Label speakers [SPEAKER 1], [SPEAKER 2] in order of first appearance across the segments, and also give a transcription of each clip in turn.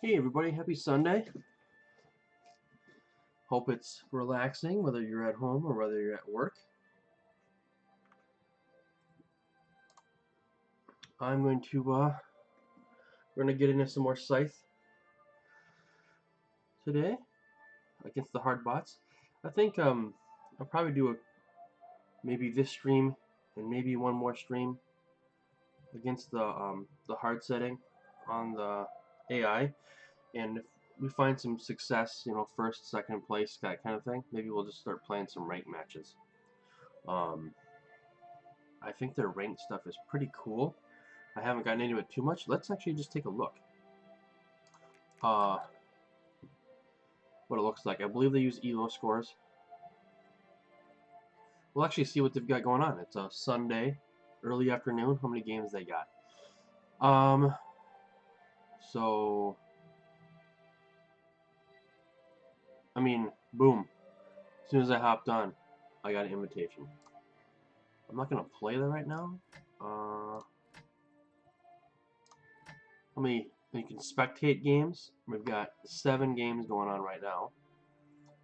[SPEAKER 1] Hey everybody, happy Sunday. Hope it's relaxing whether you're at home or whether you're at work. I'm going to we're gonna get into some more Scythe today against the HardBots. I think I'll probably do a maybe this stream and maybe one more stream against the hard setting on the AI, and if we find some success, first, second place, that kind of thing, maybe we'll just start playing some ranked matches. I think their ranked stuff is pretty cool. I haven't gotten into it too much. Let's actually just take a look. What it looks like. I believe they use ELO scores. We'll actually see what they've got going on. It's a Sunday, early afternoon. How many games they got? So, I mean, boom. As soon as I hopped on, I got an invitation. I'm not gonna play that right now. How many? You can spectate games. We've got 7 games going on right now.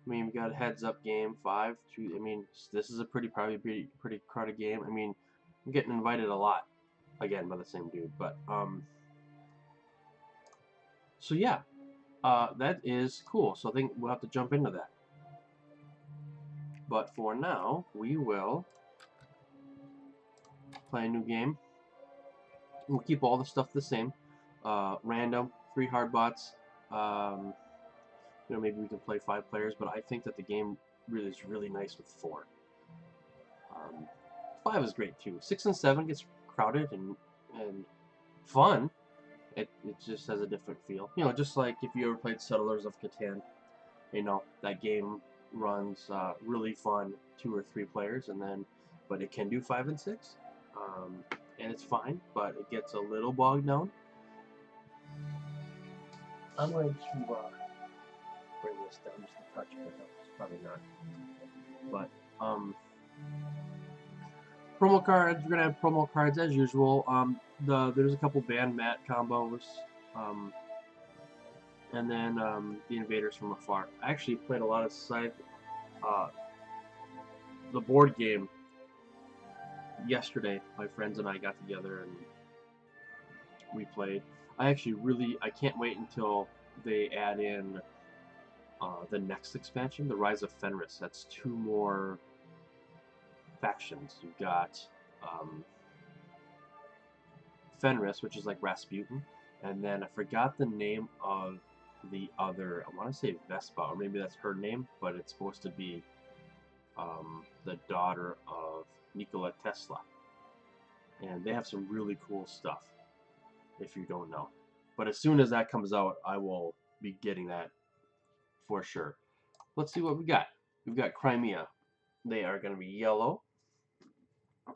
[SPEAKER 1] I mean, we got a heads-up game, 5, 2. I mean, this is a probably pretty crowded game. I mean, I'm getting invited a lot, again, by the same dude. But so yeah, that is cool. So I think we'll have to jump into that. But for now, we will play a new game. We'll keep all the stuff the same. Random, 3 HardBots. Maybe we can play 5 players, but I think that the game really is really nice with 4. 5 is great too. 6 and 7 gets crowded and fun. It just has a different feel. Just like if you ever played Settlers of Catan, that game runs really fun 2 or 3 players, but it can do 5 and 6, and it's fine, but it gets a little bogged down. I'm going to bring this down just a touch, but that's probably not. But promo cards, we're gonna have promo cards as usual. There's a couple band mat combos, and then the invaders from afar. I actually played a lot of Scythe, the board game, yesterday. My friends and I got together and we played. I can't wait until they add in the next expansion, the Rise of Fenris. That's 2 more factions. You've got Fenris, which is like Rasputin, and then I forgot the name of the other. I want to say Vespa, or maybe that's her name, but it's supposed to be the daughter of Nikola Tesla. And they have some really cool stuff, if you don't know. But as soon as that comes out, I will be getting that for sure. Let's see what we got. We've got Crimea. They are going to be yellow,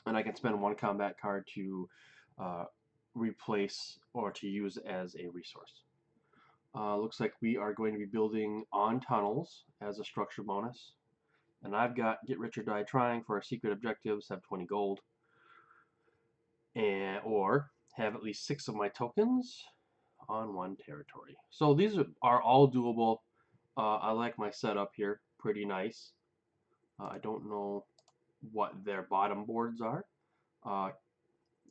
[SPEAKER 1] and I can spend 1 combat card to replace or to use as a resource. Looks like we are going to be building on tunnels as a structure bonus. And I've got Get Rich or Die Trying for our secret objectives, have 20 gold. Or have at least 6 of my tokens on 1 territory. So these are all doable. I like my setup here, pretty nice. I don't know what their bottom boards are.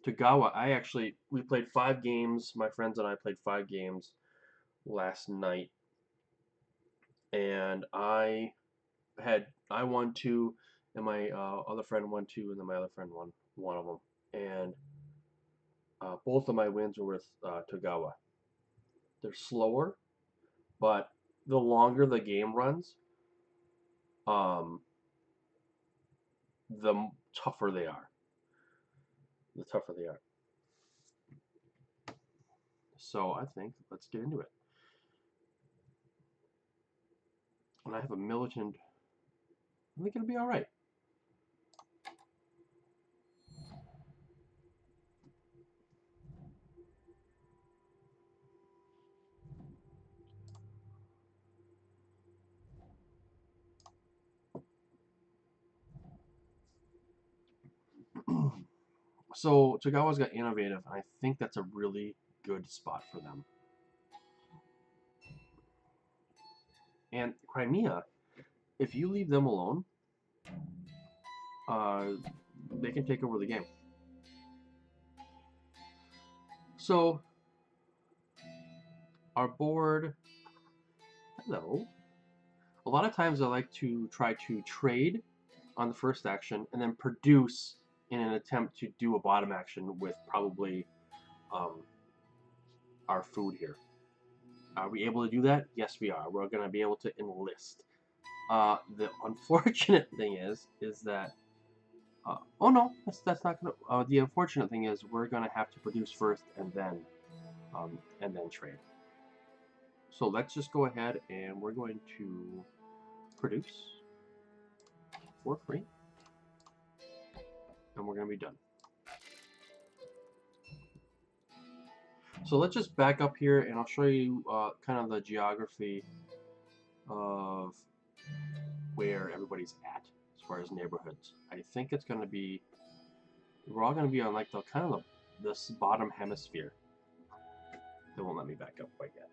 [SPEAKER 1] Tagawa, we played 5 games. My friends and I played 5 games last night, and I won 2, and my other friend won 2, and then my other friend won 1 of them. And both of my wins were with Tagawa. They're slower, but the longer the game runs, the tougher they are. So I think let's get into it. And I have a militant. I think it'll be all right. So Tagawa's got innovative, and I think that's a really good spot for them. And Crimea, if you leave them alone, they can take over the game. So our board, hello. A lot of times I like to try to trade on the first action and then produce in an attempt to do a bottom action with probably our food here. Are we able to do that? Yes, we are. We're going to be able to enlist. The unfortunate thing is that oh no, that's not gonna. The unfortunate thing is we're gonna have to produce first and then trade. So let's just go ahead and we're going to produce for free, and we're gonna be done. So let's just back up here, and I'll show you kind of the geography of where everybody's at as far as neighborhoods. I think it's gonna be we're all gonna be on like the kind of this bottom hemisphere. They won't let me back up quite yet.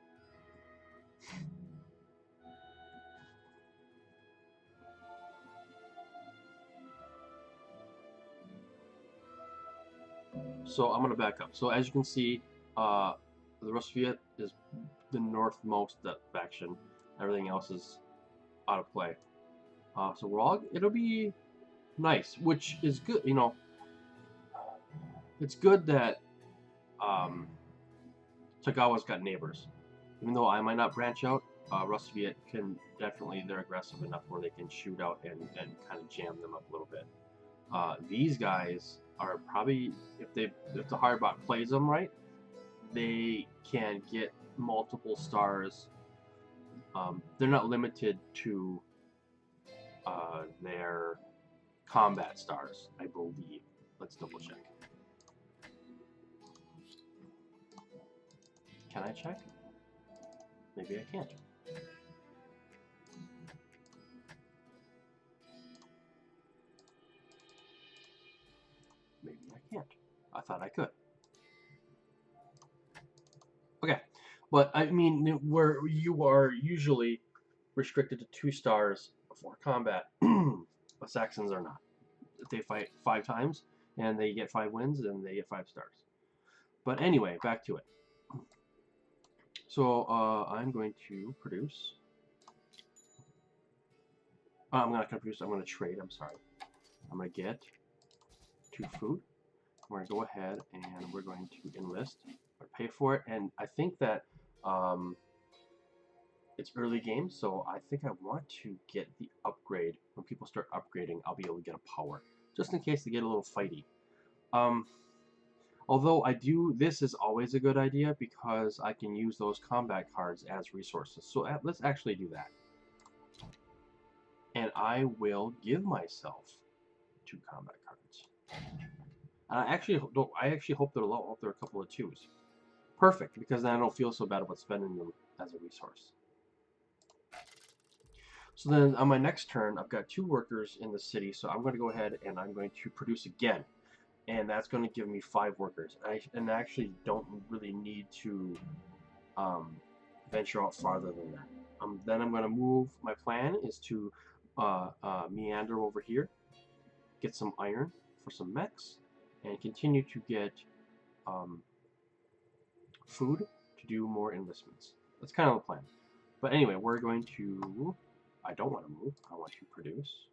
[SPEAKER 1] So I'm going to back up. So as you can see, the Rusviet is the northmost faction. Everything else is out of play. So we're all, it'll be nice, which is good. You know, it's good that Tagawa's got neighbors. Even though I might not branch out, Rusviet can definitely, they're aggressive enough where they can shoot out and kind of jam them up a little bit. These guys are probably, if the HardBot plays them right, they can get multiple stars. They're not limited to their combat stars, I believe. Let's double check. Can I check? Maybe I can't. Maybe I can't. I thought I could. Okay, but I mean, where you are usually restricted to 2 stars for combat, but Saxons are not. If they fight 5 times and they get 5 wins, then they get 5 stars. But anyway, back to it. So I'm going to produce. I'm not going to produce. I'm going to trade. I'm sorry. I'm going to get 2 food. We're going to go ahead and we're going to enlist or pay for it. And I think that it's early game, so I think I want to get the upgrade. When people start upgrading, I'll be able to get a power, just in case they get a little fighty. Although this is always a good idea because I can use those combat cards as resources. So let's actually do that. And I will give myself 2 combat cards. And I actually hope they're low. I hope they're a couple of 2s. Perfect, because then I don't feel so bad about spending them as a resource. So then on my next turn, I've got 2 workers in the city, so I'm going to go ahead and I'm going to produce again. And that's going to give me 5 workers. And I actually don't really need to venture out farther than that. Then I'm going to move. My plan is to meander over here, get some iron for some mechs, and continue to get food to do more enlistments. That's kind of the plan. But anyway, we're going to... I don't want to move. I want to produce.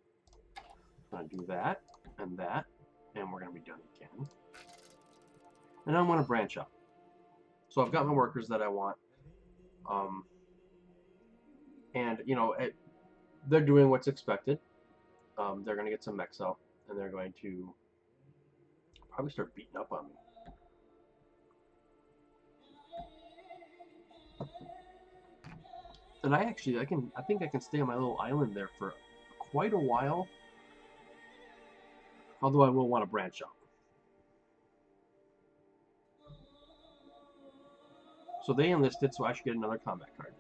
[SPEAKER 1] I'm going to do that and that. And we're going to be done again. And I want to branch up. So I've got my workers that I want. And, you know, they're doing what's expected. They're going to get some mechs out. And they're going to probably start beating up on me. And I think I can stay on my little island there for quite a while. Although I will want to branch out. So they enlisted, so I should get another combat card.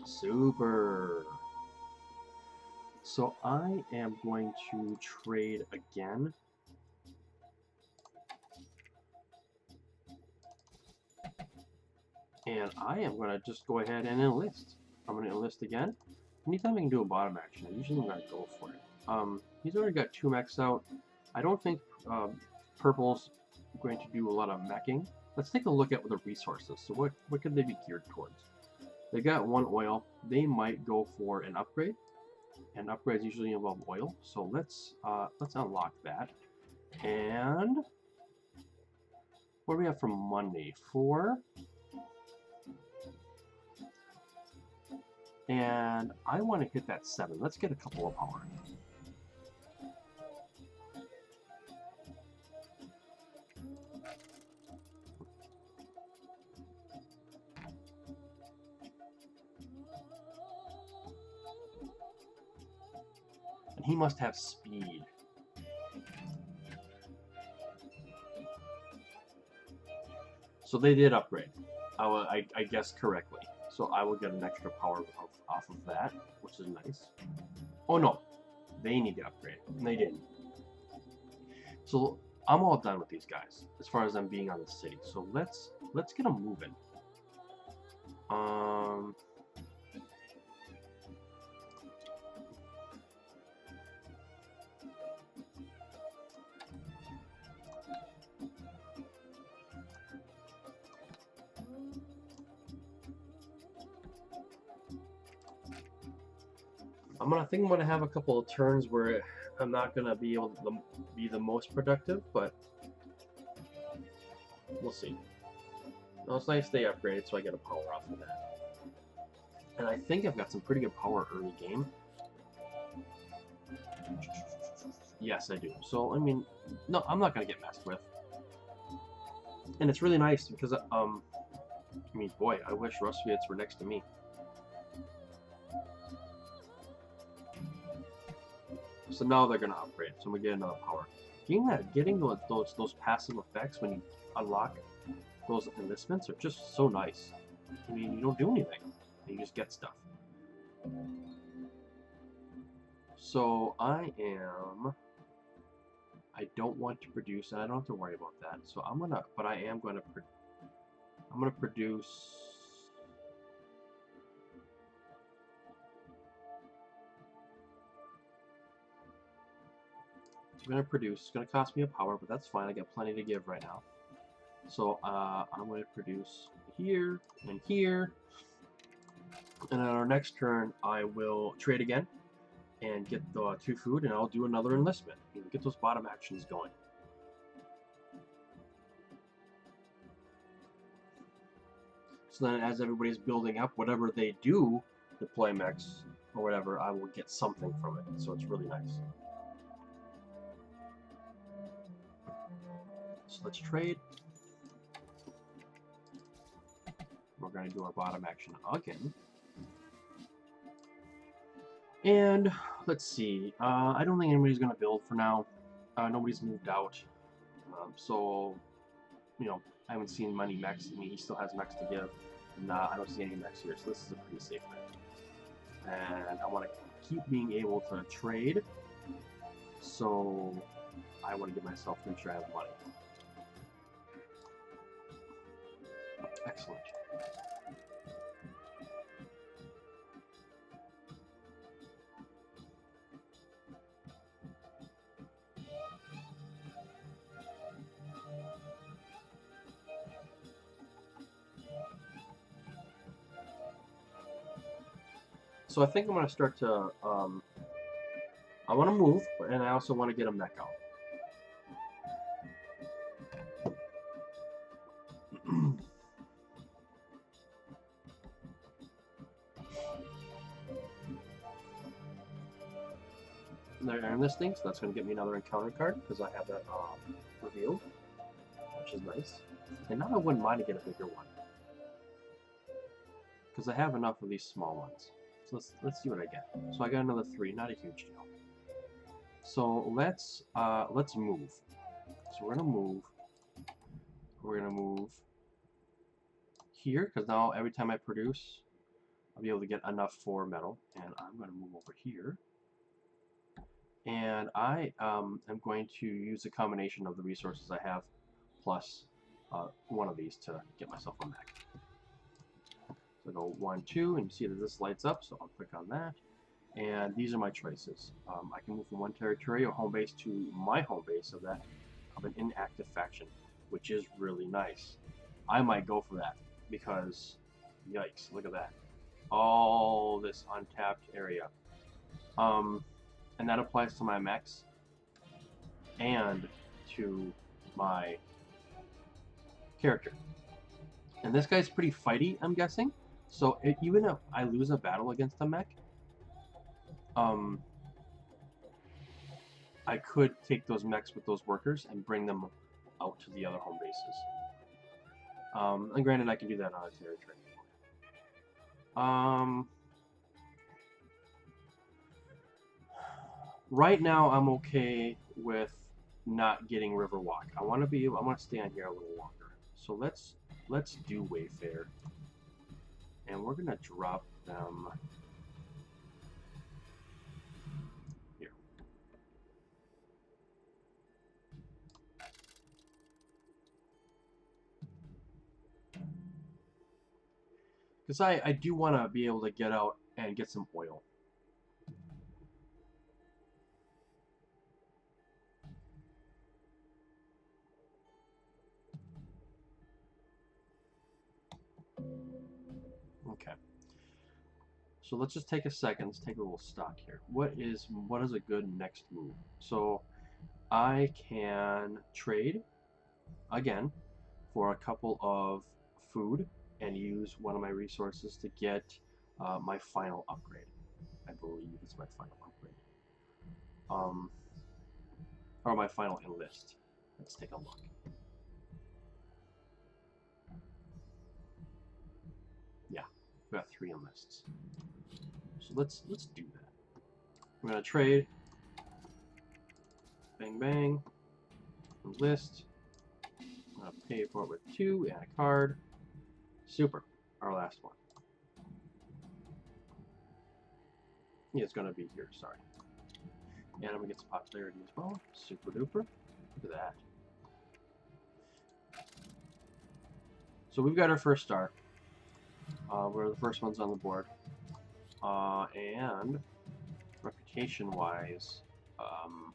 [SPEAKER 1] Super. So I am going to trade again. And I am going to just go ahead and enlist. I'm going to enlist again. Anytime I can do a bottom action, I usually am going to go for it. He's already got 2 mechs out. I don't think purple's going to do a lot of meching. Let's take a look at the resources. So what could they be geared towards? They got 1 oil. They might go for an upgrade. And upgrades usually involve oil. So let's unlock that. And what do we have for Monday? 4. And I want to hit that 7. Let's get a couple of power. And he must have speed. So they did upgrade. I guessed correctly. So I will get an extra power off of that, which is nice. Oh no, they need to upgrade, and they didn't. So I'm all done with these guys as far as them being on the city. So let's get them moving. I think I'm gonna have a couple of turns where I'm not gonna be able to be the most productive, but we'll see. No, it's nice they upgraded, so I get a power off of that. And I think I've got some pretty good power early game. Yes, I do. So I mean, no, I'm not gonna get messed with. And it's really nice because I mean, boy, I wish Russviets were next to me. So now they're gonna upgrade. So I'm gonna get another power. Getting those passive effects when you unlock those enlistments are just so nice. I mean, you don't do anything. You just get stuff. So I don't want to produce, and I don't have to worry about that. So I'm gonna produce. I'm gonna produce. It's gonna cost me a power, but that's fine. I got plenty to give right now. So I'm gonna produce here and here, and on our next turn, I will trade again and get the 2 food, and I'll do another enlistment. Get those bottom actions going. So then, as everybody's building up, whatever they do deploy mechs or whatever, I will get something from it. So it's really nice. So let's trade. We're going to do our bottom action again. And let's see. I don't think anybody's going to build for now. Nobody's moved out. So, you know, I haven't seen many mechs. I mean, he still has mechs to give. Nah, I don't see any mechs here, so this is a pretty safe bet. And I want to keep being able to trade. So I want to give myself make sure I have money. Excellent. So I think I'm going to start to, I want to move, and I also want to get a mech out. There are this thing, so that's going to get me another encounter card, because I have that revealed, which is nice. And now I wouldn't mind to get a bigger one, because I have enough of these small ones. So let's see what I get. So I got another 3, not a huge deal. So let's move. So we're gonna move. We're gonna move here, because now every time I produce, I'll be able to get enough for metal. And I'm gonna move over here. And I am going to use a combination of the resources I have, plus one of these to get myself a mech. So I go 1, 2, and you see that this lights up, so I'll click on that. And these are my choices. I can move from one territory or home base to my home base of an inactive faction, which is really nice. I might go for that because, yikes, look at that. All this untapped area. And that applies to my mechs and to my character. And this guy's pretty fighty, I'm guessing. So even if I lose a battle against a mech, I could take those mechs with those workers and bring them out to the other home bases. And granted, I can do that on a territory. Right now, I'm okay with not getting Riverwalk. I want to stay on here a little longer. So let's do Wayfair, and we're gonna drop them here. Because I do want to be able to get out and get some oil. Okay. So let's just take a second. Let's take a little stock here. What is a good next move? So I can trade again for a couple of food and use one of my resources to get my final upgrade. I believe it's my final upgrade. Or my final enlist. Let's take a look. Yeah, we got 3 enlists. So let's do that. I'm gonna trade. Bang bang. Enlist. I'm gonna pay for it with 2 and a card. Super. Our last one. Yeah, it's gonna be here. Sorry. And I'm gonna get some popularity as well. Super duper. Look at that. So we've got our first star. We're the first ones on the board. And reputation-wise, I'm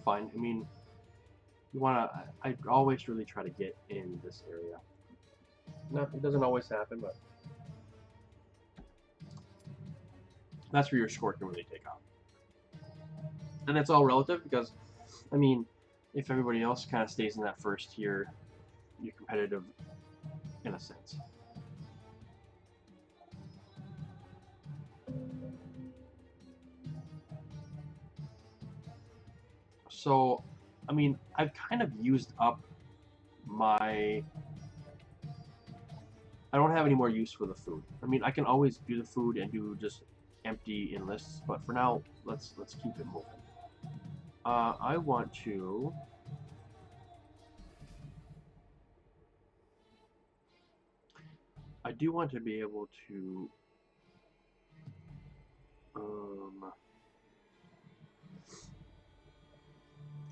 [SPEAKER 1] fine. I mean, I always really try to get in this area. It doesn't always happen, but that's where your score can really take off. And it's all relative because, I mean, if everybody else kind of stays in that first tier, you're competitive in a sense. So, I mean, I've kind of used up my... I don't have any more use for the food. I mean, I can always do the food and do just empty enlists, but for now, let's keep it moving. I want to... I do want to be able to...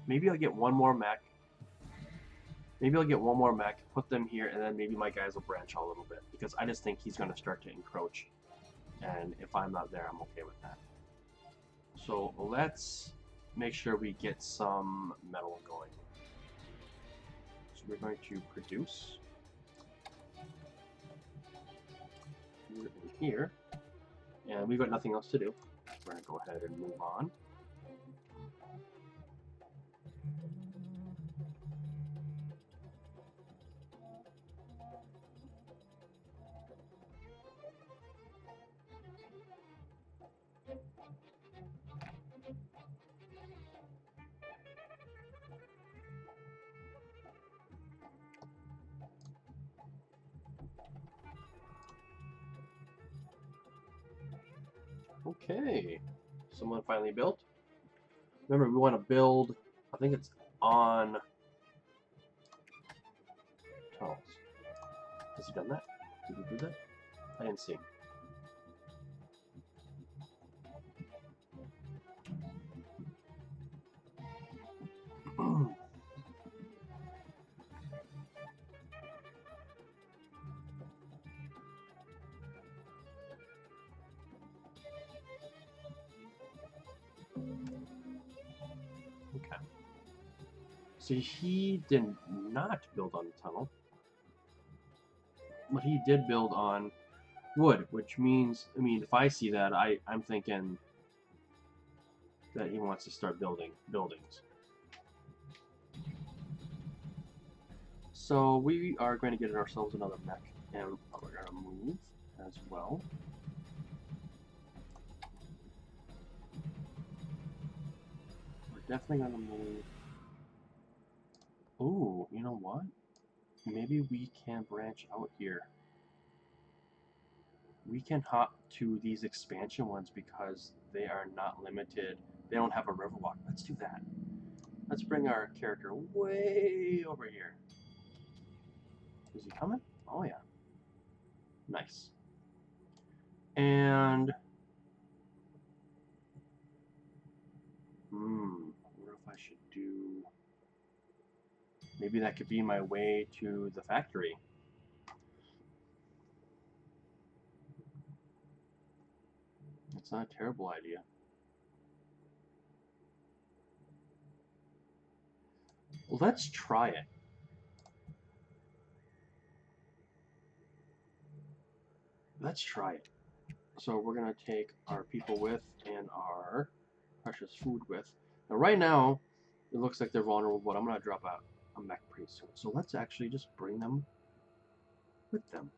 [SPEAKER 1] maybe I'll get one more mech. Maybe I'll get one more mech, put them here, and then maybe my guys will branch out a little bit, because I just think he's going to start to encroach. And if I'm not there, I'm okay with that. So let's make sure we get some metal going. So we're going to produce here, and we've got nothing else to do. We're going to go ahead and move on. Okay, someone finally built. Remember, we want to build, I think it's on tunnels. Has he done that? Did he do that? I didn't see. See, he did not build on the tunnel, but he did build on wood, which means, I mean, if I see that, I'm thinking that he wants to start building buildings. So we are going to get ourselves another mech, and we're going to move as well. We're definitely going to move. Ooh, you know what? Maybe we can branch out here. We can hop to these expansion ones because they are not limited. They don't have a river walk. Let's do that. Let's bring our character way over here. Is he coming? Oh yeah. Nice. And I wonder if I should do, maybe that could be my way to the factory. It's not a terrible idea. Let's try it. Let's try it. So we're going to take our people with and our precious food with. Now right now, it looks like they're vulnerable, but I'm going to drop a mech pretty soon. So let's actually just bring them with them.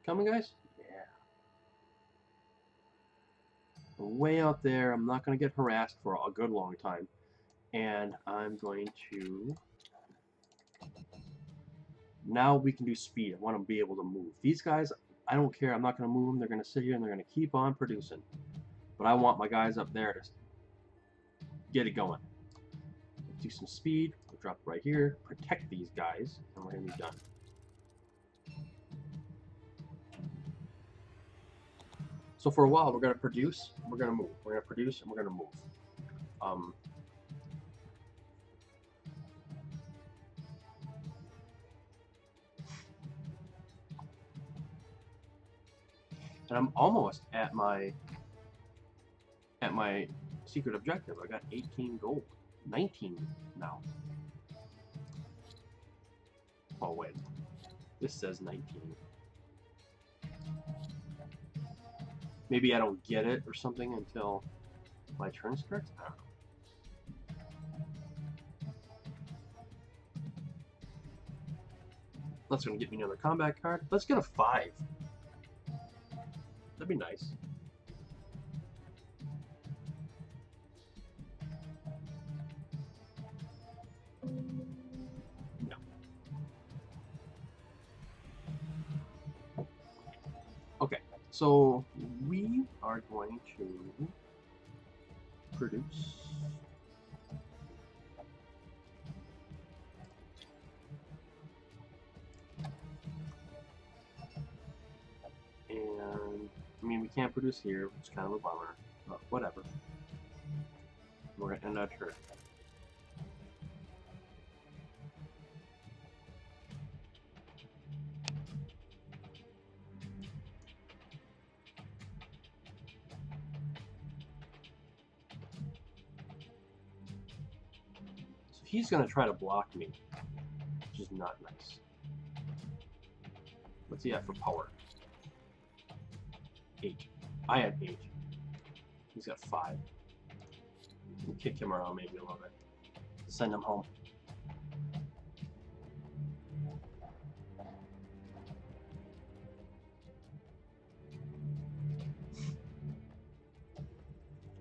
[SPEAKER 1] Coming, guys? Yeah. Way out there. I'm not going to get harassed for a good long time. And I'm going to... Now we can do speed. I want to be able to move. These guys, I don't care. I'm not going to move them. They're going to sit here and they're going to keep on producing. But I want my guys up there to get it going. Do some speed. We'll drop right here. Protect these guys. And we're going to be done. So for a while, we're going to produce. We're going to move. We're going to produce and we're going to move. And I'm almost at my secret objective. I got 18 gold. 19 now. Oh wait. This says 19. Maybe I don't get it or something until my turn starts? I don't know. That's going to get me another combat card. Let's get a 5. That'd be nice. No. Okay, so we are going to produce. And I mean, we can't produce here, which is kind of a bummer, but whatever. We're going to end our turn. So he's going to try to block me, which is not nice. What's he at for power? 8. I had 8. He's got 5. We'll kick him around maybe a little bit. Send him home.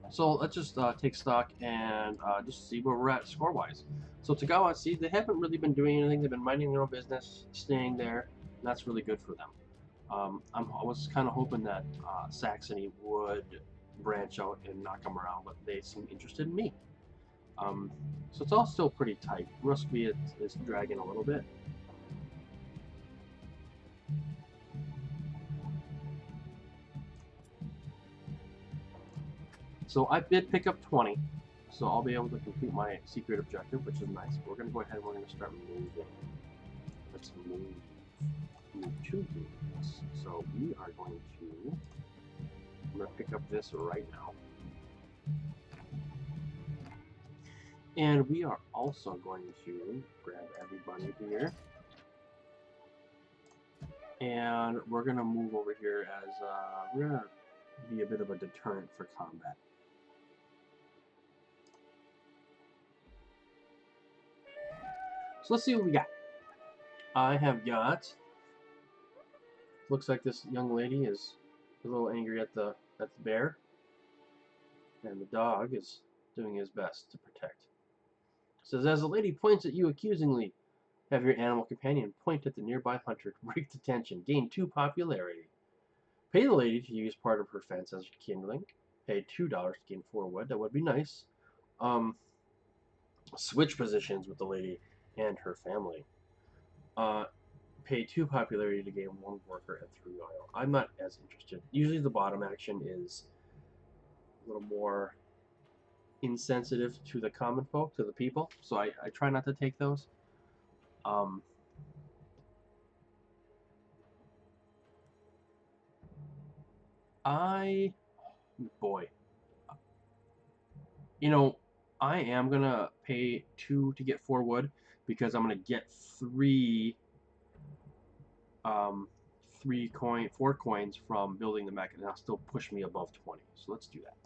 [SPEAKER 1] So let's just take stock and just see where we're at score-wise. So Tagawa, see, they haven't really been doing anything. They've been minding their own business, staying there, and that's really good for them. I was kind of hoping that Saxony would branch out and knock them around, but they seem interested in me. So it's all still pretty tight. Rusby is dragging a little bit. So I did pick up 20, so I'll be able to complete my secret objective, which is nice. But we're going to go ahead and we're going to start moving. Let's move 2 units. So we are going to, I'm going to pick up this right now. And we are also going to grab everybody here. And we're going to move over here as we're going to be a bit of a deterrent for combat. So let's see what we got. I have got. Looks like this young lady is a little angry at the bear, and the dog is doing his best to protect. It says, as the lady points at you accusingly, have your animal companion point at the nearby hunter to break the tension. Gain 2 popularity. Pay the lady to use part of her fence as kindling. Pay $2 to gain 4 wood. That would be nice. Switch positions with the lady and her family. Pay 2 popularity to gain 1 worker and 3 oil. I'm not as interested. Usually the bottom action is a little more insensitive to the common folk, to the people, so I try not to take those. Boy, you know, I am gonna pay 2 to get 4 wood because I'm gonna get 4 coins from building the mech, and that'll still push me above 20. So let's do that.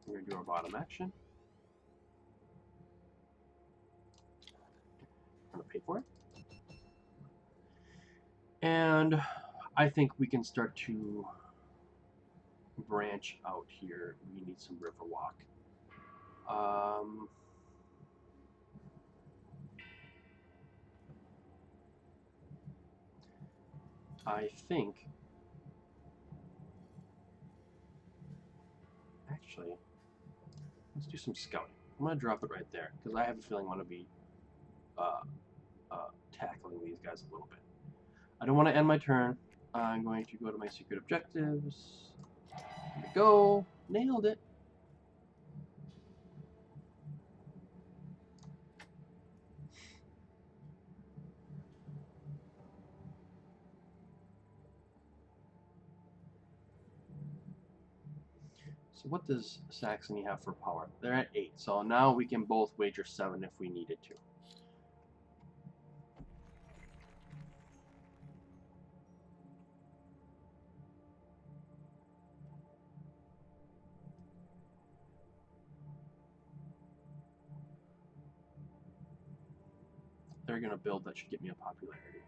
[SPEAKER 1] We're gonna do our bottom action. I'm gonna pay for it. And I think we can start to branch out here. We need some river walk. I think actually let's do some scouting. I'm gonna drop it right there because I have a feeling I want to be tackling these guys a little bit. I don't want to end my turn. I'm going to go to my secret objectives. There we go. Nailed it. So what does Saxony have for power? They're at 8. So now we can both wager 7 if we needed to. They're going to build. That should get me a popularity.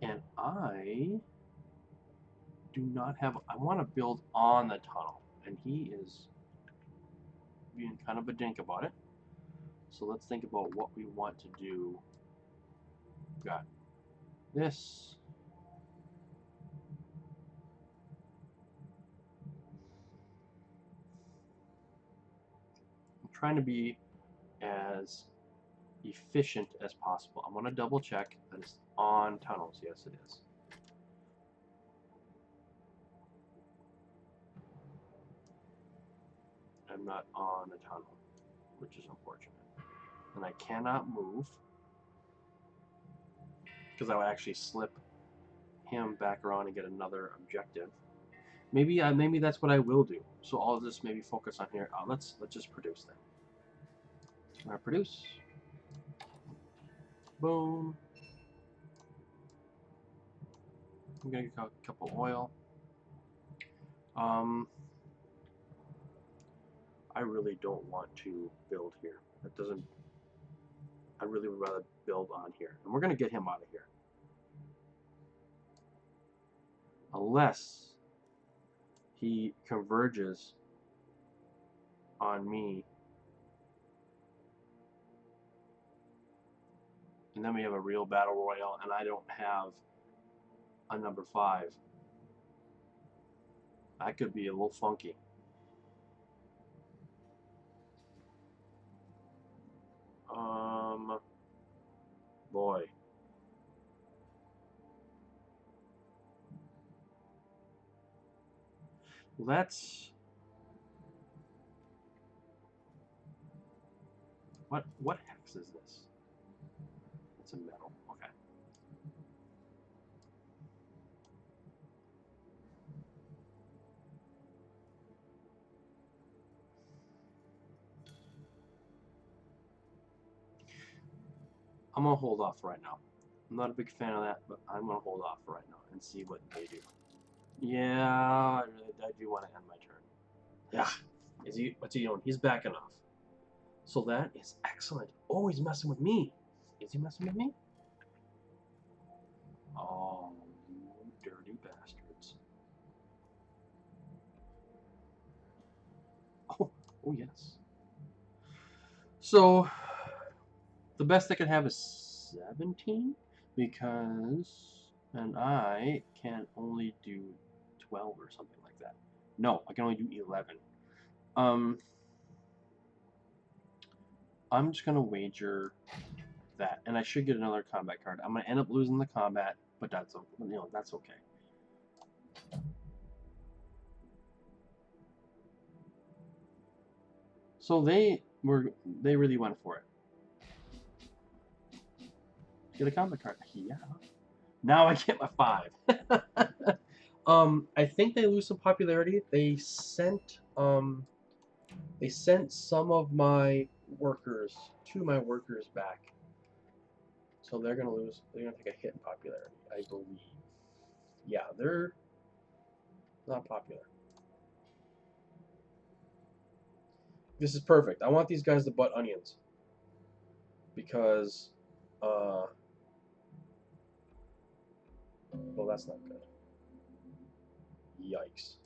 [SPEAKER 1] And I do not have. I want to build on the tunnel, and he is being kind of a dink about it. So let's think about what we want to do. We've got this. I'm trying to be as efficient as possible. I'm going to double check that it's on tunnels. Yes, it is. I'm not on a tunnel, which is unfortunate. And I cannot move because I would actually slip him back around and get another objective. Maybe that's what I will do. So I'll just maybe focus on here. Let's just produce then. I'm gonna produce. Boom. I'm gonna get a couple oil. I really don't want to build here. That doesn't. I really would rather build on here, and we're gonna get him out of here, unless he converges on me, and then we have a real battle royale, and I don't have a number 5. That could be a little funky. Boy. Let's What hex is this? It's a metal. Okay. I'm gonna hold off right now. I'm not a big fan of that, but I'm gonna hold off right now and see what they do. Yeah, I do want to end my turn. Yeah. Is he? What's he doing? He's backing off. So that is excellent. Oh, he's messing with me. Is he messing with me? Oh, you dirty bastards. Oh, oh yes. So the best I could have is 17 because, and I can only do 12 or something like that. No, I can only do 11. I'm just gonna wager that, and I should get another combat card. I'm gonna end up losing the combat, but that's that's okay. So they really went for it. Get a combat card. Yeah. Now I get my 5. I think they lose some popularity. They sent some of my workers, 2 of my workers back. So they're gonna lose. They're gonna take a hit in popularity, I believe. Yeah, they're not popular. This is perfect. I want these guys to butt onions because, well, that's not good. Yikes.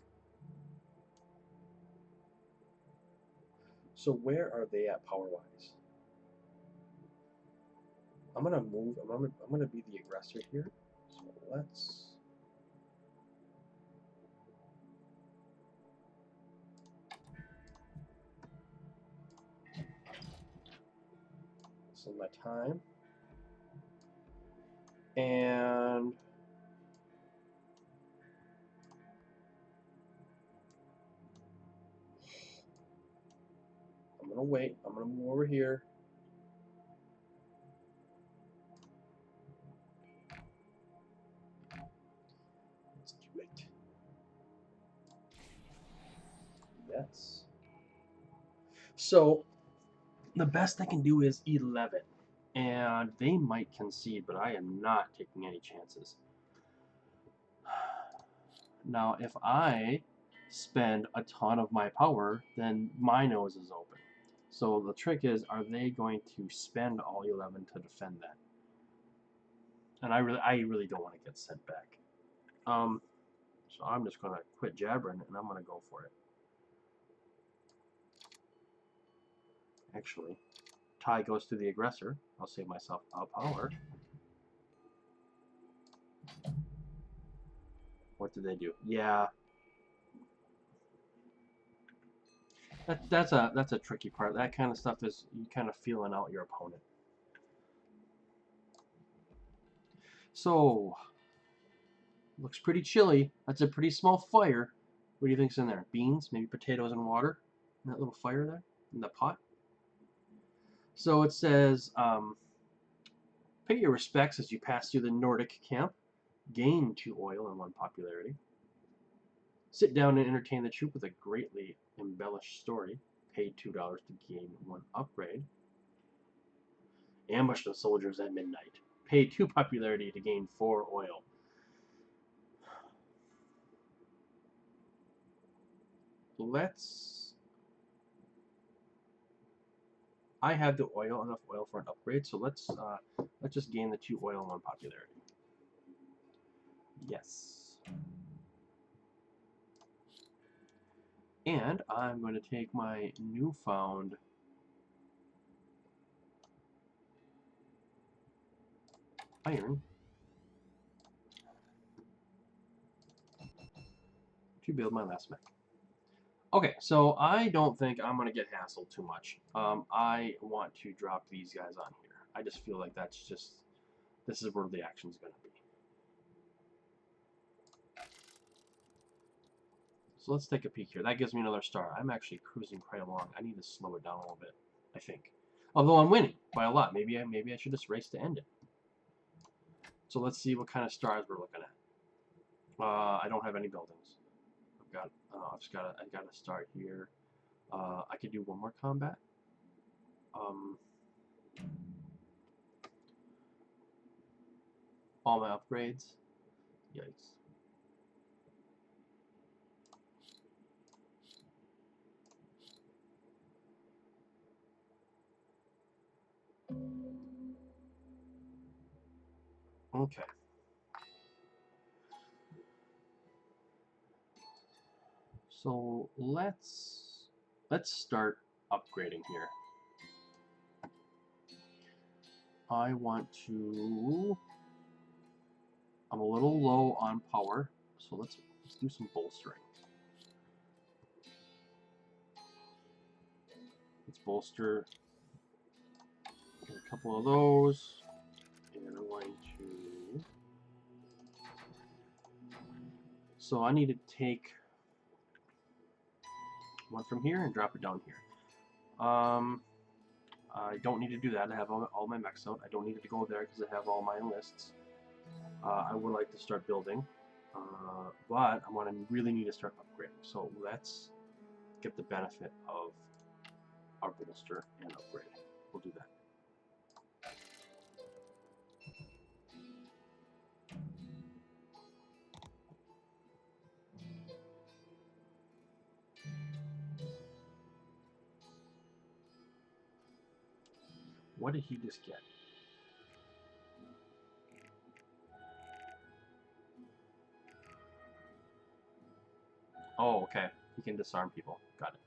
[SPEAKER 1] So where are they at power-wise? I'm gonna move. I'm gonna be the aggressor here. So let's. This is my time. And I'm gonna wait. I'm gonna move over here. Let's do it. Yes. So the best I can do is 11. And they might concede, but I am not taking any chances. Now, if I spend a ton of my power, then my nose is open. So the trick is, are they going to spend all 11 to defend that? And I really don't want to get sent back. So I'm just gonna quit jabbering and I'm gonna go for it. Actually, tie goes to the aggressor. I'll save myself a power. What did they do? Yeah. That's a tricky part. That kind of stuff is you kind of feeling out your opponent. So looks pretty chilly. That's a pretty small fire. What do you think's in there? Beans, maybe potatoes and water. And that little fire there in the pot. So it says, pay your respects as you pass through the Nordic camp. Gain 2 oil and 1 popularity. Sit down and entertain the troop with a greatly embellished story. Pay $2 to gain 1 upgrade. Ambush the soldiers at midnight. Pay 2 popularity to gain 4 oil. I have the oil, enough oil for an upgrade, so let's just gain the 2 oil and 1 popularity. Yes. And I'm going to take my newfound iron to build my last mech. Okay, so I don't think I'm going to get hassled too much. I want to drop these guys on here. I just feel like this is where the action's going to be. So let's take a peek here. That gives me another star. I'm actually cruising quite along. I need to slow it down a little bit, I think. Although I'm winning by a lot. Maybe I should just race to end it. So let's see what kind of stars we're looking at. I don't have any buildings. I gotta start here. I could do one more combat. All my upgrades. Yikes. Okay. So let's start upgrading here. I want to. I'm a little low on power, so let's do some bolstering. Let's bolster. Get a couple of those, and I'm going to. So I need to take one from here and drop it down here. I don't need to do that. I have all my mechs out. I don't need to go there because I have all my enlists. I would like to start building, but I want to really need to start upgrading. So let's get the benefit of our bolster and upgrade. We'll do that. What did he just get? Oh, okay. He can disarm people. Got it.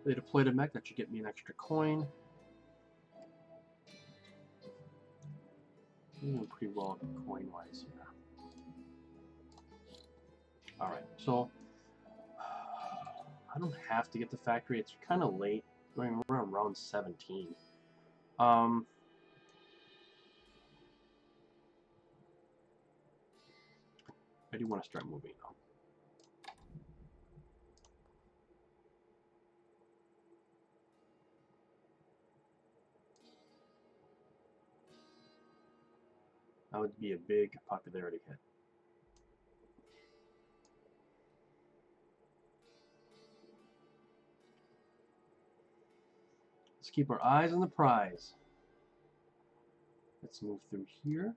[SPEAKER 1] They deployed a mech. That should get me an extra coin. I'm doing pretty well coin-wise here. Alright, so I don't have to get the factory. It's kind of late. We're on round 17. I do want to start moving though. That would be a big popularity hit. Let's keep our eyes on the prize. Let's move through here.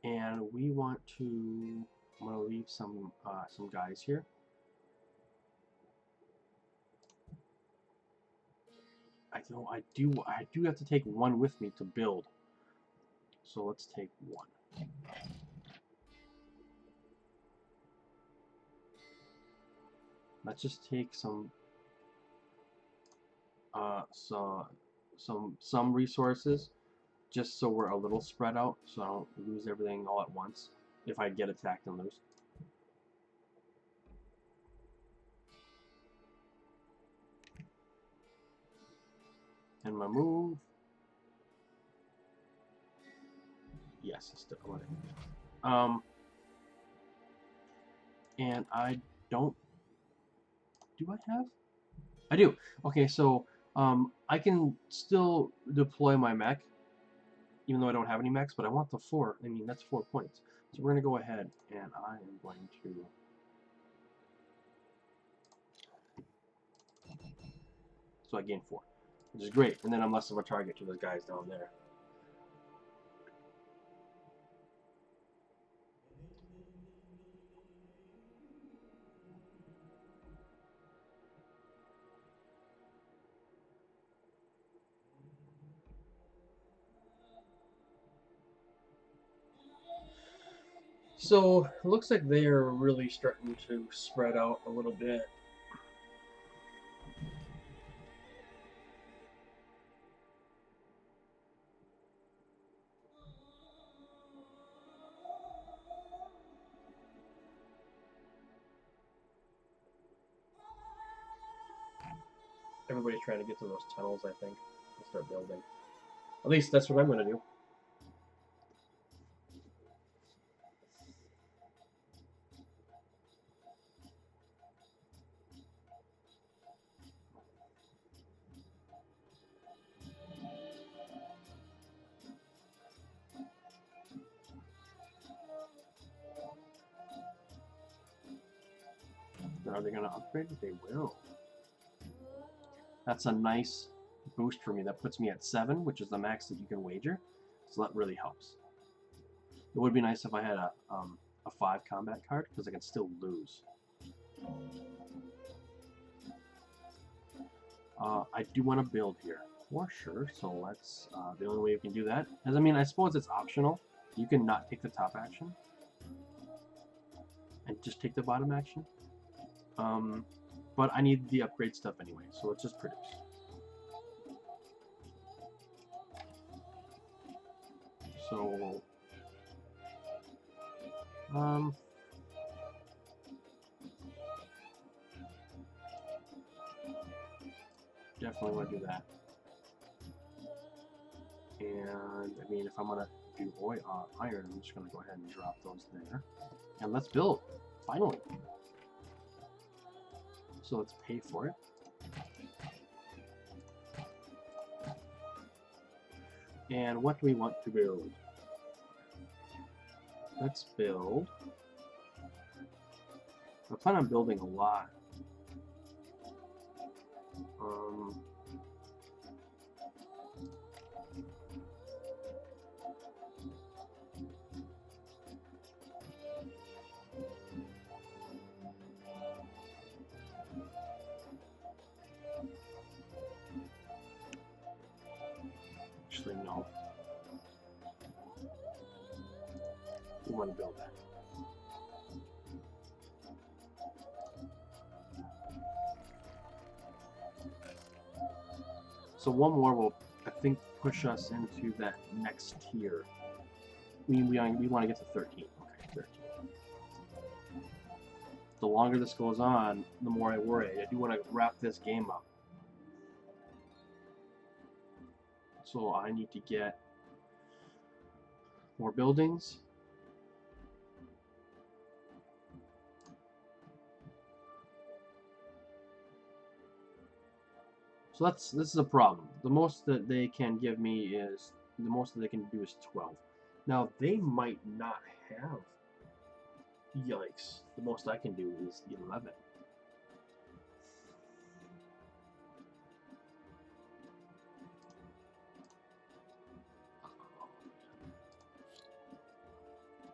[SPEAKER 1] And we want to, I'm going to leave some guys here. I do have to take one with me to build. So let's take one. Let's just take some resources, just so we're a little spread out, so I don't lose everything all at once if I get attacked and lose. And my move. Yes, it's still running. And I don't. Do I have? I do. Okay, so I can still deploy my mech, even though I don't have any mechs, but I want the 4. I mean, that's 4 points. So we're going to go ahead, and I am going to... So I gain 4, which is great. And then I'm less of a target to those guys down there. So it looks like they are really starting to spread out a little bit. Everybody's trying to get to those tunnels, I think, and start building. At least that's what I'm going to do. Are they going to upgrade? They will. That's a nice boost for me. That puts me at 7, which is the max that you can wager. So that really helps. It would be nice if I had a 5 combat card, because I can still lose. I do want to build here, for sure. So let's, the only way you can do that is, I mean, I suppose it's optional. You can not take the top action and just take the bottom action. But I need the upgrade stuff anyway, so let's just produce. So, definitely want to do that. And, I mean, if I'm going to do iron, I'm just going to go ahead and drop those there. And let's build, finally. So let's pay for it. And what do we want to build? Let's build. I plan on building a lot. Actually, no. We want to build that. So one more will, I think, push us into that next tier. We want to get to 13. Okay, 13. The longer this goes on, the more I worry. I do want to wrap this game up. So I need to get more buildings. So this is a problem. The most that they can give me is, the most that they can do is 12. Now they might not have, yikes, the most I can do is 11.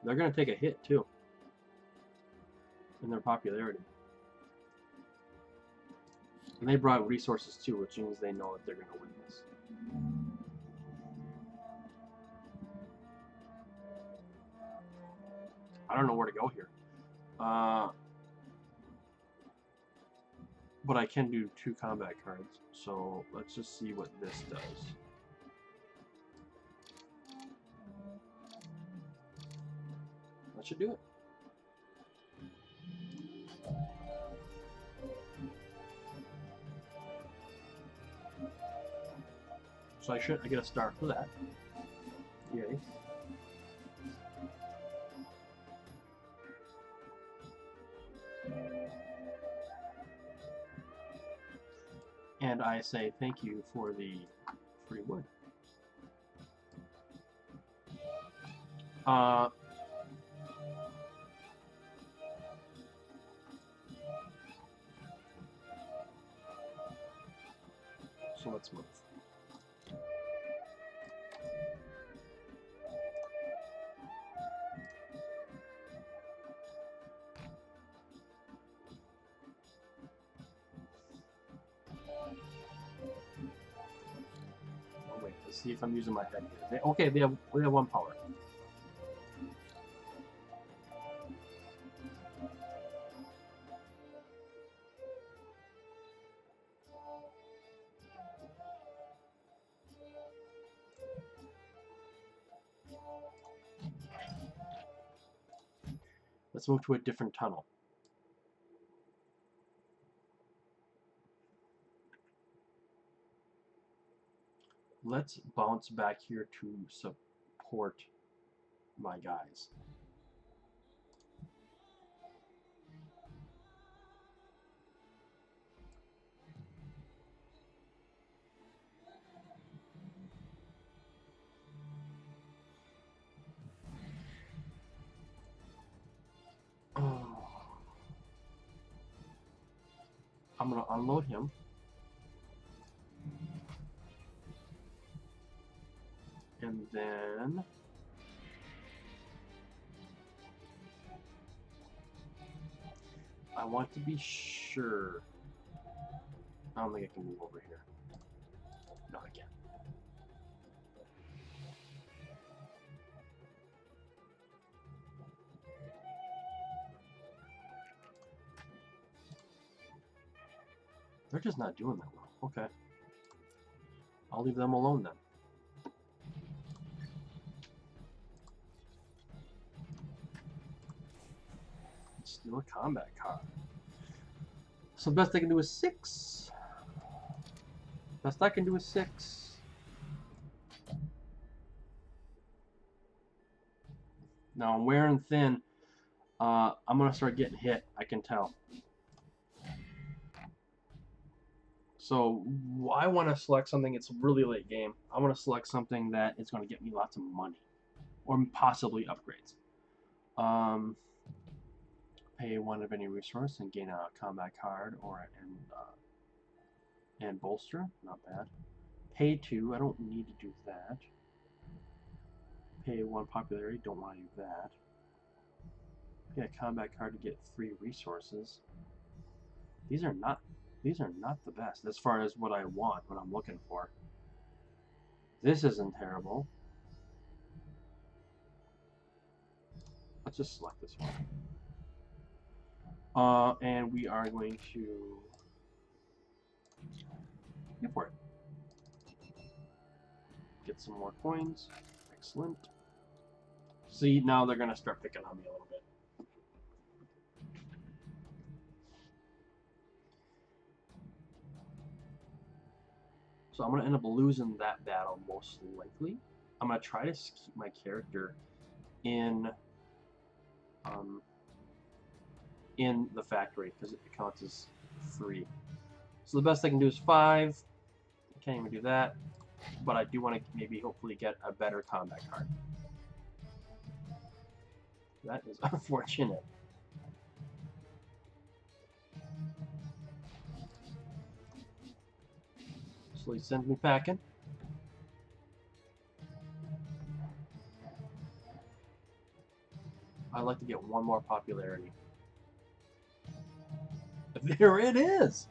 [SPEAKER 1] They're going to take a hit too in their popularity. And they brought resources too, which means they know that they're going to win this. I don't know where to go here. But I can do 2 combat cards, so let's just see what this does. That should do it. So I get a star for that. Yay. And I say thank you for the free wood. So let's move. Oh wait, let's see if I'm using my head here. Okay, they have 1 power. Let's move to a different tunnel. Let's bounce back here to support my guys. I'm going to unload him. And then I want to be sure. I don't think I can move over here. No, I can't. They're just not doing that well. Okay. I'll leave them alone then. Steal a combat card. So best I can do is 6. Best I can do is 6. Now I'm wearing thin. I'm gonna start getting hit. I can tell. So I want to select something. It's really late game. I want to select something that is going to get me lots of money, or possibly upgrades. Pay 1 of any resource and gain a combat card or and bolster. Not bad. Pay 2. I don't need to do that. Pay 1 popularity. Don't want to do that. Pay a combat card to get 3 resources. These are not the best as far as what I want, what I'm looking for. This isn't terrible. Let's just select this one. And we are going to go for it. Get some more coins. Excellent. See, now they're going to start picking on me a little bit. So I'm going to end up losing that battle most likely. I'm going to try to keep my character in the factory because it counts as 3. So the best I can do is 5. I can't even do that. But I do want to maybe hopefully get a better combat card. That is unfortunate. So he sends me packing. I'd like to get 1 more popularity. There it is!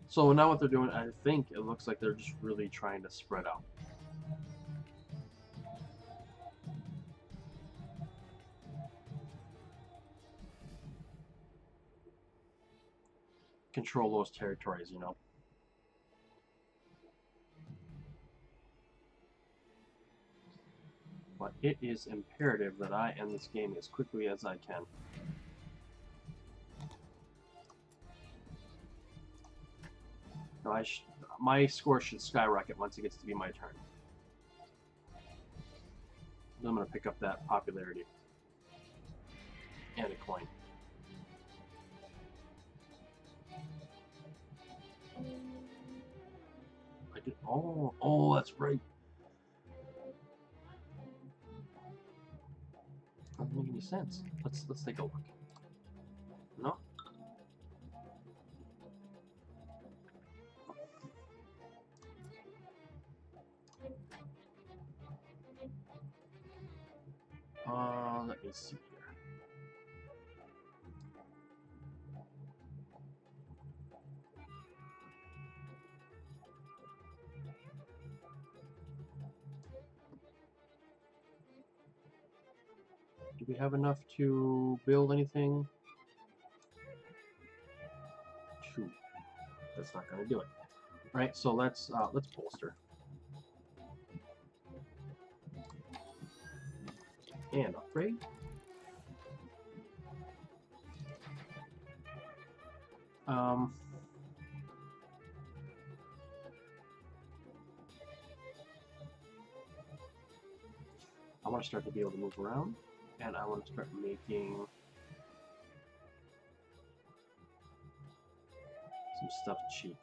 [SPEAKER 1] So now what they're doing, I think it looks like they're just really trying to spread out. Control those territories, you know. But it is imperative that I end this game as quickly as I can. No, my score should skyrocket once it gets to be my turn. Then I'm going to pick up that popularity. And a coin. I did. Oh, that's right. Doesn't make any sense. Let's take a look. No. Let me see here. Do we have enough to build anything? 2. That's not going to do it. All right, so let's bolster. And upgrade. I want to start to be able to move around, and I want to start making some stuff cheap.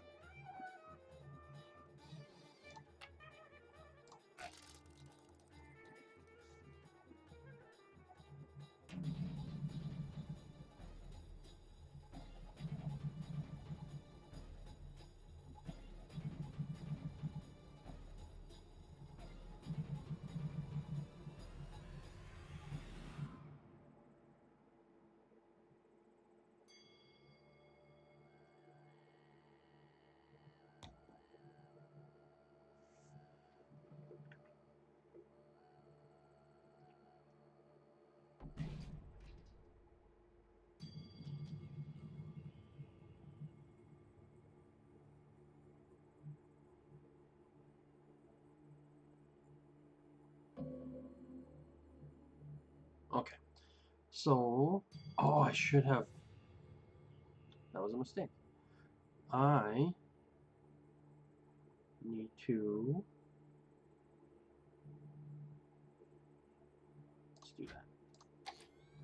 [SPEAKER 1] Okay, so, oh, I should have, that was a mistake. I need to, let's do that.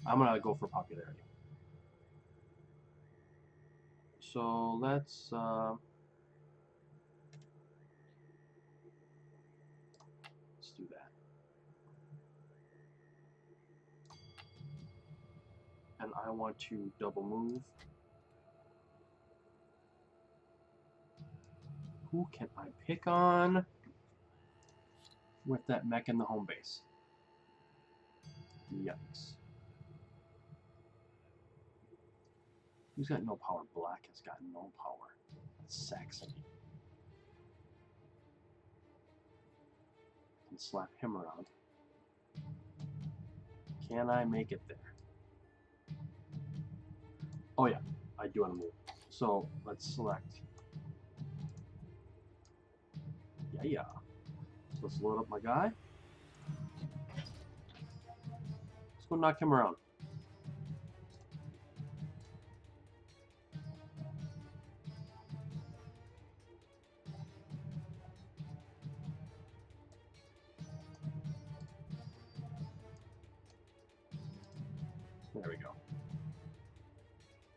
[SPEAKER 1] I'm gonna go for popularity. So let's do that. And I want to double move. Who can I pick on with that mech in the home base? Yikes. Who's got no power? Black has got no power. That's Saxony. Can slap him around. Can I make it there? Oh yeah, I do want to move. So let's select. Yeah. So let's load up my guy. Let's go knock him around. There we go.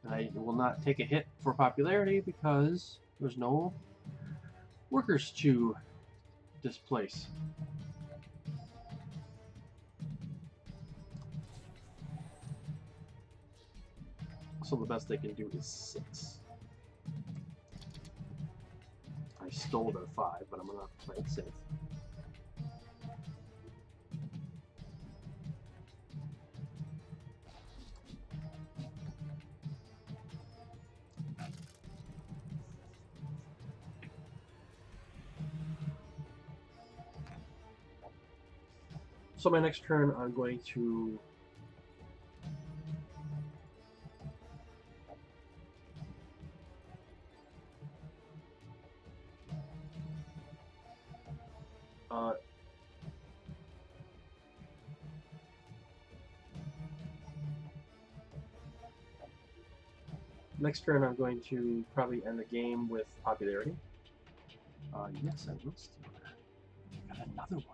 [SPEAKER 1] I will not take a hit for popularity because there's no workers to displace. So the best they can do is 6. I stole their 5, but I'm gonna play it safe. So my next turn, I'm going to next turn, I'm going to probably end the game with popularity. Yes, I will steal that. Got another one.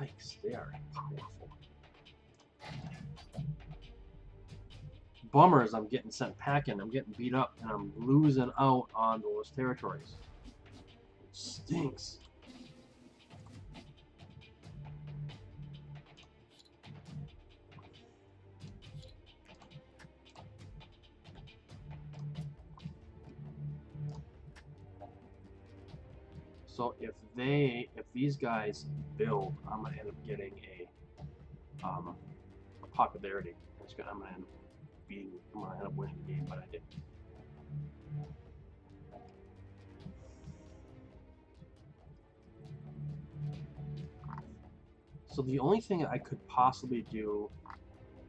[SPEAKER 1] Yikes, they are powerful. Bummer is I'm getting sent packing, I'm getting beat up, and I'm losing out on those territories. It stinks. So if these guys build, I'm gonna end up getting a popularity. I'm gonna end up winning the game, but I didn't. So the only thing I could possibly do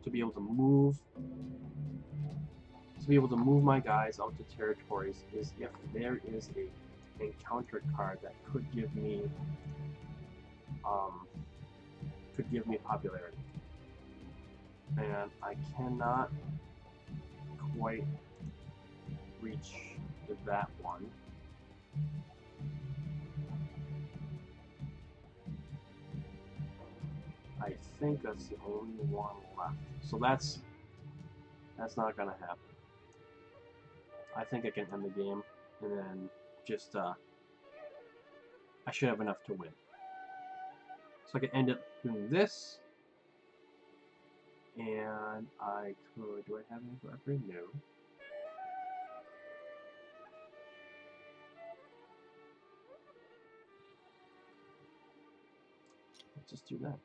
[SPEAKER 1] to be able to move to be able to move my guys out to territories is if there is a encounter card that could give me popularity, and I cannot quite reach that one. I think that's the only one left. So that's not gonna happen. I think I can end the game, and then just I should have enough to win. So I can end up doing this, and I could. Do I have any for upgrade? No. Let's just do that.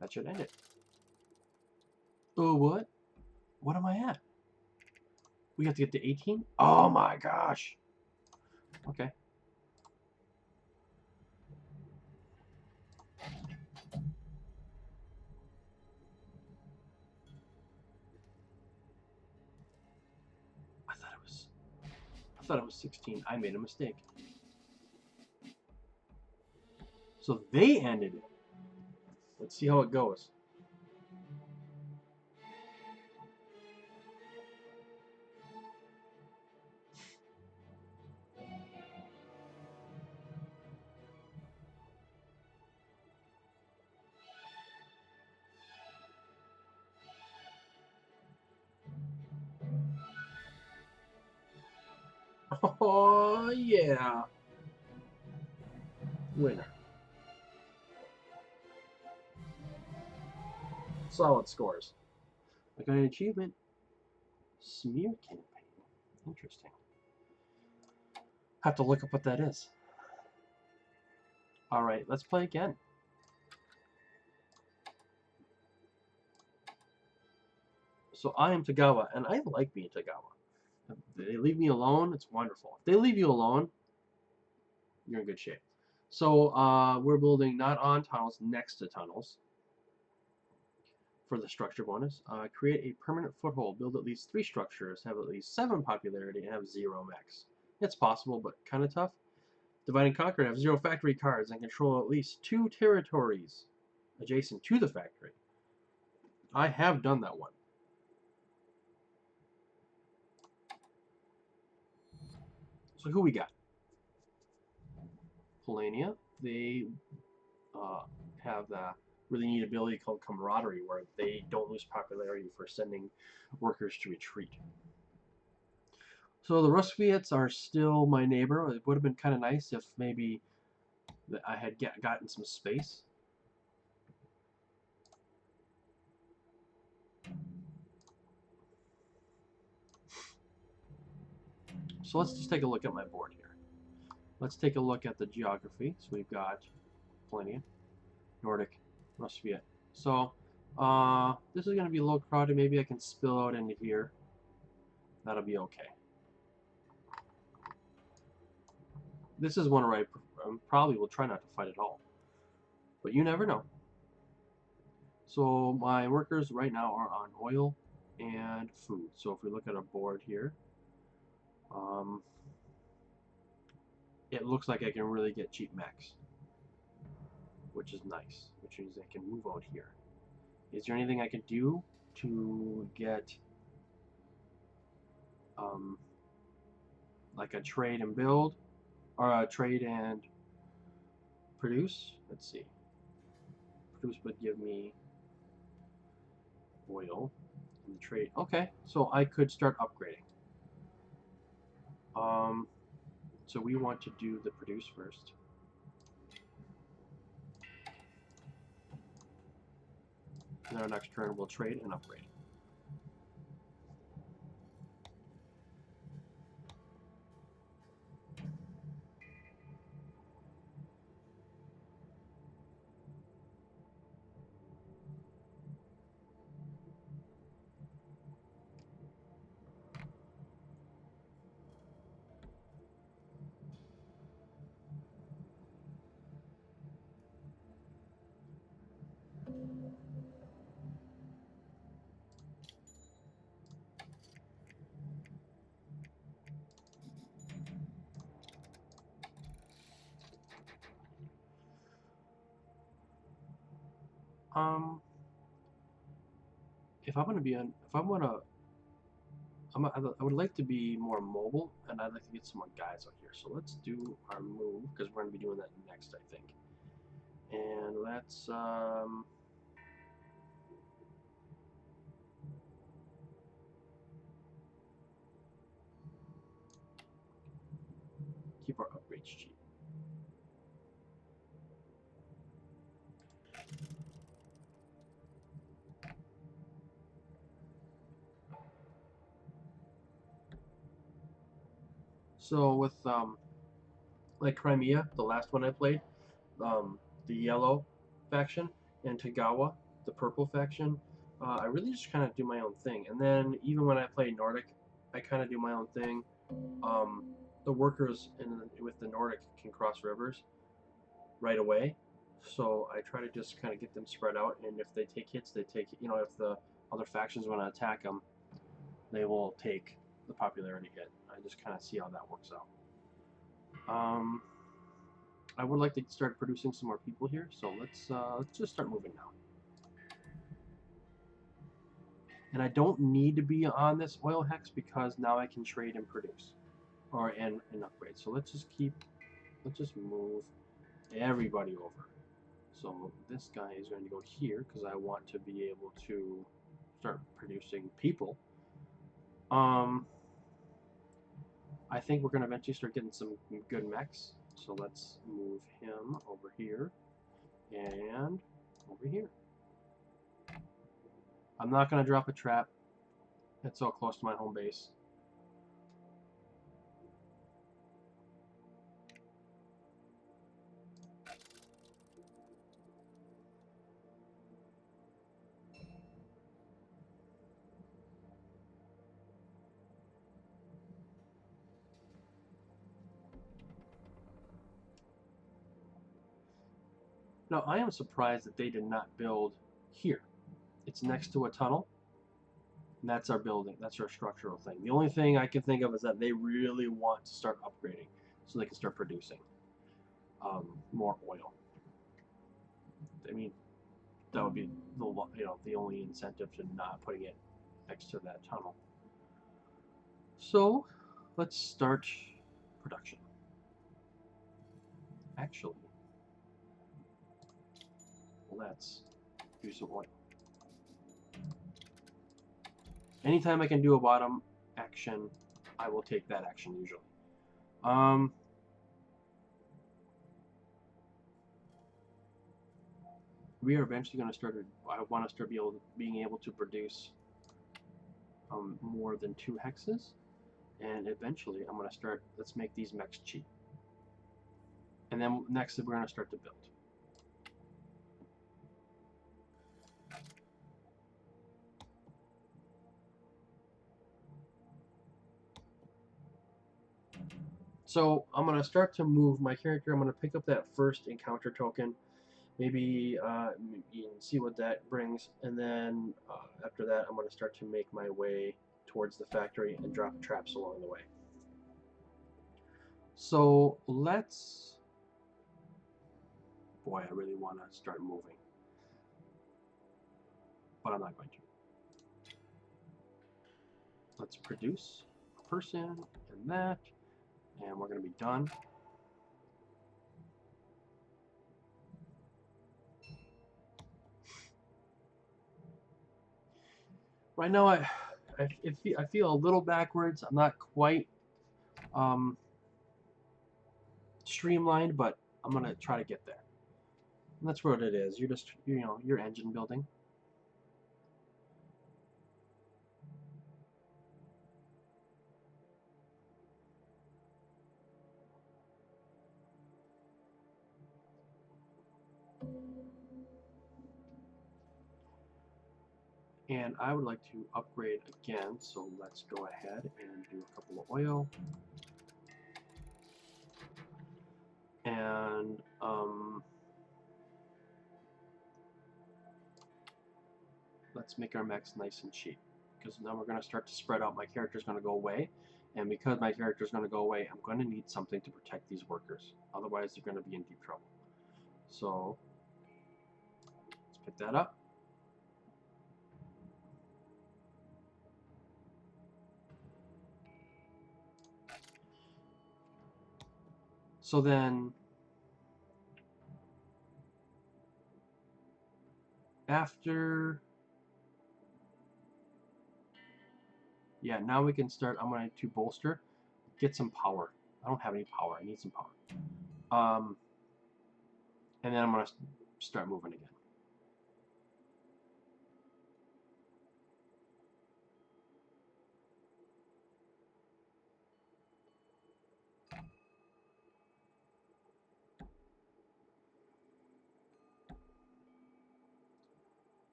[SPEAKER 1] That should end it. Oh, what? What am I at? We have to get to 18? Oh my gosh. Okay. I thought it was 16. I made a mistake. So they ended it. Let's see how it goes. Oh, yeah. Winner. Solid scores. I got an achievement. Smear campaign. Interesting. Have to look up what that is. Alright, let's play again. So I am Tagawa, and I like being Tagawa. If they leave me alone, it's wonderful. If they leave you alone, you're in good shape. So we're building not on tunnels, next to tunnels. For the structure bonus, create a permanent foothold. Build at least 3 structures, have at least 7 popularity, and have 0 max. It's possible, but kind of tough. Divide and Conquer, have 0 factory cards, and control at least 2 territories adjacent to the factory. I have done that one. So who we got? Polania. They have the really neat ability called Camaraderie, where they don't lose popularity for sending workers to retreat. So the Ruskviets are still my neighbor. It would have been kind of nice if maybe I had gotten some space. So let's just take a look at my board here. Let's take a look at the geography. So we've got Polania, Nordic, Ruskviet. So this is going to be a little crowded. Maybe I can spill out into here. That'll be okay. This is one where I probably will try not to fight at all. But you never know. So my workers right now are on oil and food. So if we look at our board here, it looks like I can really get cheap mechs, which is nice, which means I can move out here. Is there anything I can do to get like a trade and build, or a trade and produce? Let's see. Produce would give me oil and trade. Okay, so I could start upgrading. So we want to do the produce first. And then our next turn we'll trade and upgrade. If I'm gonna be on, if I'm gonna, I would like to be more mobile, and I'd like to get some more guys out here. So let's do our move because we're gonna be doing that next, I think. And let's keep our upgrades cheap. So with like Crimea, the last one I played, the yellow faction, and Tagawa, the purple faction, I really just kind of do my own thing. And then even when I play Nordic, I kind of do my own thing. Um, the workers with the Nordic can cross rivers right away, so I try to just kind of get them spread out. And if they take hits, they take. You know, if the other factions want to attack them, they will take the popularity hit. I just kind of see how that works out. I would like to start producing some more people here, so let's just start moving now. And I don't need to be on this oil hex because now I can trade and produce, or and upgrade. So let's just move everybody over. So this guy is going to go here because I want to be able to start producing people. I think we're going to eventually start getting some good mechs. So let's move him over here and over here. I'm not going to drop a trap. It's so close to my home base. Now, I am surprised that they did not build here. It's next to a tunnel, and that's our building. That's our structural thing. The only thing I can think of is that they really want to start upgrading so they can start producing more oil. I mean, that would be the only incentive to not putting it next to that tunnel. So, let's start production. Actually, let's do some oil. Anytime I can do a bottom action, I will take that action usually. We are eventually going to start. I want to start being able to produce more than 2 hexes, and eventually I'm going to start. Let's make these mechs cheap, and then next we're going to start to build. So I'm going to start to move my character. I'm going to pick up that first encounter token, maybe see what that brings, and then after that I'm going to start to make my way towards the factory and drop traps along the way. So let's... Boy, I really want to start moving, but I'm not going to. Let's produce a person and that, and we're going to be done. Right now, I feel a little backwards. I'm not quite streamlined, but I'm going to try to get there. And that's what it is. You're just, you're engine building. And I would like to upgrade again, so let's go ahead and do a couple of oil. And let's make our mechs nice and cheap, because now we're going to start to spread out. My character's going to go away, and because my character's going to go away, I'm going to need something to protect these workers. Otherwise, they're going to be in deep trouble. So let's pick that up. So then after, yeah, now we can start. I'm going to bolster, get some power. I don't have any power. I need some power. And then I'm going to start moving again.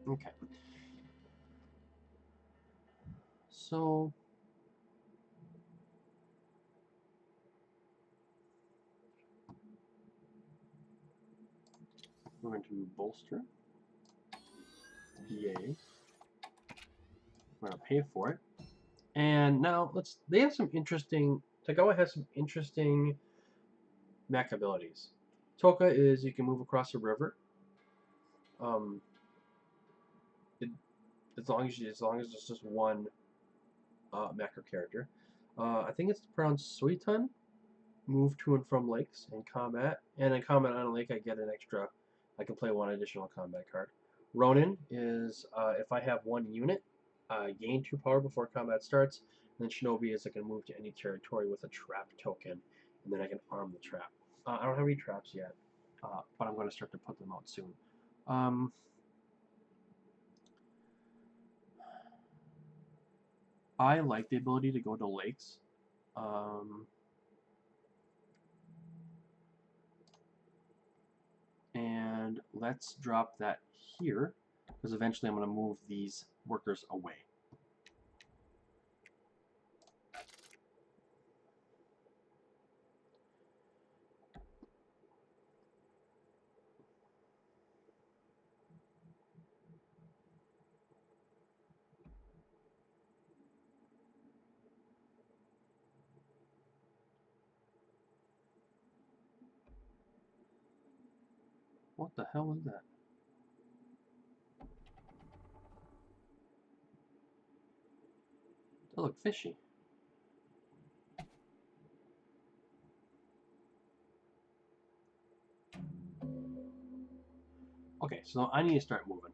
[SPEAKER 1] Okay. So we're going to bolster. Yay. We're going to pay for it. And now they have some interesting, Tagawa has some interesting mech abilities. Toka is you can move across a river. As long as there's just one mecha character. I think it's pronounced Suitan. Move to and from lakes in combat, and in combat on a lake, I get an extra. I can play one additional combat card. Ronin is if I have one unit, gain 2 power before combat starts. And then Shinobi is I can move to any territory with a trap token, and then I can arm the trap. I don't have any traps yet, but I'm going to start to put them out soon. I like the ability to go to lakes. And let's drop that here, because eventually I'm going to move these workers away. What the hell is that? They look fishy. Okay, so I need to start moving.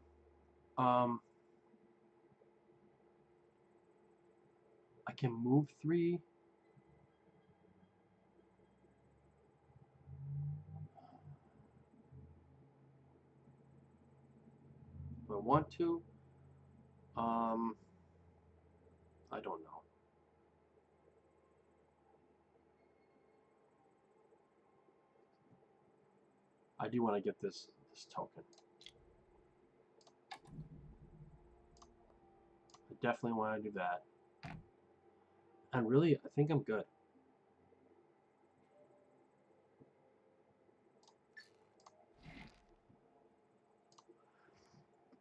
[SPEAKER 1] I can move 3. If I want to. I don't know. I do want to get this token. I definitely want to do that. And really, I think I'm good.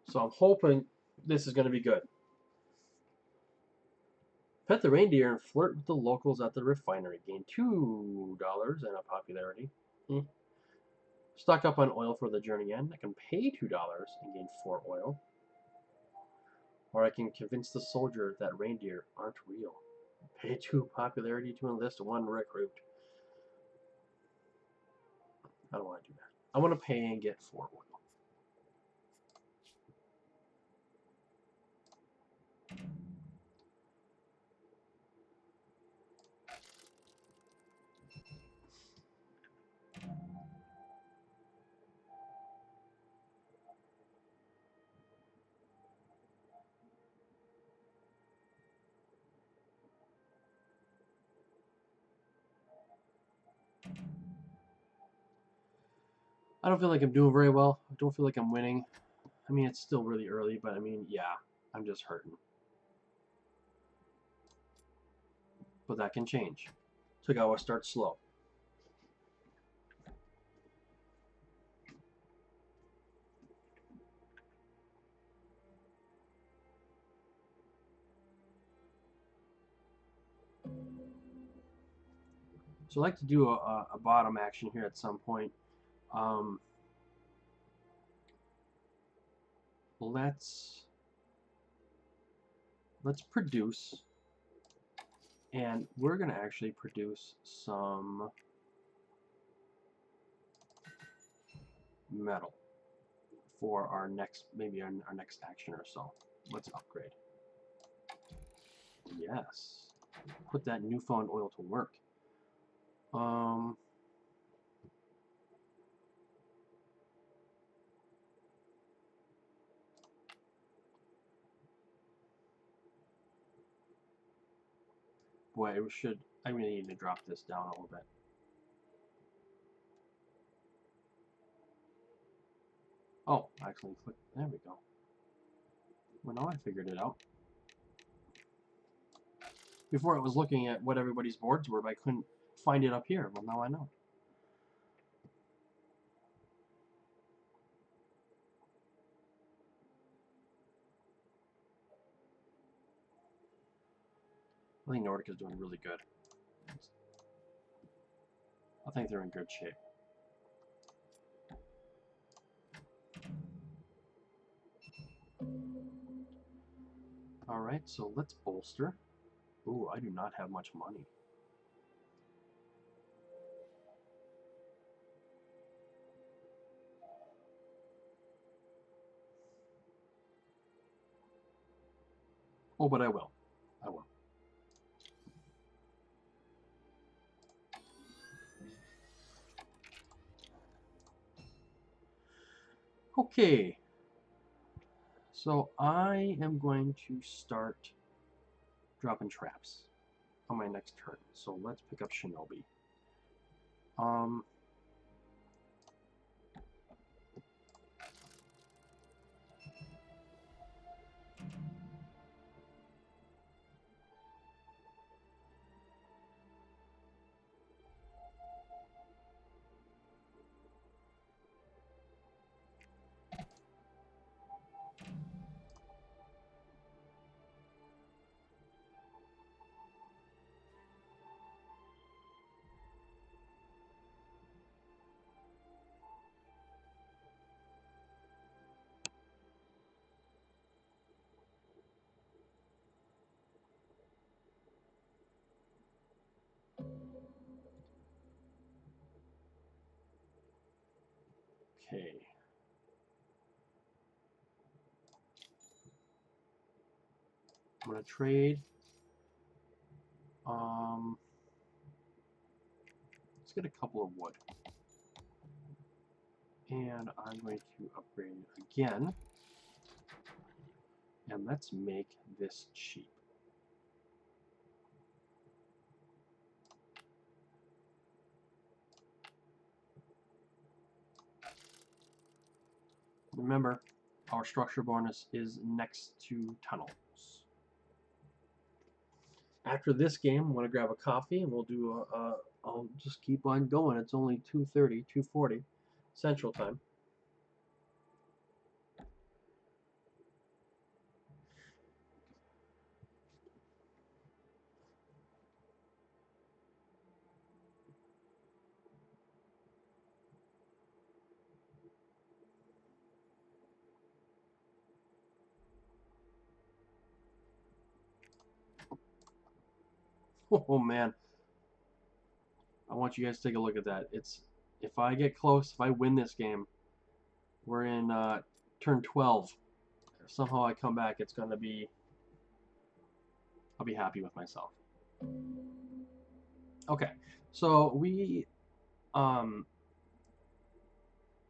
[SPEAKER 1] So I'm hoping this is going to be good. Pet the reindeer and flirt with the locals at the refinery. Gain $2 and a popularity. Stock up on oil for the journey end. I can pay $2 and gain 4 oil. Or I can convince the soldier that reindeer aren't real. Pay 2 popularity to enlist 1 recruit. I don't want to do that. I want to pay and get 4 oil. I don't feel like I'm doing very well. I don't feel like I'm winning. I mean, it's still really early, but I mean, yeah, I'm just hurting. But that can change. Tagawa starts slow. So I'd like to do a bottom action here at some point. Let's produce, and we're going to actually produce some metal for our next, maybe our next action or so. Let's upgrade. Yes. Put that newfound oil to work. Boy, it should. I really need to drop this down a little bit. Oh, actually, click. There we go. Well, now I figured it out. Before I was looking at what everybody's boards were, but I couldn't find it up here. Well, now I know. I think Nordic is doing really good. I think they're in good shape. Alright, so let's bolster. Ooh, I do not have much money. Oh, but I will. I will. Okay. So I am going to start dropping traps on my next turn. So let's pick up Shinobi. Okay. I'm going to trade. Let's get a couple of wood. And I'm going to upgrade again. And let's make this cheap. Remember, our structure bonus is next to tunnels. After this game, I'm going to grab a coffee and we'll do I'll just keep on going. It's only 2:30, 2:40 Central Time. Oh man, I want you guys to take a look at that. It's, if I get close, if I win this game, we're in turn 12. If somehow I come back, it's gonna be, I'll be happy with myself. Okay, so we I'm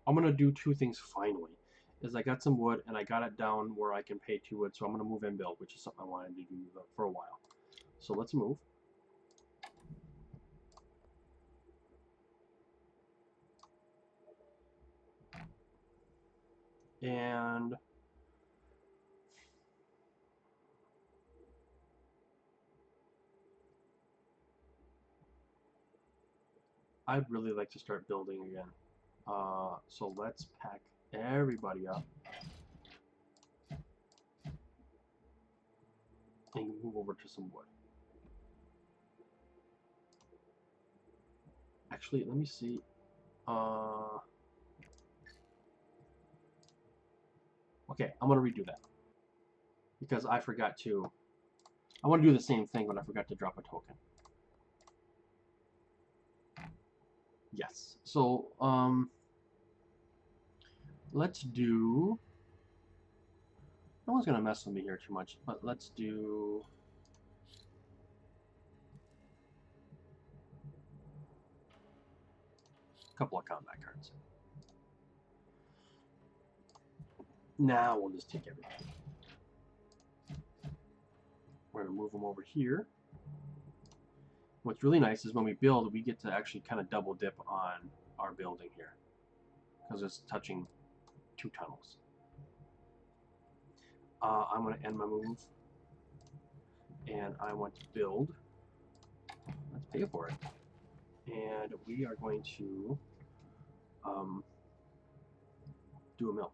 [SPEAKER 1] gonna do two things finally. Is I got some wood and I got it down where I can pay 2 wood, so I'm gonna move in build, which is something I wanted to do for a while. So let's move. And I'd really like to start building again. So let's pack everybody up and move over to some wood. Actually, let me see. Okay, I'm gonna redo that because I forgot to. I want to do the same thing, but I forgot to drop a token. Yes. So let's do. No one's gonna mess with me here too much, but let's do. A couple of combat cards. Now we'll just take everything. We're going to move them over here. What's really nice is when we build, we get to actually kind of double dip on our building here because it's touching 2 tunnels. I'm going to end my move, and I want to build. Let's pay for it. And we are going to do a mill.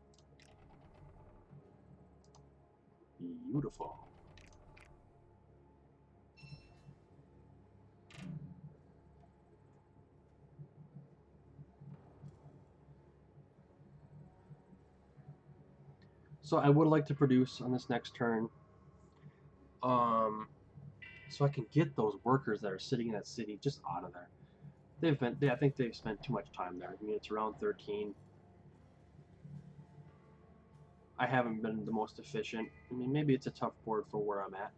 [SPEAKER 1] Beautiful. So I would like to produce on this next turn, so I can get those workers that are sitting in that city just out of there. I think they've spent too much time there. I mean, it's around 13. I haven't been the most efficient. I mean, maybe it's a tough board for where I'm at.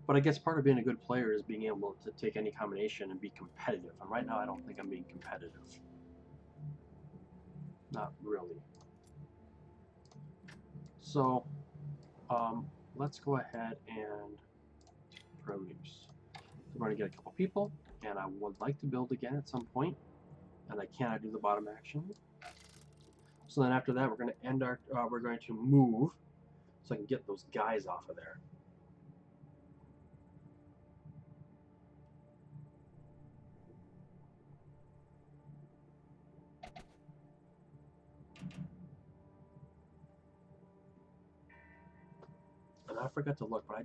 [SPEAKER 1] But I guess part of being a good player is being able to take any combination and be competitive. And right now, I don't think I'm being competitive. Not really. So, let's go ahead and produce. So we're going to get a couple people, and I would like to build again at some point, and I cannot do the bottom action. So then after that, we're going to end our. We're going to move, so I can get those guys off of there. And I forgot to look, but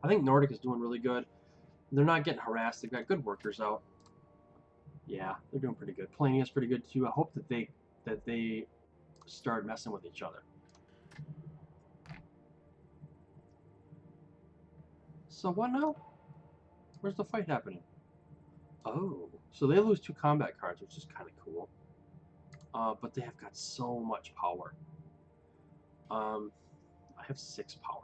[SPEAKER 1] I think Nordic is doing really good. They're not getting harassed. They've got good workers out. Yeah, they're doing pretty good. Playing is pretty good too. I hope that they start messing with each other. So what now? Where's the fight happening? Oh, so they lose 2 combat cards, which is kind of cool. But they have got so much power. I have 6 power.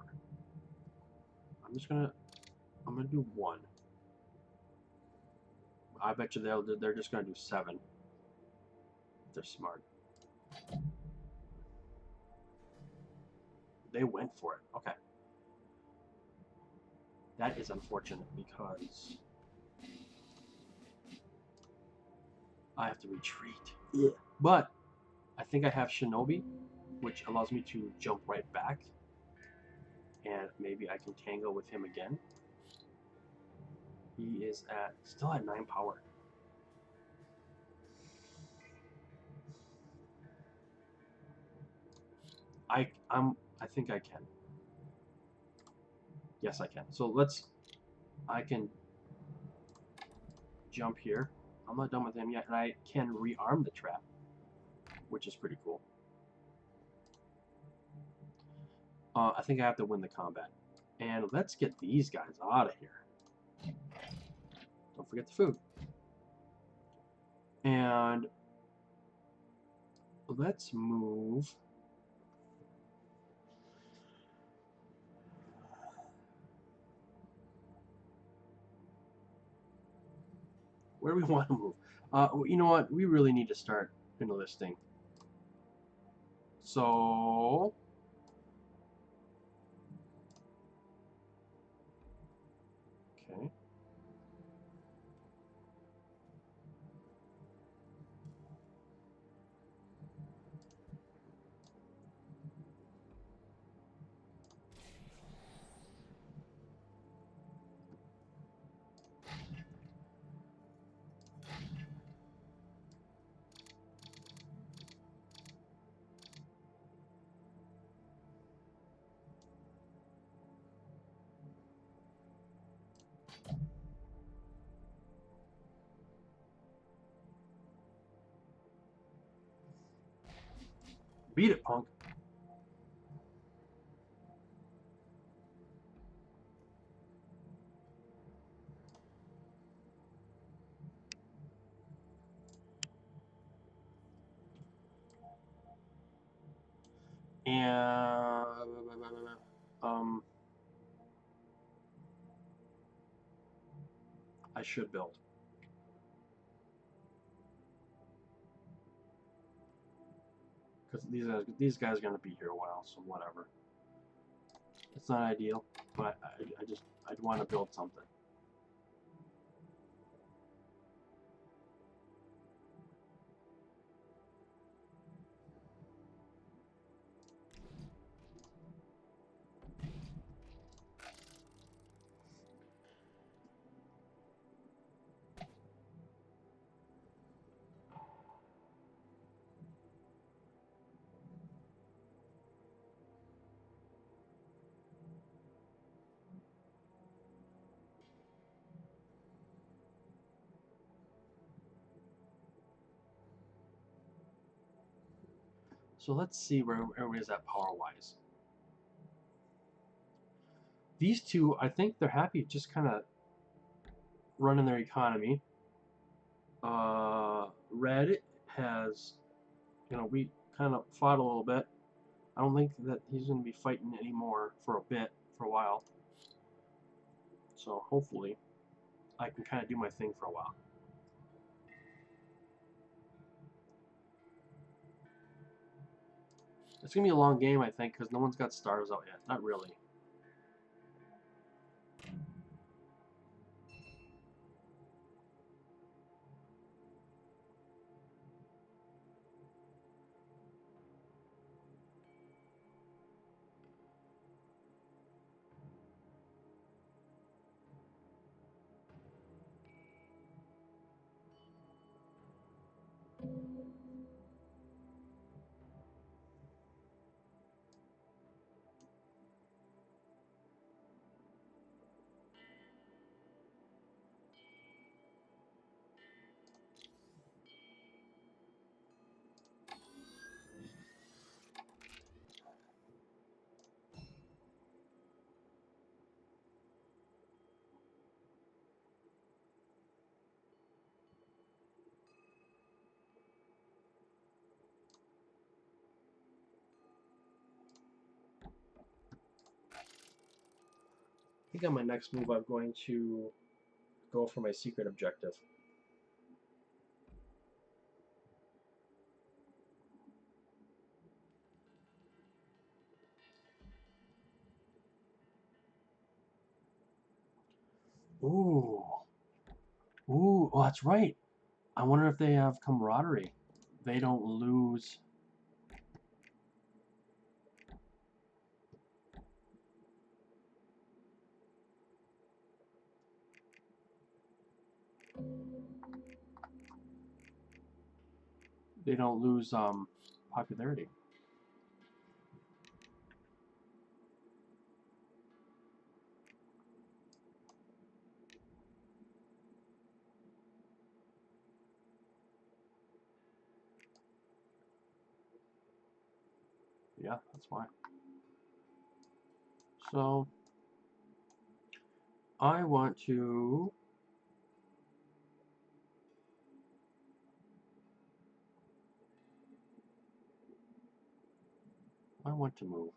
[SPEAKER 1] I'm gonna do 1. I bet you they're just gonna do 7. They're smart. They went for it. Okay. That is unfortunate because I have to retreat. Yeah. But I think I have Shinobi, which allows me to jump right back. And maybe I can tango with him again. He is still at 9 power. I think I can. Yes, I can. So I can jump here. I'm not done with him yet, and I can rearm the trap, which is pretty cool. I think I have to win the combat. And let's get these guys out of here. Don't forget the food. And let's move. Where do we want to move? You know what? We really need to start enlisting. So okay. Beat it, punk. And I should build. Because these guys are gonna be here a while, so whatever. It's not ideal, but I'd want to build something. So let's see where everybody's at power-wise. These two, I think they're happy just kind of running their economy. Red has, we kind of fought a little bit. I don't think that he's going to be fighting anymore for a while. So hopefully I can kind of do my thing for a while. It's going to be a long game, I think, because no one's got stars out yet. Not really. I think on my next move I'm going to go for my secret objective. Ooh. Ooh, oh, that's right. I wonder if they have camaraderie. They don't lose. They don't lose popularity. Yeah, that's why. So I want to move.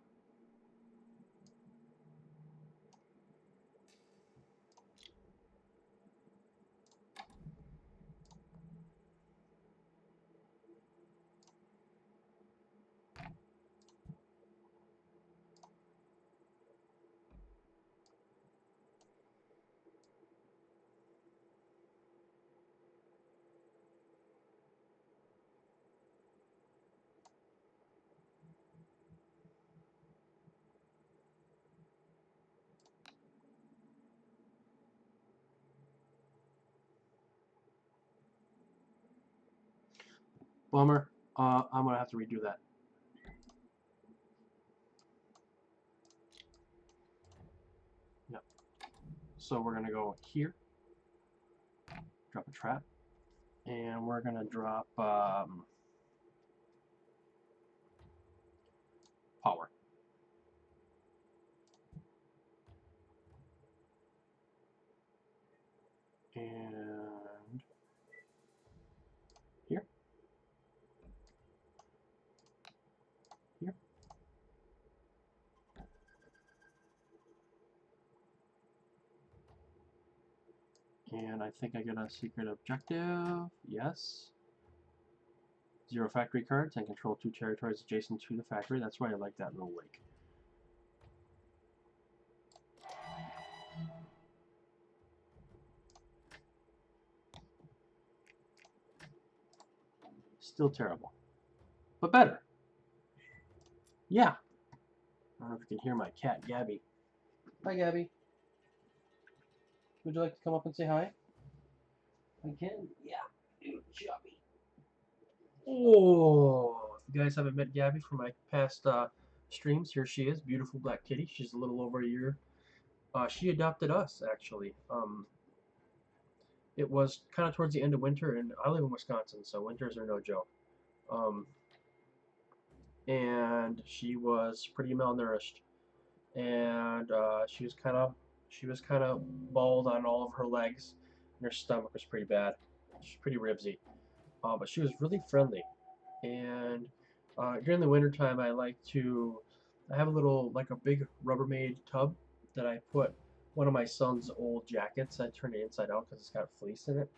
[SPEAKER 1] Bummer. I'm gonna have to redo that. Yep. So we're gonna go here, drop a trap, and we're gonna drop power. And here. Here. And I think I get a secret objective. Yes. 0 factory cards and control 2 territories adjacent to the factory. That's why I like that little lake. Still terrible. But better. Yeah. I don't know if you can hear my cat, Gabby. Hi, Gabby. Would you like to come up and say hi? I can? Yeah. Good jobby. Oh, if you guys haven't met Gabby from my past streams, here she is. Beautiful black kitty. She's a little over a year. She adopted us, actually. It was kind of towards the end of winter, and I live in Wisconsin, so winters are no joke. And she was pretty malnourished, and she was kind of bald on all of her legs, and her stomach was pretty bad. She's pretty ribsy, but she was really friendly. And during the winter time, I have a little, like a big Rubbermaid tub that I put one of my son's old jackets. I turned it inside out because it's got fleece in it,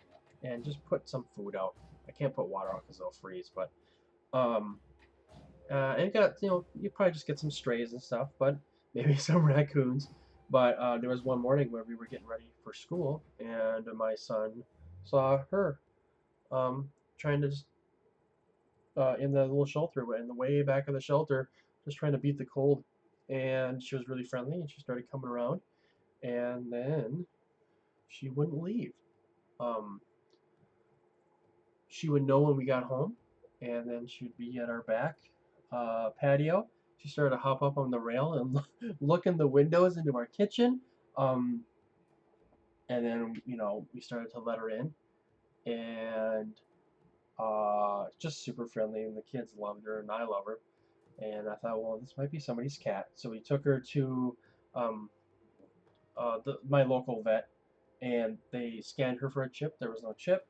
[SPEAKER 1] and just put some food out. I can't put water out because they'll freeze, but and it got, you probably just get some strays and stuff, but maybe some raccoons. But there was one morning where we were getting ready for school, and my son saw her trying to just in the little shelter, in the way back of the shelter, just trying to beat the cold. And she was really friendly, and she started coming around, and then she wouldn't leave. Um, she would know when we got home, and then she'd be at our back patio. She started to hop up on the rail and look in the windows into our kitchen. Um, and then, we started to let her in, and just super friendly, and the kids loved her, and I love her. And I thought, well, this might be somebody's cat. So we took her to my local vet, and they scanned her for a chip. There was no chip.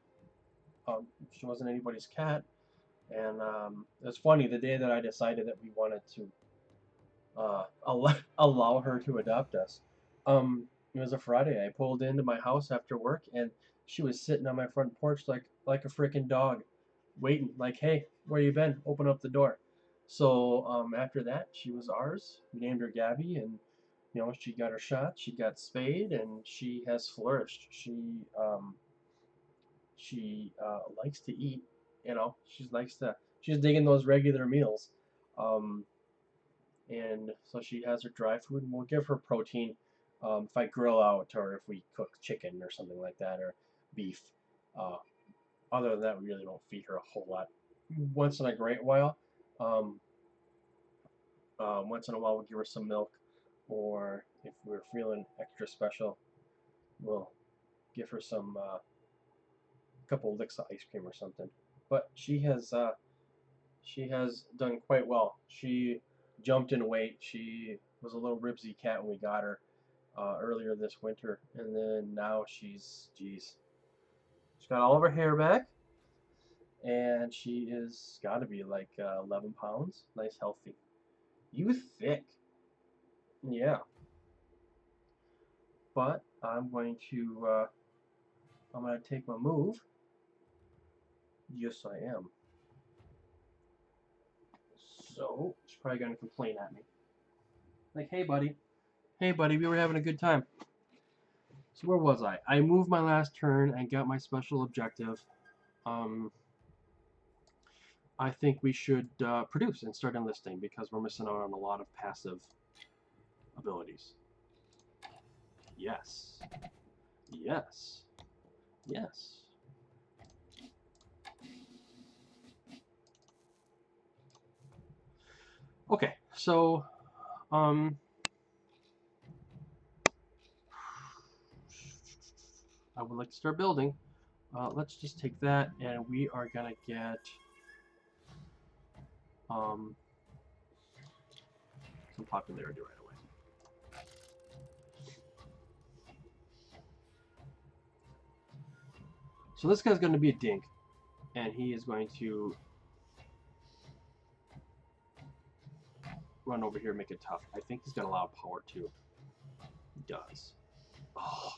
[SPEAKER 1] She wasn't anybody's cat. And it was funny, the day that I decided that we wanted to allow her to adopt us. It was a Friday. I pulled into my house after work, and she was sitting on my front porch like a freaking dog, waiting. Like, hey, where you been? Open up the door. So after that, she was ours. We named her Gabby, and she got her shot. She got spayed, and she has flourished. She likes to eat. She's digging those regular meals. Um, and so she has her dry food, and we'll give her protein if I grill out or if we cook chicken or something like that, or beef. Uh, Other than that, we really don't feed her a whole lot. Once in a great while, we'll give her some milk, or if we're feeling extra special, we'll give her some couple licks of ice cream or something. But she has done quite well. She jumped in weight. She was a little ribsy cat when we got her earlier this winter, and then now she's got all of her hair back, and she is got to be like 11 pounds. Nice, healthy. You thick. Yeah. But I'm going to take my move. Yes, I am. So she's probably going to complain at me. Like, hey, buddy. Hey, buddy, we were having a good time. So where was I? I moved my last turn and got my special objective. I think we should produce and start enlisting because we're missing out on a lot of passive abilities. Yes. Yes. Yes. Okay, so I would like to start building. Let's just take that, and we are gonna get some popularity right away. So this guy's going to be a dink, and he is going to run over here and make it tough. I think he's got a lot of power too. He does. Oh.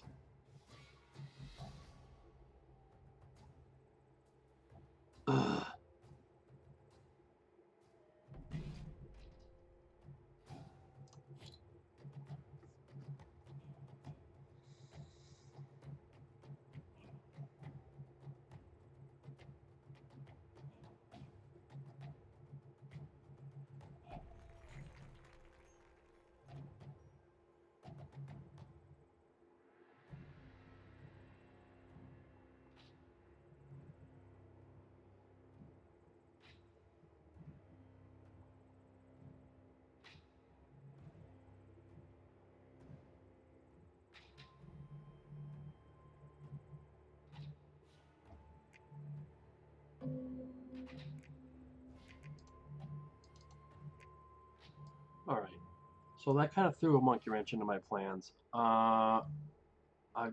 [SPEAKER 1] Ugh. Alright, so that kind of threw a monkey wrench into my plans. I've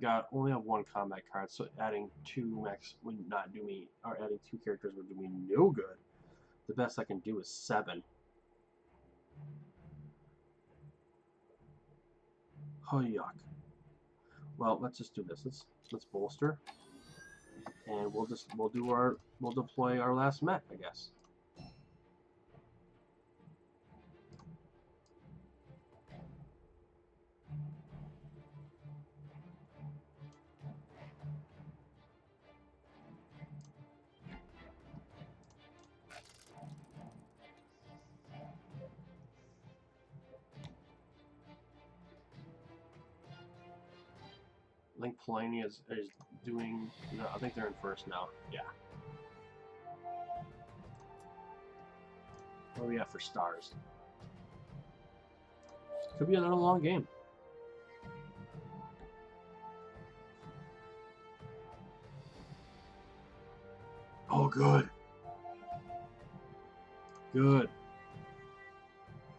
[SPEAKER 1] got only have one combat card, so adding 2 max would not do me, or adding 2 characters would do me no good. The best I can do is 7. Oh yuck. Well, let's just do this. Let's bolster, and we'll deploy our last mech, I guess. I think Polania is doing. I think they're in first now. Yeah. What do we got for stars? Could be another long game. Oh, good. Good.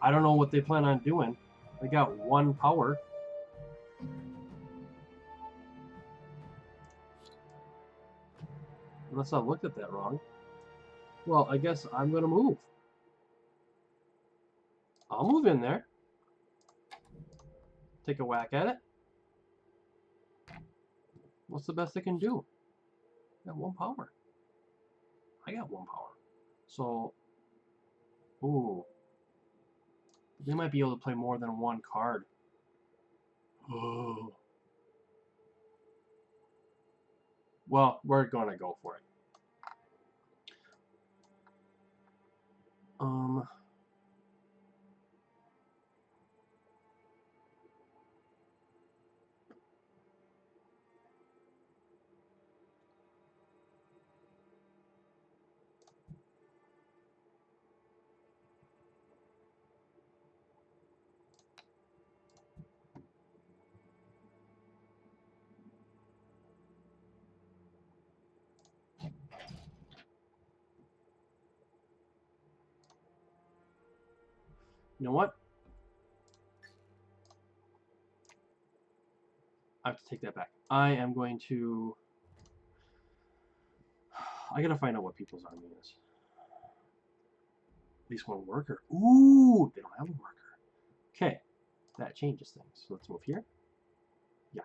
[SPEAKER 1] I don't know what they plan on doing. They got 1 power. Unless I looked at that wrong. Well, I guess I'm going to move. I'll move in there. Take a whack at it. What's the best I can do? I got 1 power. I got 1 power. So, ooh. They might be able to play more than 1 card. Oh. Well, we're gonna go for it. You know what? I have to take that back. I am going to... I gotta find out what people's army is. At least 1 worker. Ooh, they don't have a worker. Okay, that changes things. So let's move here. Yeah.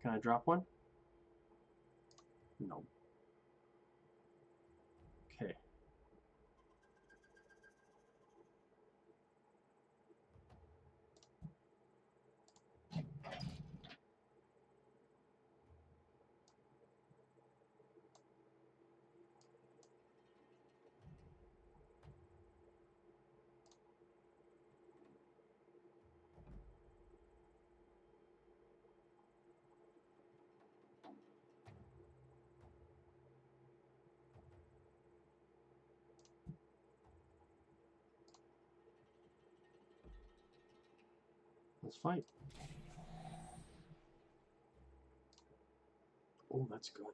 [SPEAKER 1] Can I drop 1? No. Okay. Let's fight. Oh, that's good.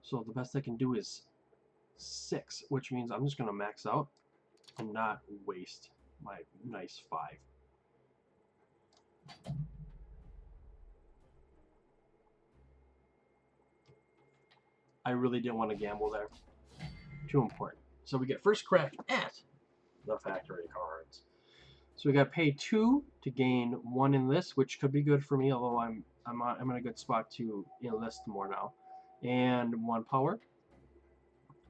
[SPEAKER 1] So the best I can do is 6, which means I'm just going to max out and not waste my nice 5. I really didn't want to gamble there. Too important. So we get first crack at the factory cards. So we got pay 2 to gain 1 in this, which could be good for me, although I'm in a good spot to enlist more now. And 1 power.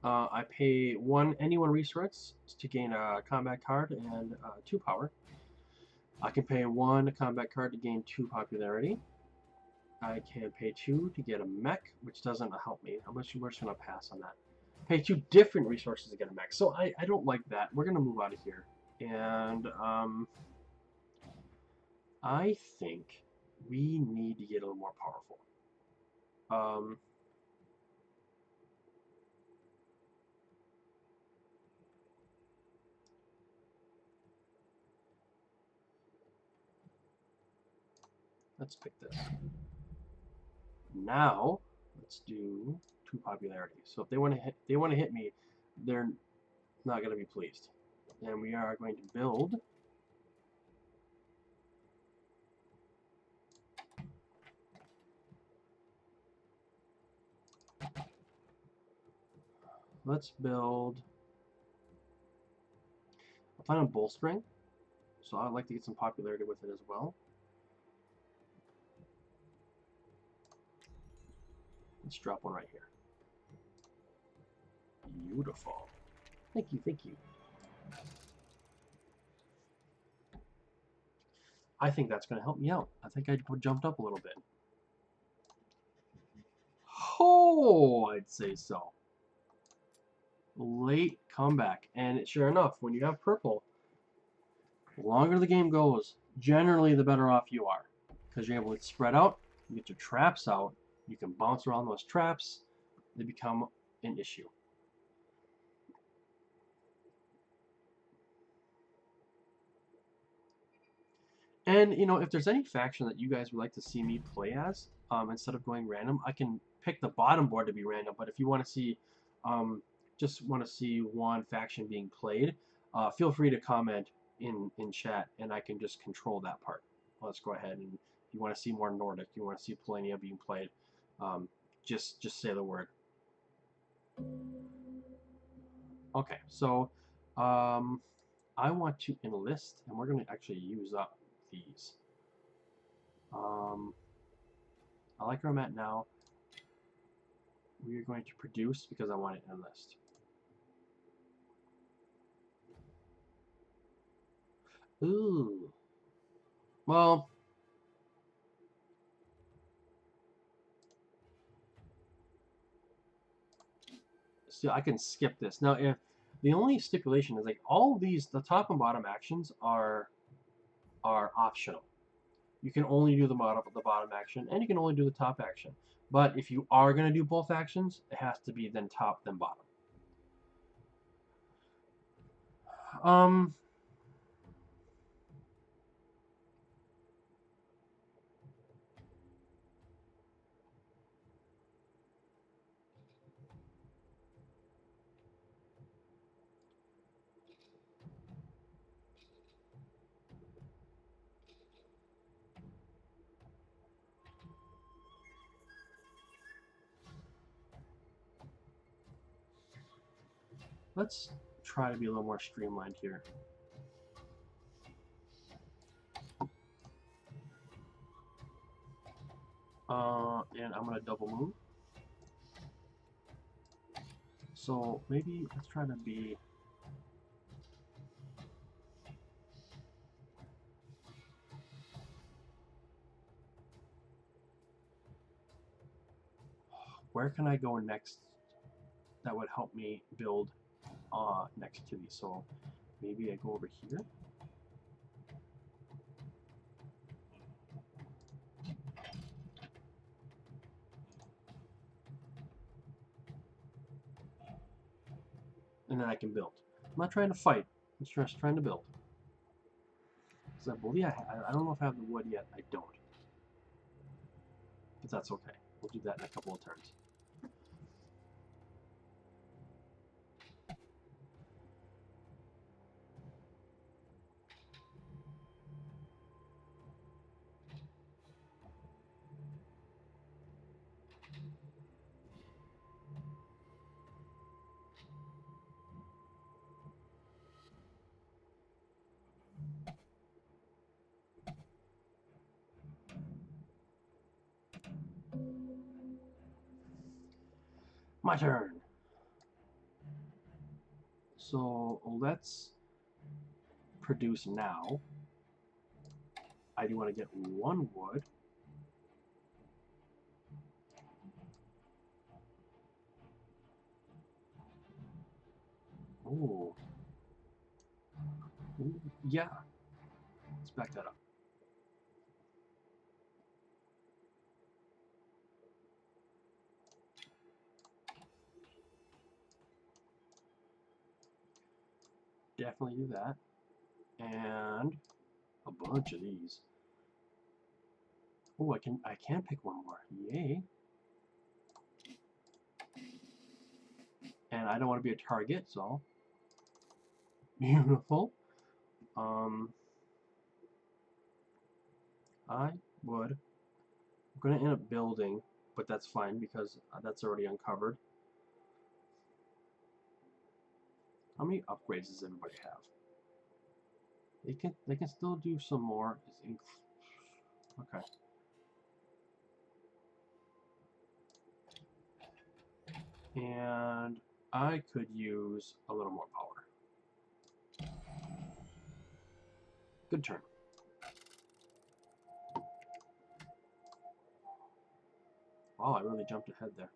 [SPEAKER 1] I pay any one resource to gain a combat card and 2 power. I can pay 1 combat card to gain 2 popularity. I can pay 2 to get a mech, which doesn't help me. We're just going to pass on that. Pay 2 different resources to get a mech. So I don't like that. We're going to move out of here. And I think we need to get a little more powerful. Let's pick this. Now let's do 2 popularity. So if they want to hit me, they're not going to be pleased. And we are going to build let's build I plan on Bullspring, so I'd like to get some popularity with it as well. Let's drop one right here. Beautiful. Thank you, thank you. I think that's going to help me out. I think I jumped up a little bit. Oh, I'd say so. Late comeback. And sure enough, when you have purple, the longer the game goes, generally the better off you are. Because you're able to spread out, you get your traps out, you can bounce around those traps, they become an issue. And, you know, if there's any faction that you guys would like to see me play as, instead of going random, I can pick the bottom board to be random. But if you want to see, just want to see one faction being played, feel free to comment in chat, and I can just control that part. Let's go ahead, and if you want to see more Nordic, you want to see Polania being played, just say the word. Okay, so I want to enlist, and we're going to actually use up these. I like where I'm at now. We are going to produce because I want to enlist. Ooh. Well, so I can skip this. Now, if the only stipulation is like all of these, the top and bottom actions are optional. You can only do the bottom action, and you can only do the top action. But if you are going to do both actions, it has to be then top, then bottom. Let's try to be a little more streamlined here. And I'm going to double move. So maybe let's try to be... Where can I go next that would help me build next to these? So maybe I go over here. And then I can build. I'm not trying to fight. I'm just trying to build. Because I believe I don't know if I have the wood yet. I don't. But that's okay. We'll do that in a couple of turns. My turn. So let's produce now. I do want to get 1 wood. Oh. Yeah. Let's back that up. Definitely do that. And a bunch of these. Oh, I can pick 1 more. Yay. And I don't want to be a target, so beautiful. I would. I'm going to end up building, but that's fine because that's already uncovered. How many upgrades does everybody have? They can still do some more. Okay. And I could use a little more power. Good turn. Wow, I really jumped ahead there.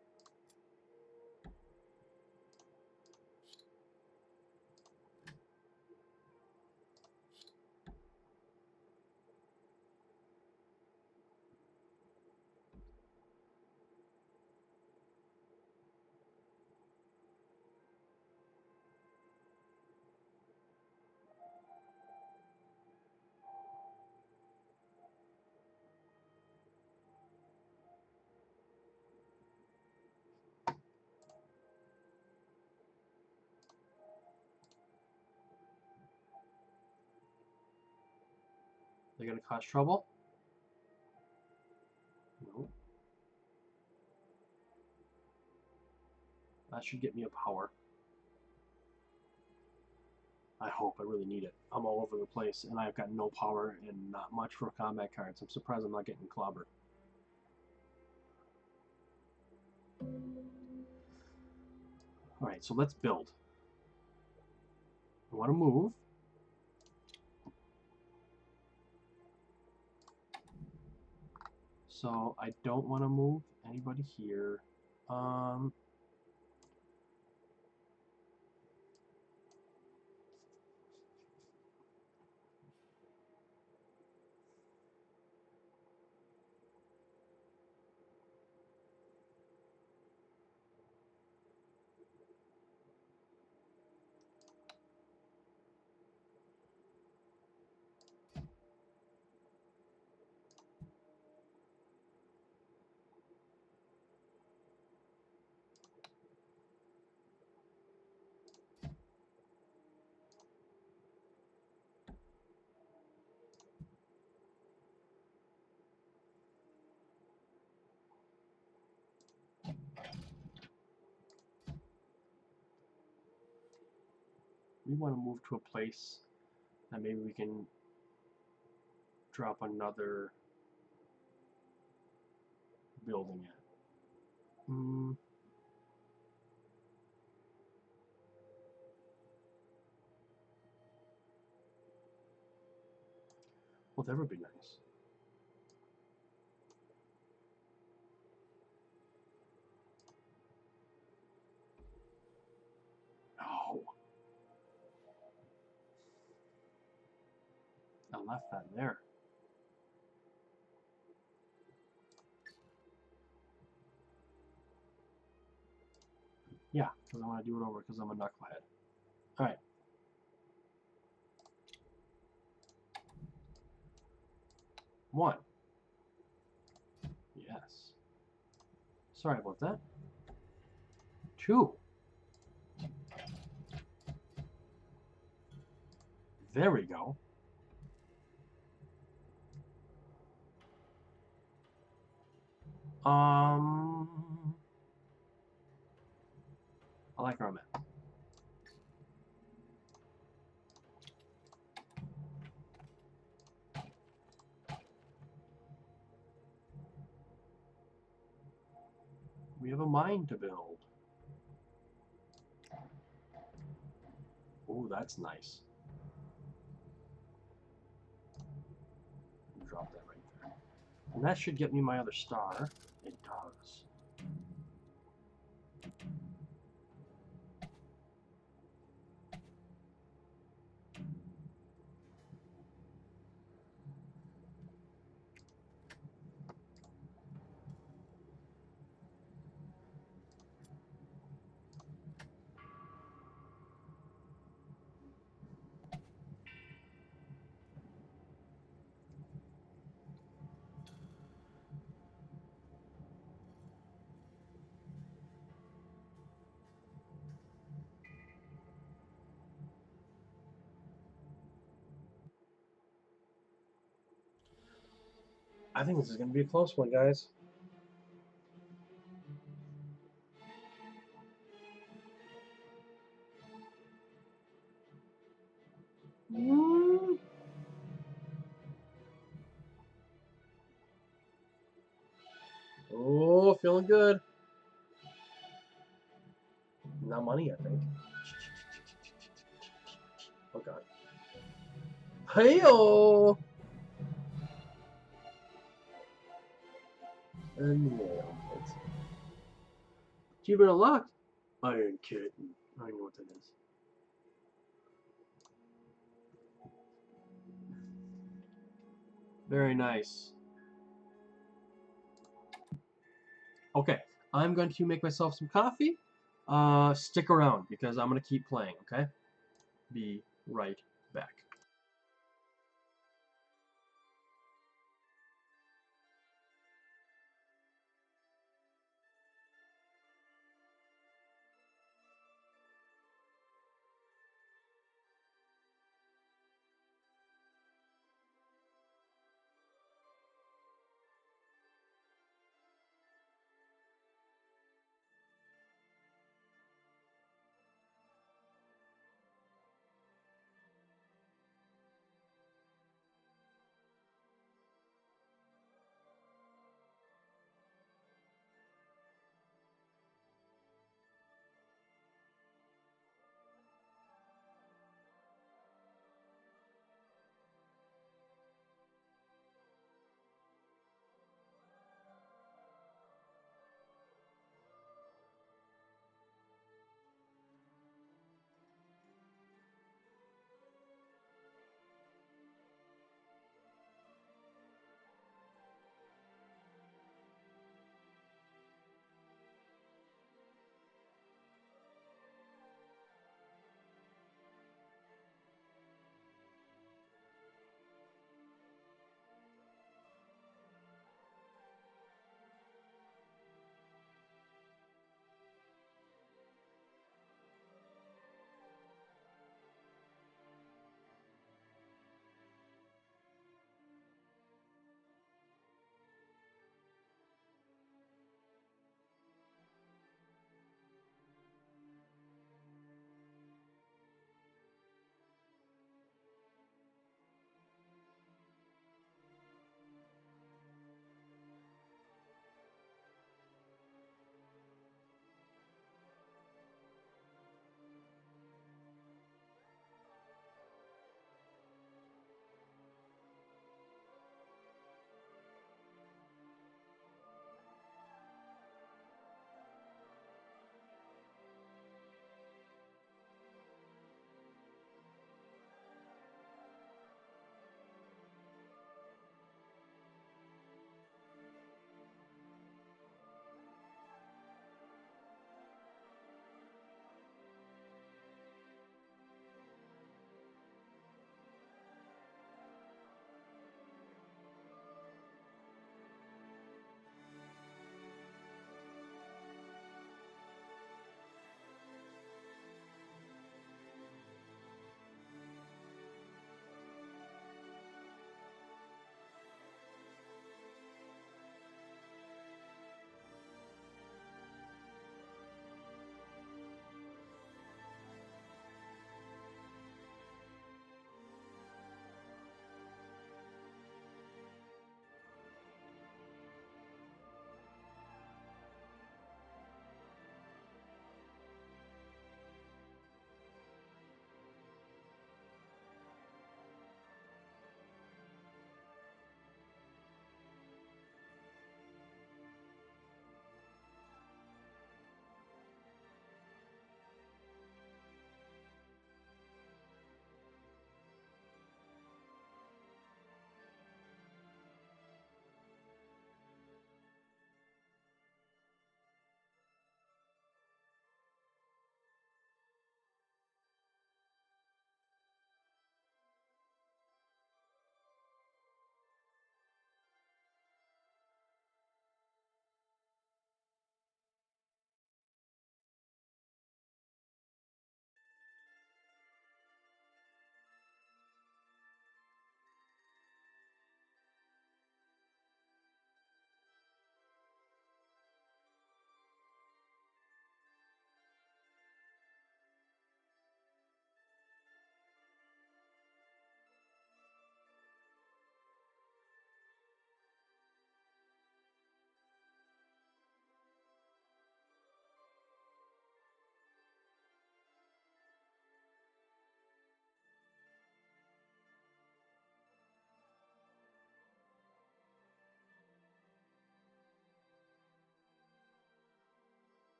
[SPEAKER 1] They're going to cause trouble? No. That should get me a power. I hope. I really need it. I'm all over the place, and I've got no power and not much for combat cards. I'm surprised I'm not getting clobbered. Alright, so let's build. I want to move. So I don't want to move anybody here. We want to move to a place that maybe we can drop another building at. Well, that would be nice. No. I left that there. Yeah, because I want to do it over because I'm a knucklehead. Alright. One. Yes. Sorry about that. 2. There we go. I like where I'm at. We have a mine to build. Oh, that's nice. Drop that right there. And that should get me my other star. It does. I think this is going to be a close one, guys. Oh, feeling good. Not money, I think. Oh, God. Hey-oh! And achievement unlocked. Iron Kitten. I don't know what that is. Very nice. Okay, I'm going to make myself some coffee. Stick around because I'm going to keep playing, okay? Be right back.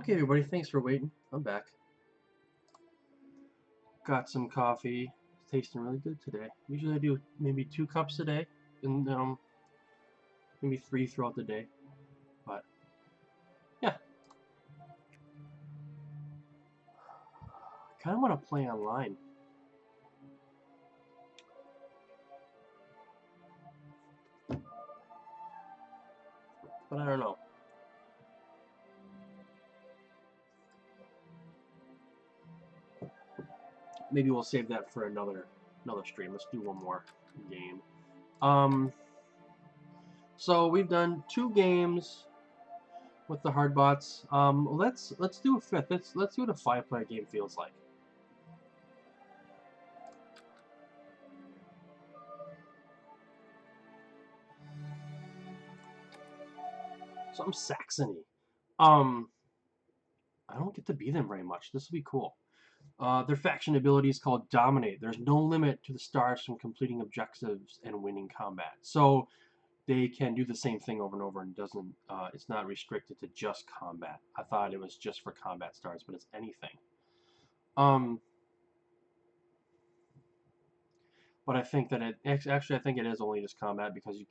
[SPEAKER 1] Okay, everybody, thanks for waiting. I'm back. Got some coffee. It's tasting really good today. Usually I do maybe 2 cups a day, and maybe 3 throughout the day. But yeah, I kind of want to play online. But I don't know. Maybe we'll save that for another stream. Let's do one more game. So we've done 2 games with the HardBots. Let's do a 5th. Let's see what a 5-player game feels like. So I'm Saxony. I don't get to be them very much. This will be cool. Their faction ability is called Dominate. There's no limit to the stars from completing objectives and winning combat. So they can do the same thing over and over, and doesn't. It's not restricted to just combat. I thought it was just for combat stars, but it's anything. But I think that I think it is only just combat, because you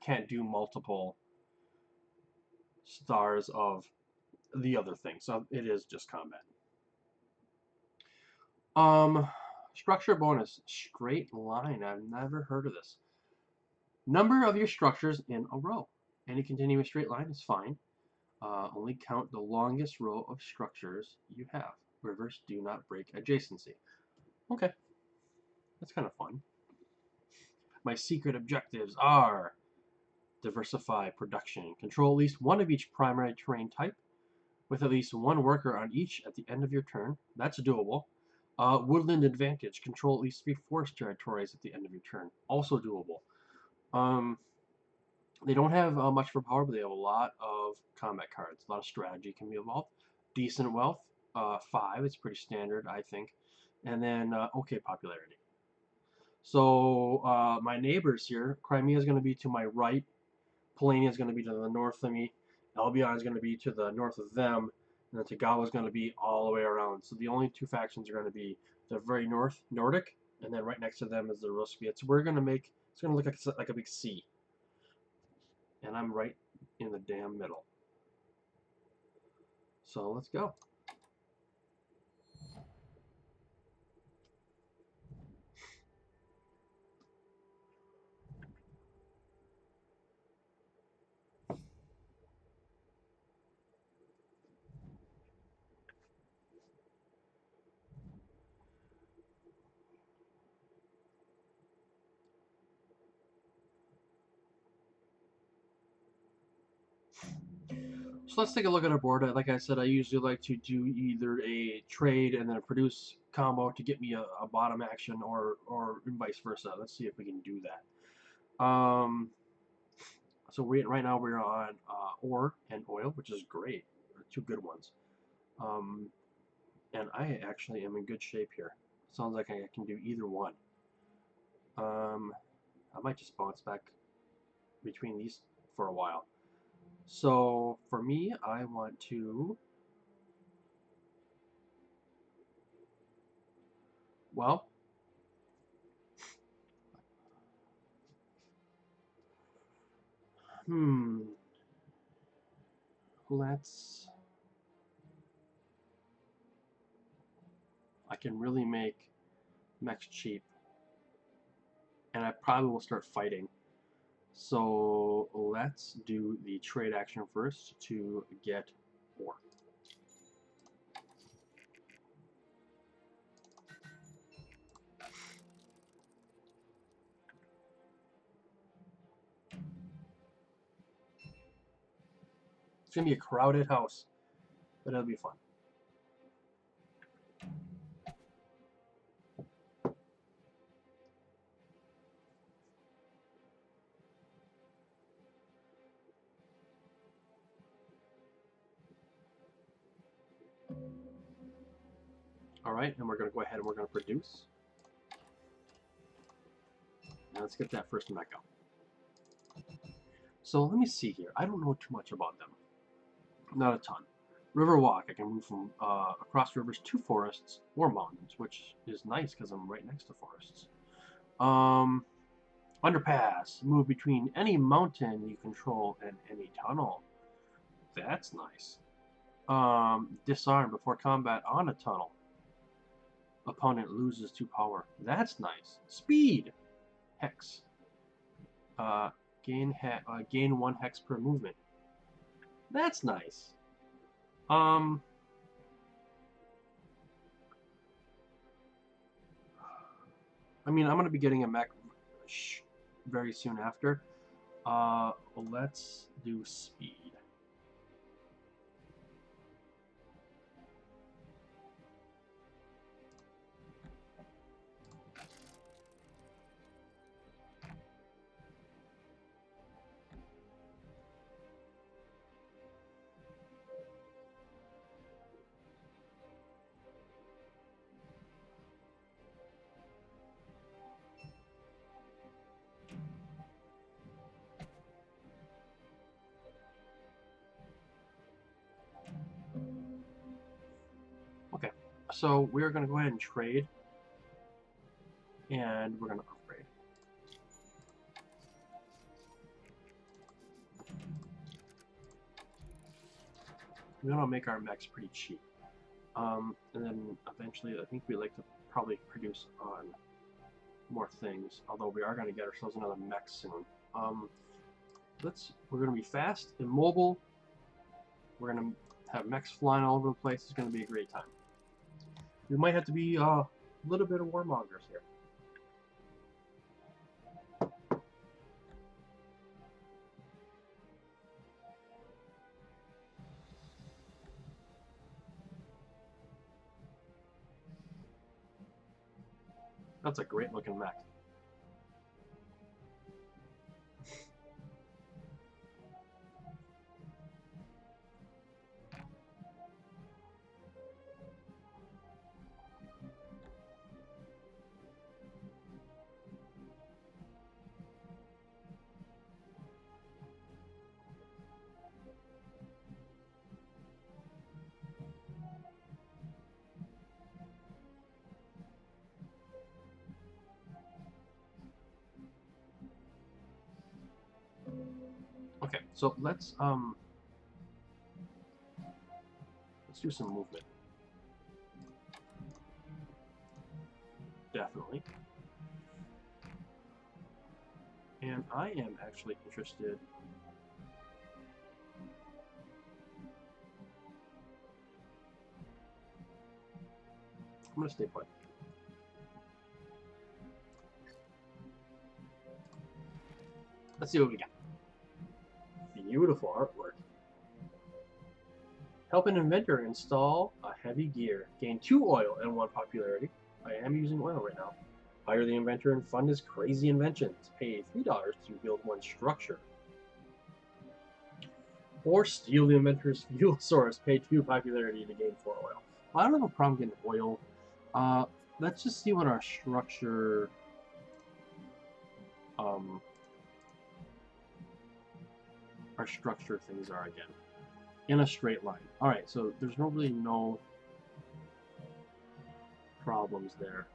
[SPEAKER 1] can't do multiple stars of the other thing. So it is just combat. Structure bonus, straight line. I've never heard of this. Number of your structures in a row. Any continuous straight line is fine. Only count the longest row of structures you have. Rivers do not break adjacency. Okay, that's kind of fun. My secret objectives are diversify production, control at least one of each primary terrain type, with at least 1 worker on each at the end of your turn. That's doable. Woodland advantage, control at least 3 forest territories at the end of your turn. Also doable. They don't have much for power, but they have a lot of combat cards. A lot of strategy can be involved. Decent wealth, 5. It's pretty standard, I think. And then okay popularity. So my neighbors here, Crimea is going to be to my right. Polania is going to be to the north of me. Albion is going to be to the north of them. And then Tagawa is going to be all the way around. So the only 2 factions are going to be the very north, Nordic, and then right next to them is the Ruskiets. We're going to make, it's going to look like a big C. And I'm right in the damn middle. So let's go. So let's take a look at our board. Like I said, I usually like to do either a trade and then a produce combo to get me a bottom action, or vice versa. Let's see if we can do that. So right now we're on ore and oil, which is great. 2 good ones. And I actually am in good shape here. Sounds like I can do either one. I might just bounce back between these for a while. So for me, I want to, well, let's, I can really make mechs cheap, and I probably will start fighting. So let's do the trade action first to get ore. It's going to be a crowded house, but it'll be fun. Alright, and we're going to go ahead and we're going to produce. Now let's get that first mech out. So let me see here. I don't know too much about them. Not a ton. Riverwalk, I can move from across rivers to forests or mountains, which is nice because I'm right next to forests. Um, Underpass, move between any mountain you control and any tunnel. That's nice. Disarm before combat on a tunnel. Opponent loses 2 power. That's nice. Speed, hex. Uh, gain 1 hex per movement. That's nice. Um, I mean, I'm gonna be getting a mech very soon after. Let's do speed. Okay, so we're gonna go ahead and trade, and we're gonna upgrade. We want to make our mechs pretty cheap. And then eventually, I think we like to probably produce on more things. Although we are going to get ourselves another mech soon. We're going to be fast and mobile. We're going to have mechs flying all over the place. It's going to be a great time. We might have to be a little bit of warmongers here. That's a great looking mech. Okay, so let's do some movement. Definitely. And I am actually interested. I'm gonna stay put. Let's see what we got. Beautiful artwork. Help an inventor install a heavy gear. Gain 2 oil and 1 popularity. I am using oil right now. Hire the inventor and fund his crazy inventions. Pay $3 to build 1 structure. Or steal the inventor's fuel source. Pay 2 popularity to gain 4 oil. Well, I don't have a problem getting oil. Let's just see what our structure things are again. In a straight line. Alright, so there's really no problems there.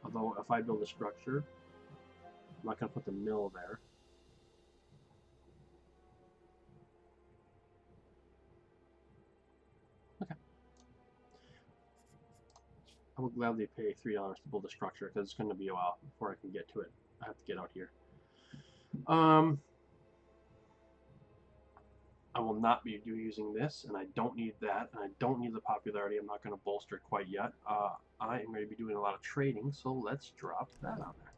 [SPEAKER 1] Although if I build a structure, I'm not going to put the mill there. Okay. I will gladly pay $3 to build a structure because it's going to be a while before I can get to it. I have to get out here. I will not be using this, and I don't need that, and I don't need the popularity. I'm not going to bolster it quite yet. I am going to be doing a lot of trading, so let's drop that on there.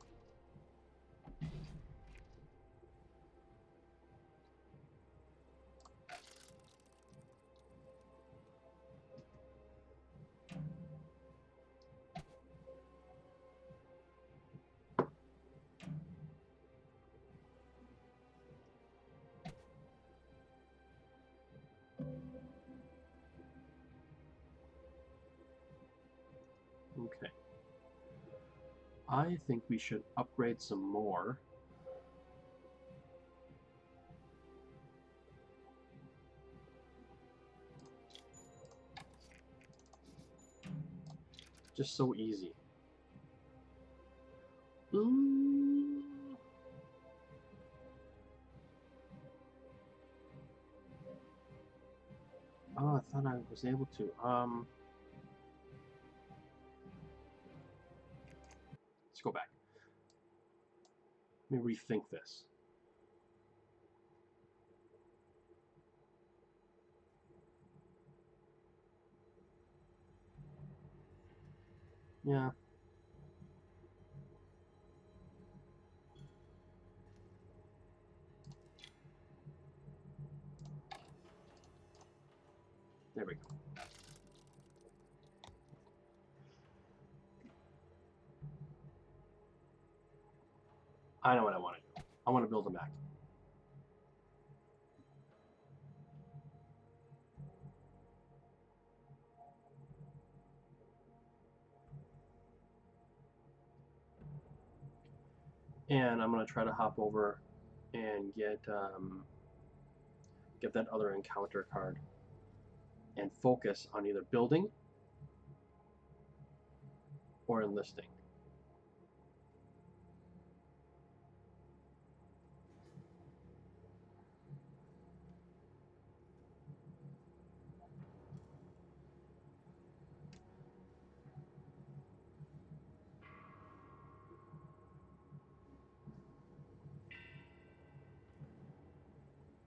[SPEAKER 1] Okay. I think we should upgrade some more. Just so easy. Ooh. Oh, I thought I was able to. Let's go back. Let me rethink this. Yeah. There we go. I know what I want to do. I want to build a mech. And I'm going to try to hop over and get that other encounter card and focus on either building or enlisting.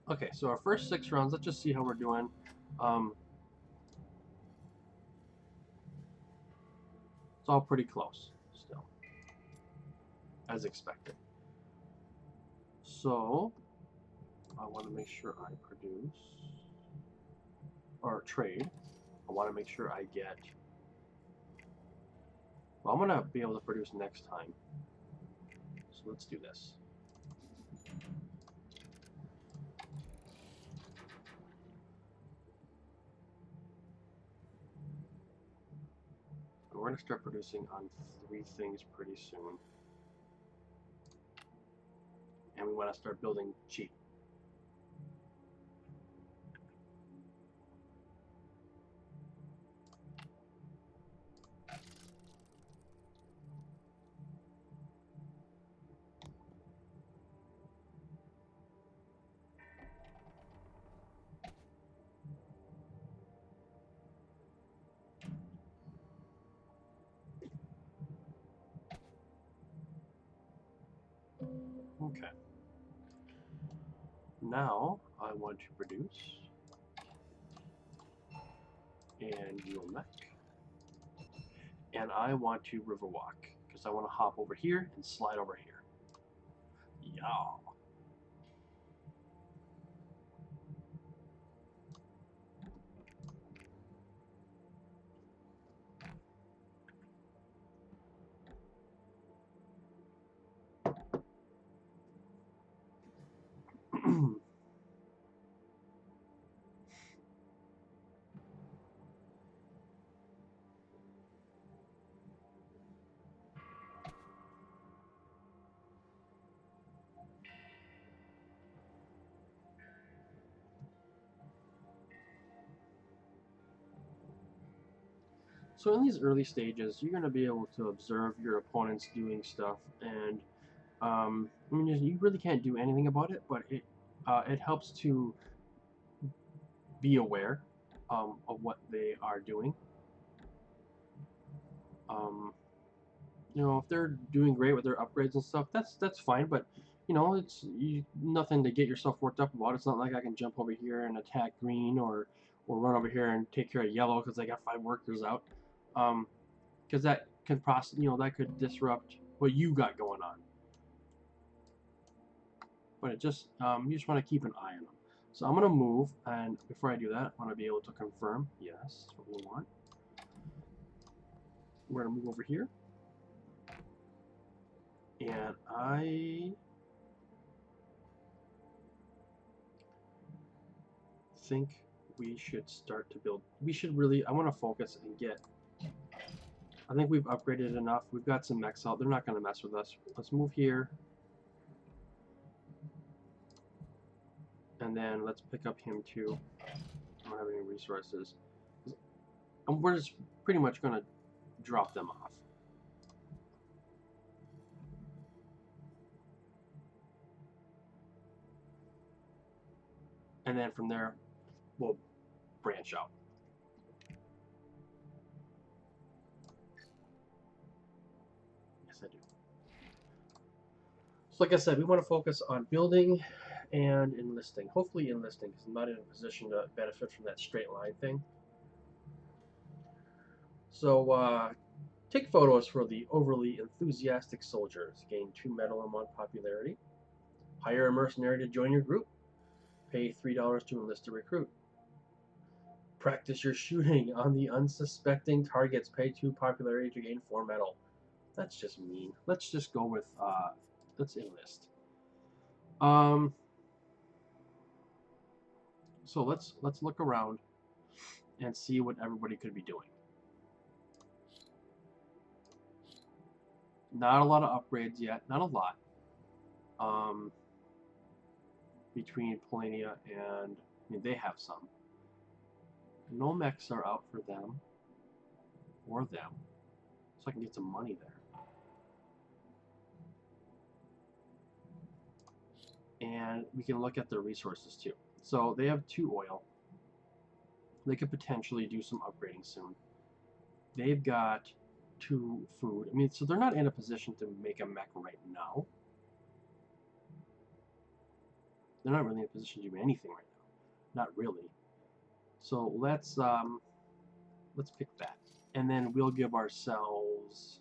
[SPEAKER 1] Okay, so our first 6 rounds, let's just see how we're doing. It's all pretty close still, as expected. So I want to make sure I produce or trade. I want to make sure I get. Well, I'm going to be able to produce next time. So let's do this. And we're going to start producing on 3 things pretty soon. And we want to start building cheap. Okay. Now I want to produce and you'll mech. And I want to river walk because I want to hop over here and slide over here. Yeah. So in these early stages, you're going to be able to observe your opponents doing stuff, and I mean, you really can't do anything about it, but it helps to be aware of what they are doing. You know, if they're doing great with their upgrades and stuff, that's fine. But you know, it's nothing to get yourself worked up about. It's not like I can jump over here and attack green or run over here and take care of yellow because I got 5 workers out. Because that could that could disrupt what you got going on. But it just you just want to keep an eye on them. So I'm gonna move, and before I do that, I want to be able to confirm. Yes, that's what we want. We're gonna move over here, and I think we should start to build. We should really. I want to focus and get. I think we've upgraded enough. We've got some mechs out. They're not going to mess with us. Let's move here. And then let's pick up him too. I don't have any resources. And we're just pretty much going to drop them off. And then from there, we'll branch out. Yes, I do. So like I said, we want to focus on building and enlisting. Hopefully enlisting, because I'm not in a position to benefit from that straight line thing. So take photos for the overly enthusiastic soldiers. Gain 2 medal a month popularity. Hire a mercenary to join your group. Pay $3 to enlist a recruit. Practice your shooting on the unsuspecting targets. Pay 2 popularity to gain 4 medal. That's just mean. Let's just go with let's enlist. So let's look around and see what everybody could be doing. Not a lot of upgrades yet. Not a lot. Between Polania and I mean, they have some. No mechs are out for them or them, so I can get some money there. And we can look at their resources too. So they have 2 oil. They could potentially do some upgrading soon. They've got 2 food. I mean, so they're not in a position to make a mech right now. They're not really in a position to do anything right now. Not really. So let's pick that. And then we'll give ourselves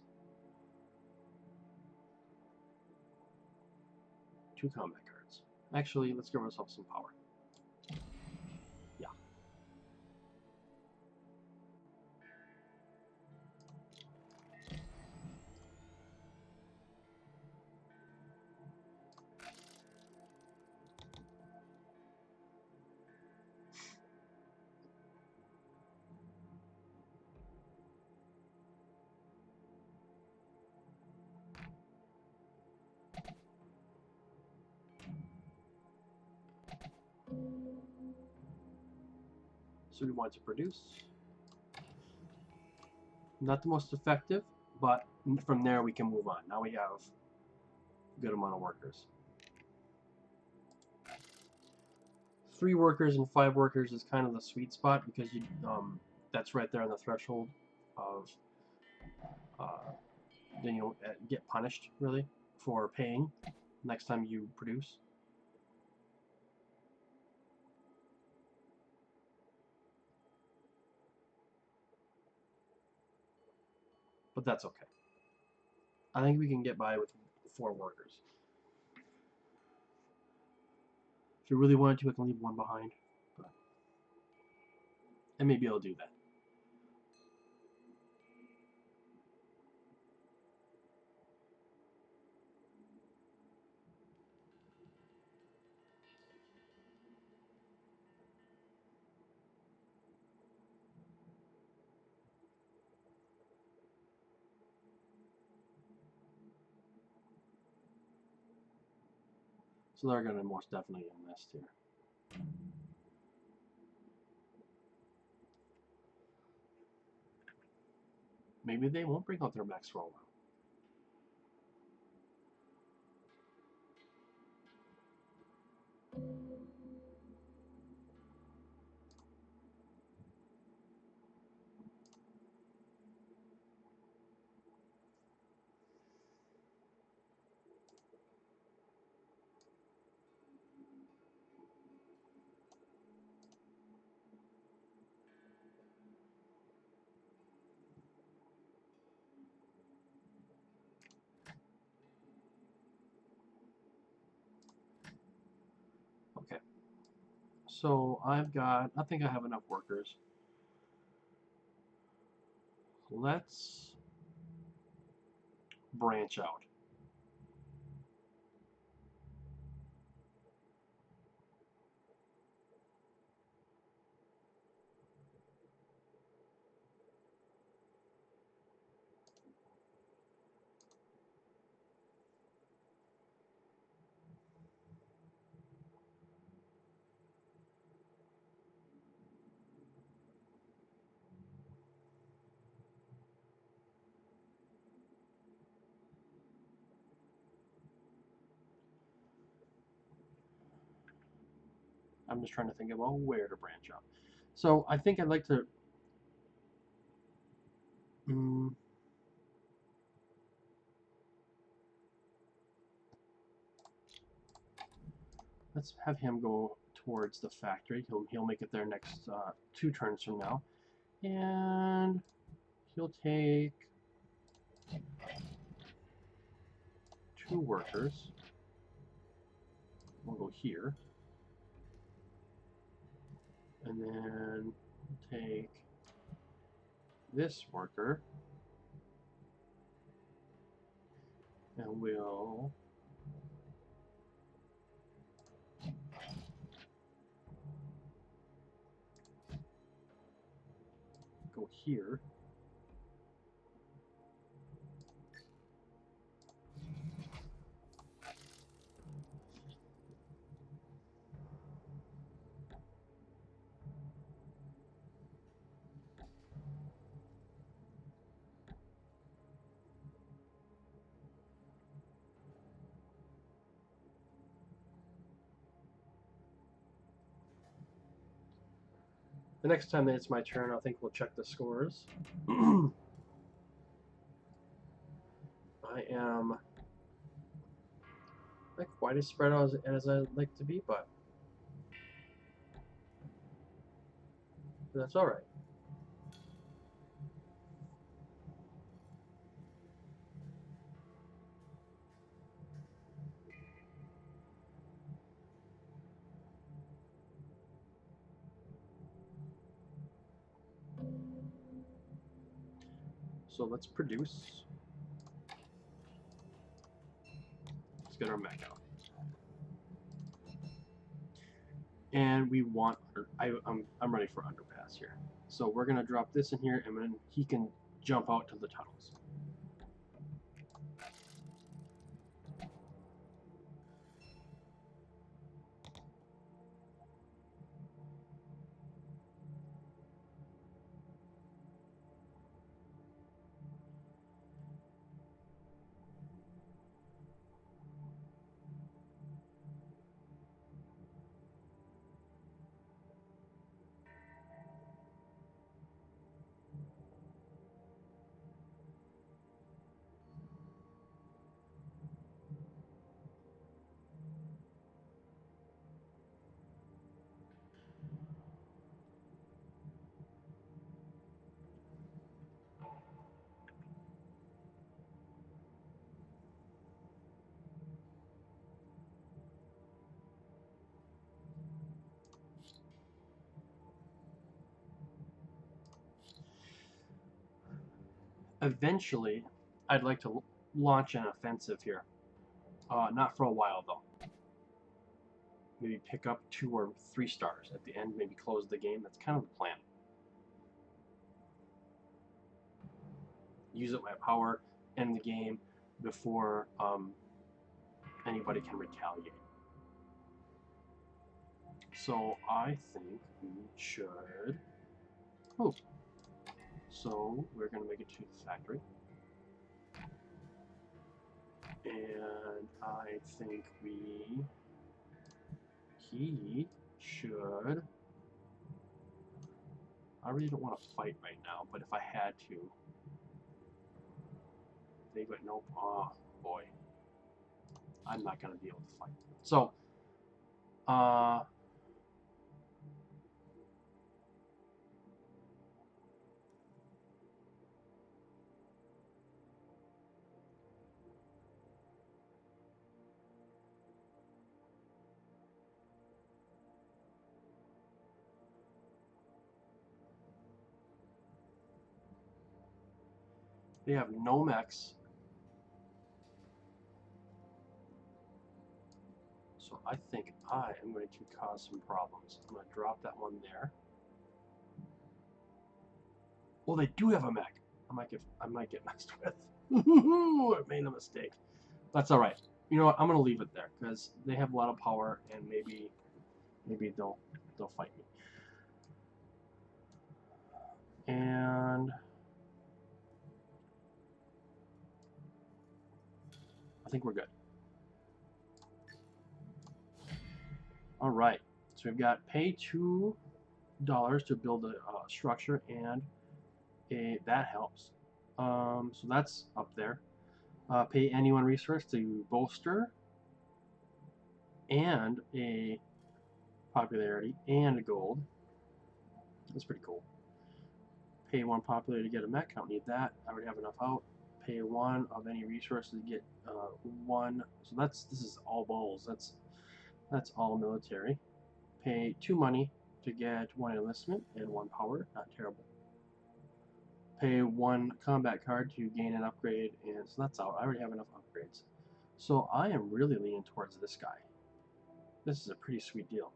[SPEAKER 1] 2 combat cards. Actually, let's give ourselves some power. Yeah. So we want to produce. Not the most effective, but from there we can move on. Now we have a good amount of workers. 3 workers and 5 workers is kind of the sweet spot because you that's right there on the threshold of then you'll get punished really for paying next time you produce. But that's okay. I think we can get by with 4 workers. If you really wanted to, I can leave 1 behind. But, and maybe I'll do that. So they're going to most definitely enlist here. Maybe they won't bring out their mechs for a while. Okay. So I think I have enough workers. Let's branch out. I'm just trying to think about where to branch out. So I think I'd like to. Let's have him go towards the factory. He'll make it there next 2 turns from now, and he'll take 2 workers. We'll go here, and then take this worker, and we'll go here. The next time that it's my turn, I think we'll check the scores. I am not quite as spread out as I'd like to be, but that's all right. So let's produce. Let's get our mech out. And we want, I'm ready for underpass here. So we're gonna drop this in here, and then he can jump out to the tunnels. Eventually, I'd like to launch an offensive here. Not for a while, though. Maybe pick up 2 or 3 stars at the end, maybe close the game. That's kind of the plan. Use up my power, end the game before anybody can retaliate. So I think we should... Oh. So we're going to make it to the factory. And I think he should... I really don't want to fight right now, but if I had to... But nope. Oh, boy. I'm not going to be able to fight. So, they have no mechs. So I think I am going to cause some problems. I'm going to drop that one there. Well, they do have a mech. I might get messed with. I made a mistake. That's all right. You know what? I'm going to leave it there because they have a lot of power, and maybe they'll fight me. And I think we're good. All right. So we've got pay $2 to build a structure, and that helps. So that's up there. Pay any one resource to bolster, and a popularity, and gold. That's pretty cool. Pay 1 popularity to get a mech. I don't need that. I already have enough out. Pay 1 of any resources to get 1. So this is all balls. That's all military. Pay 2 money to get 1 enlistment and 1 power. Not terrible. Pay 1 combat card to gain an upgrade, and so that's out. I already have enough upgrades. So I am really leaning towards this guy. This is a pretty sweet deal.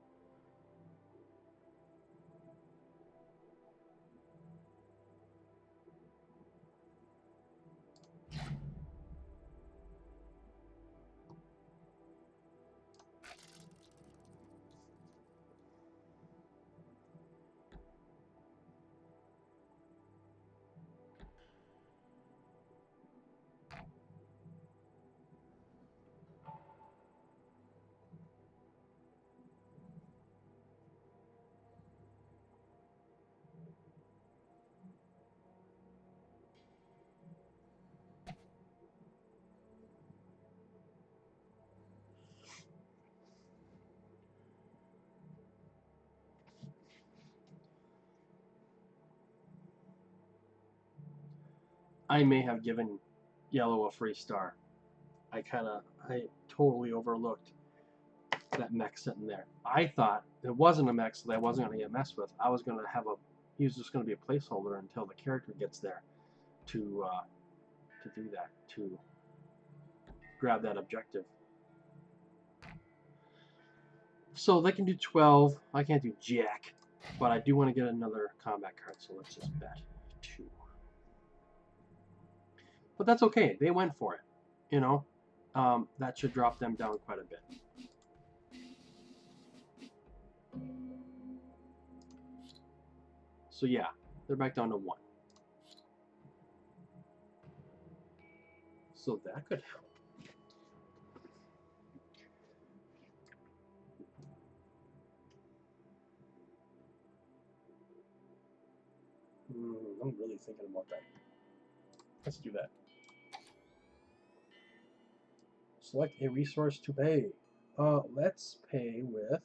[SPEAKER 1] I may have given yellow a free star. I totally overlooked that mech sitting there. I thought it wasn't a mech, so that I wasn't going to get messed with. I was going to have he was just going to be a placeholder until the character gets there to do that, to grab that objective. So they can do 12. I can't do jack, but I do want to get another combat card, so let's just bet 2. But that's okay. They went for it. You know, that should drop them down quite a bit. So yeah, they're back down to 1. So that could help. I'm really thinking about that. Let's do that. Select a resource to pay. Let's pay with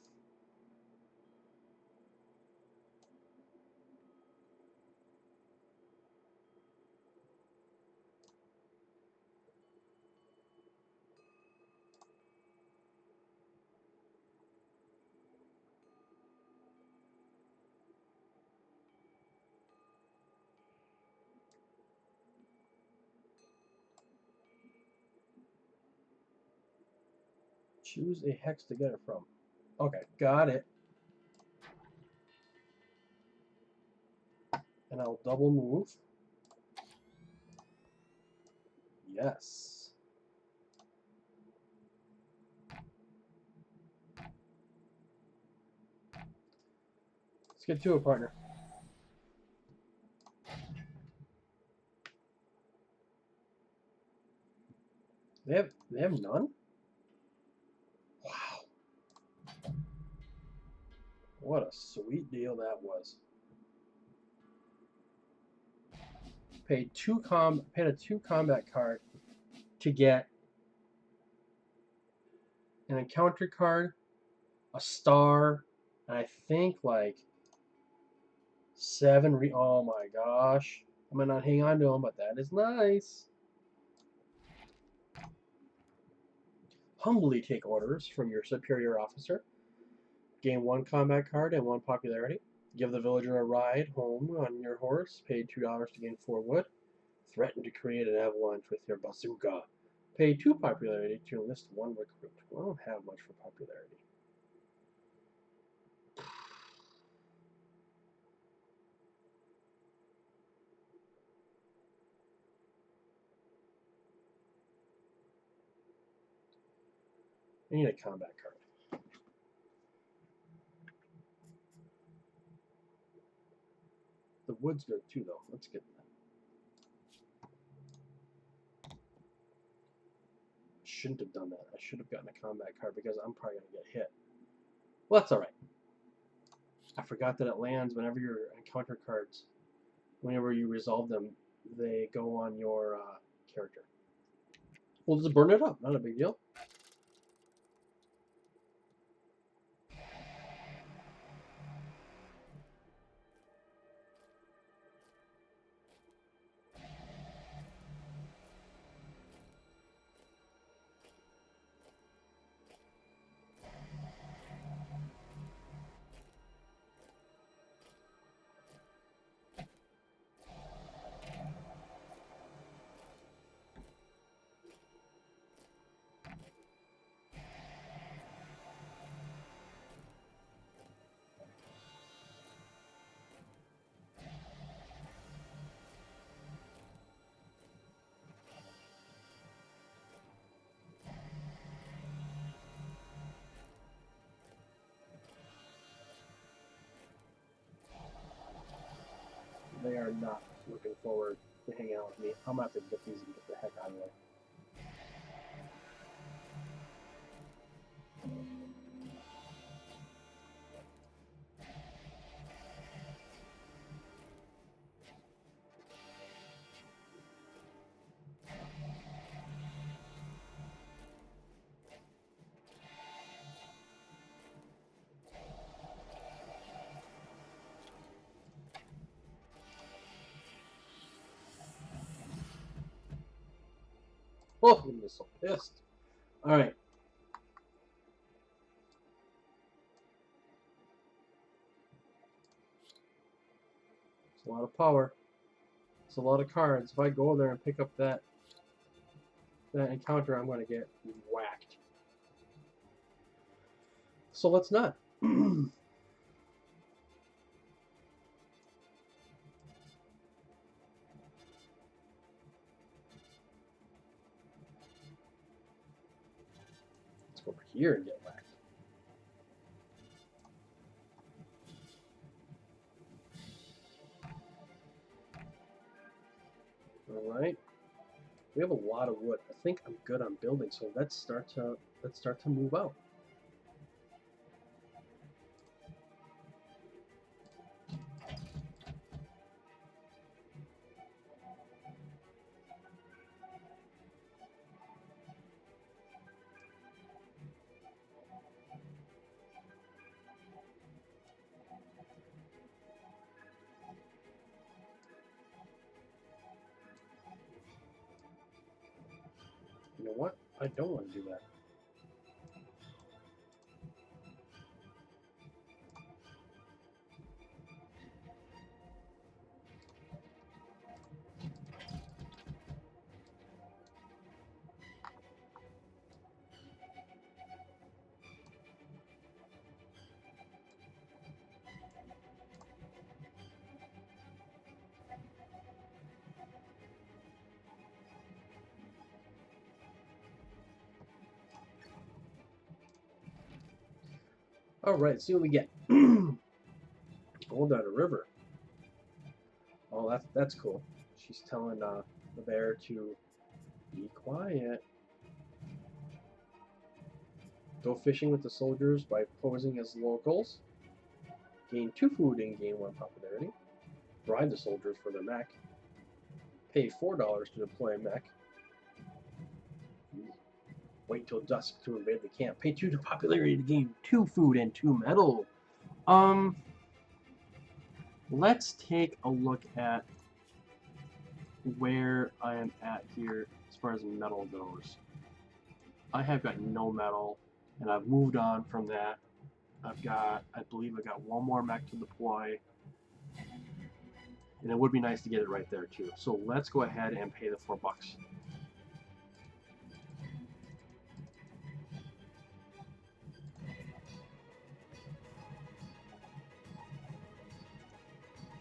[SPEAKER 1] choose a hex to get it from. Okay, got it. And I'll double move. Yes. Let's get to it, partner. They have none? Wow. What a sweet deal that was. Paid a 2 combat card to get an encounter card, a star, and I think like 7 oh my gosh. I might not hang on to them, but that is nice. Humbly take orders from your superior officer. Gain 1 combat card and 1 popularity. Give the villager a ride home on your horse. Pay $2 to gain 4 wood. Threaten to create an avalanche with your bazooka. Pay 2 popularity to enlist 1 recruit. Well, I don't have much for popularity. I need a combat card. The wood's good too, though. Let's get that. Shouldn't have done that. I should have gotten a combat card because I'm probably going to get hit. Well, that's alright.
[SPEAKER 2] I forgot that it lands whenever your encounter cards, whenever you resolve them, they go on your character. We'll just burn it up, not a big deal. They are not looking forward to hanging out with me. I'm going to have to get these and get the heck out of the way. Oh, I'm just so pissed. All right. It's a lot of power. It's a lot of cards. If I go there and pick up that encounter, I'm going to get whacked. So let's not. Let's go over here and get whacked. All right. We have a lot of wood. I think I'm good on building, so let's start to move out. You know what? I don't want to do that. All right, see what we get. Gold out of river. Oh, that's cool. She's telling the bear to be quiet. Go fishing with the soldiers by posing as locals. Gain 2 food and gain 1 popularity. Bribe the soldiers for their mech. Pay $4 to deploy a mech. Wait till dusk to invade the camp. Pay 2 to popularity to gain 2 food and 2 metal. Let's take a look at where I am at here as far as metal goes. I have got no metal, and I've moved on from that. I believe I've got 1 more mech to deploy, and it would be nice to get it right there too. So let's go ahead and pay the $4.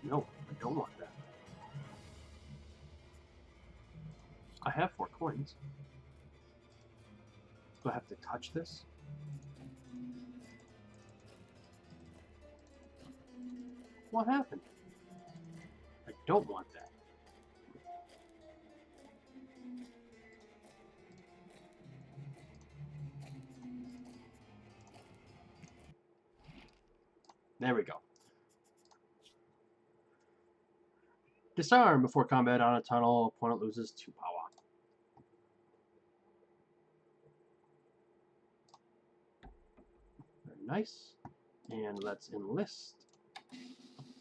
[SPEAKER 2] No, I don't want that. I have 4 coins. Do I have to touch this? What happened? I don't want that. There we go.
[SPEAKER 1] Disarm before combat on a tunnel. Opponent loses 2 power. Very nice. And let's enlist.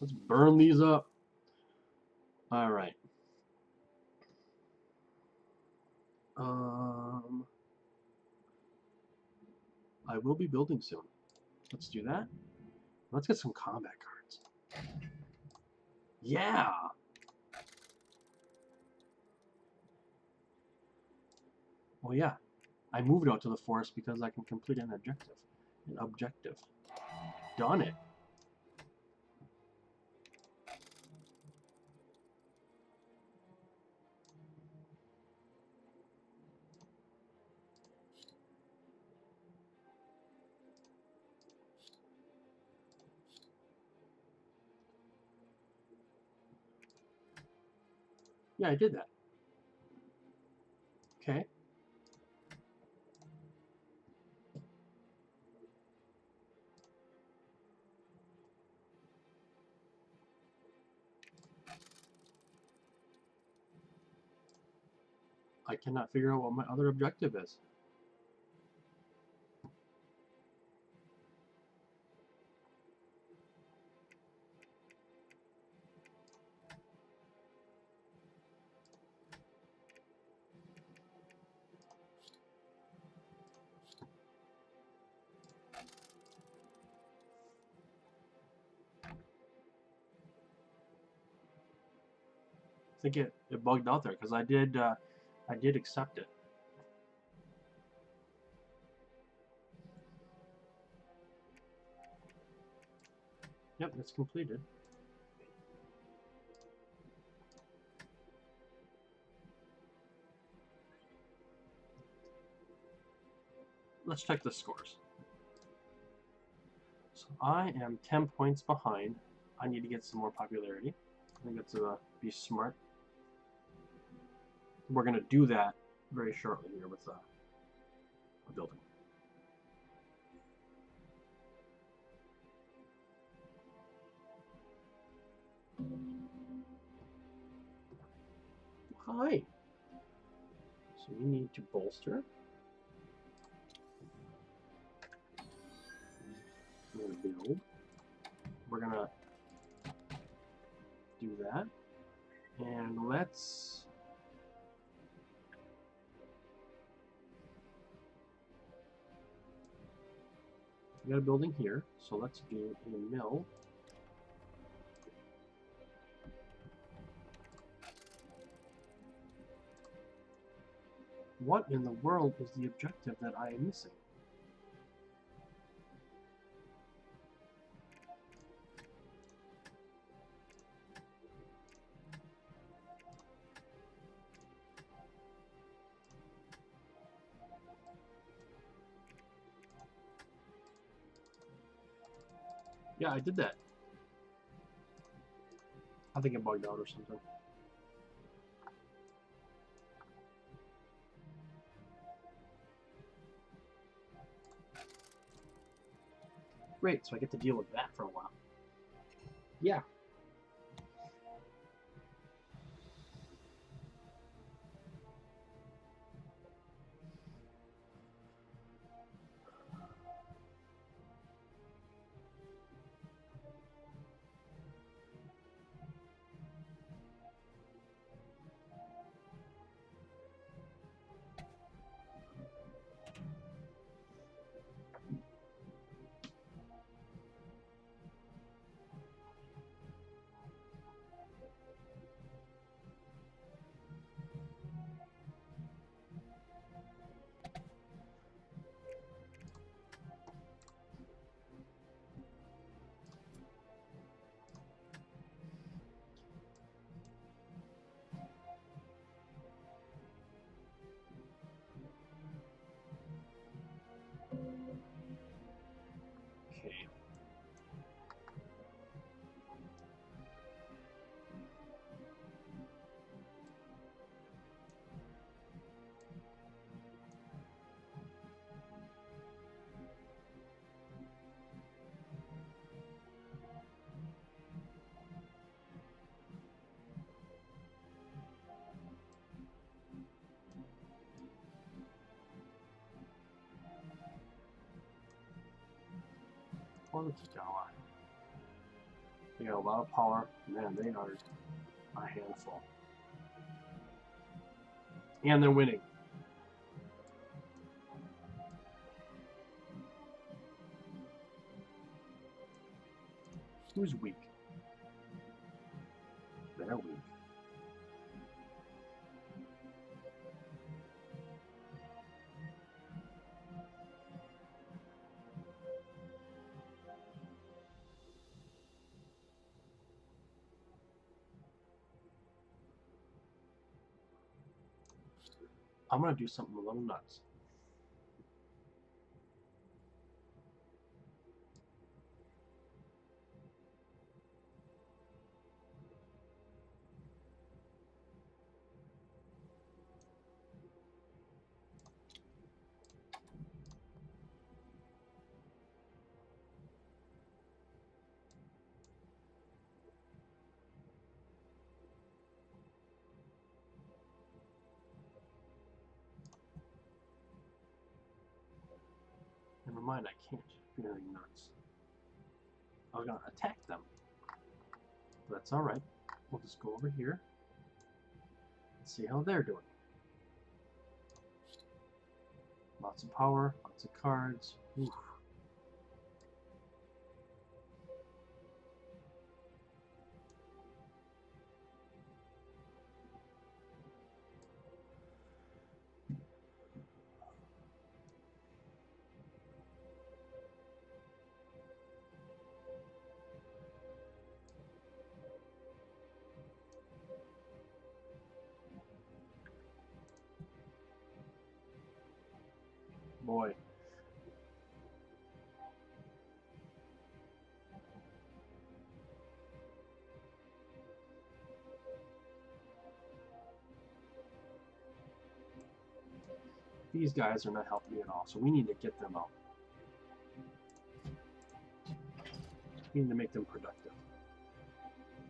[SPEAKER 1] Let's burn these up. All right. I will be building soon. Let's do that. Let's get some combat cards. Yeah. Oh yeah. I moved out to the forest because I can complete an objective. Done it. Yeah, I did that. Okay. I cannot figure out what my other objective is. I think it bugged out there because I did accept it. Yep, it's completed. Let's check the scores. So I am 10 points behind. I need to get some more popularity. I think that's be smart. We're going to do that very shortly here with a building. Hi. So we need to bolster. We're going to build. We're going to do that. And let's we got a building here, so let's do a mill. What in the world is the objective that I am missing? Yeah, I did that. I think it bugged out or something. Great, so I get to deal with that for a while. Yeah. on the Kikawa. They got a lot of power. Man, they are a handful. And they're winning. Who's weak? They're weak. I'm going to do something a little nuts. Never mind, I can't do anything nuts. I was going to attack them. But that's alright. We'll just go over here and see how they're doing. Lots of power, lots of cards. Oof. Boy. These guys are not helping me at all, so we need to get them out. We need to make them productive.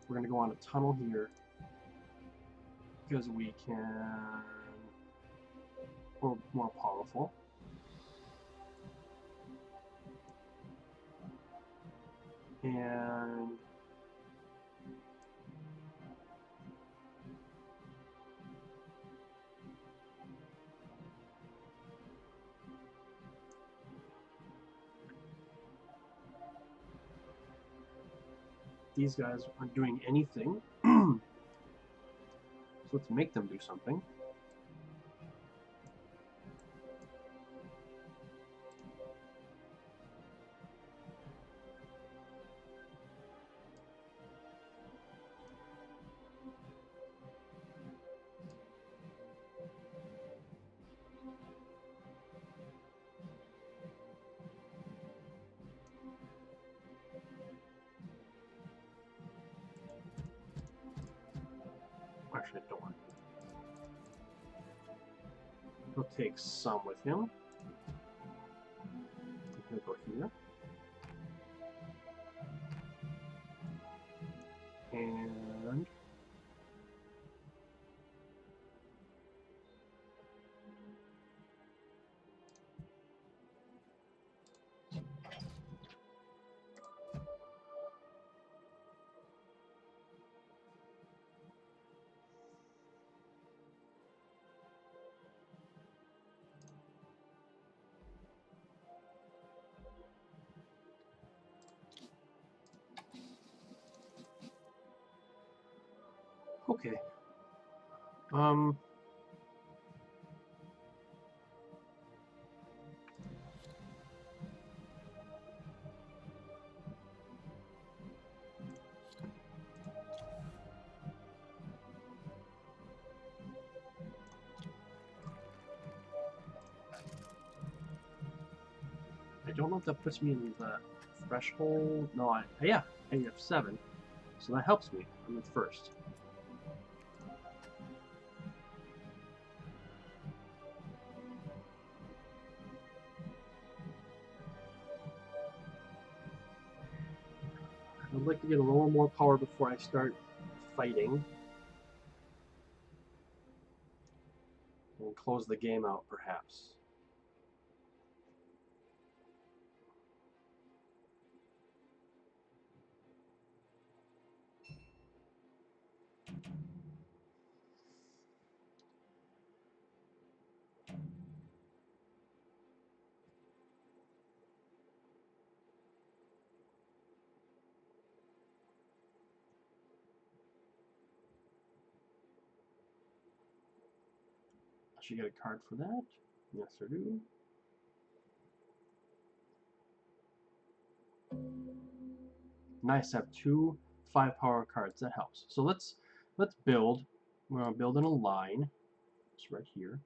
[SPEAKER 1] We're going to go on a tunnel here because we can... We're more powerful. And these guys aren't doing anything. So let's make them do something. Actually, I don't want to. He'll take some with him. He'll go here. And okay. I don't know if that puts me in the threshold. No, yeah, I have 7, so that helps me. I'm at first. I'd like to get a little more power before I start fighting. And close the game out, perhaps. Should get a card for that. Yes, I do. Nice, I have 2 5-power cards. That helps. So let's build. We're gonna build in a line. It's right here.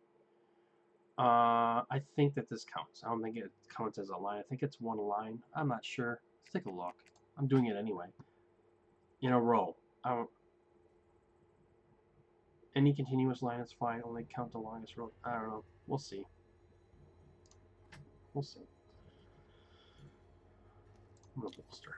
[SPEAKER 1] I think that this counts. I don't think it counts as a line. I think it's one line. I'm not sure. Let's take a look. I'm doing it anyway. In a row. Any continuous line is fine. Only count the longest row. I don't know. We'll see. We'll see. I'm gonna bolster.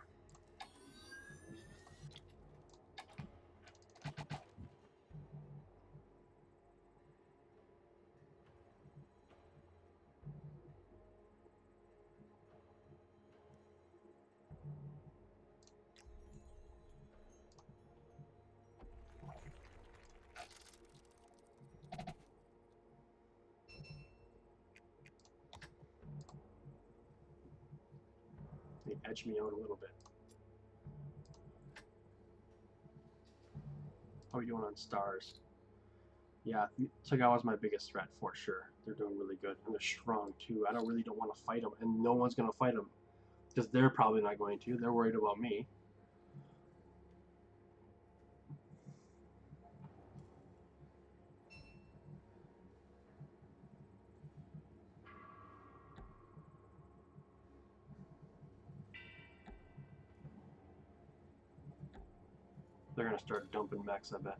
[SPEAKER 1] They edge me out a little bit. How are we doing on stars? Yeah, Tagawa's my biggest threat for sure. They're doing really good. And they're strong too. I really don't want to fight them. And no one's going to fight them. Because they're probably not going to. They're worried about me. They're going to start dumping mechs, I bet.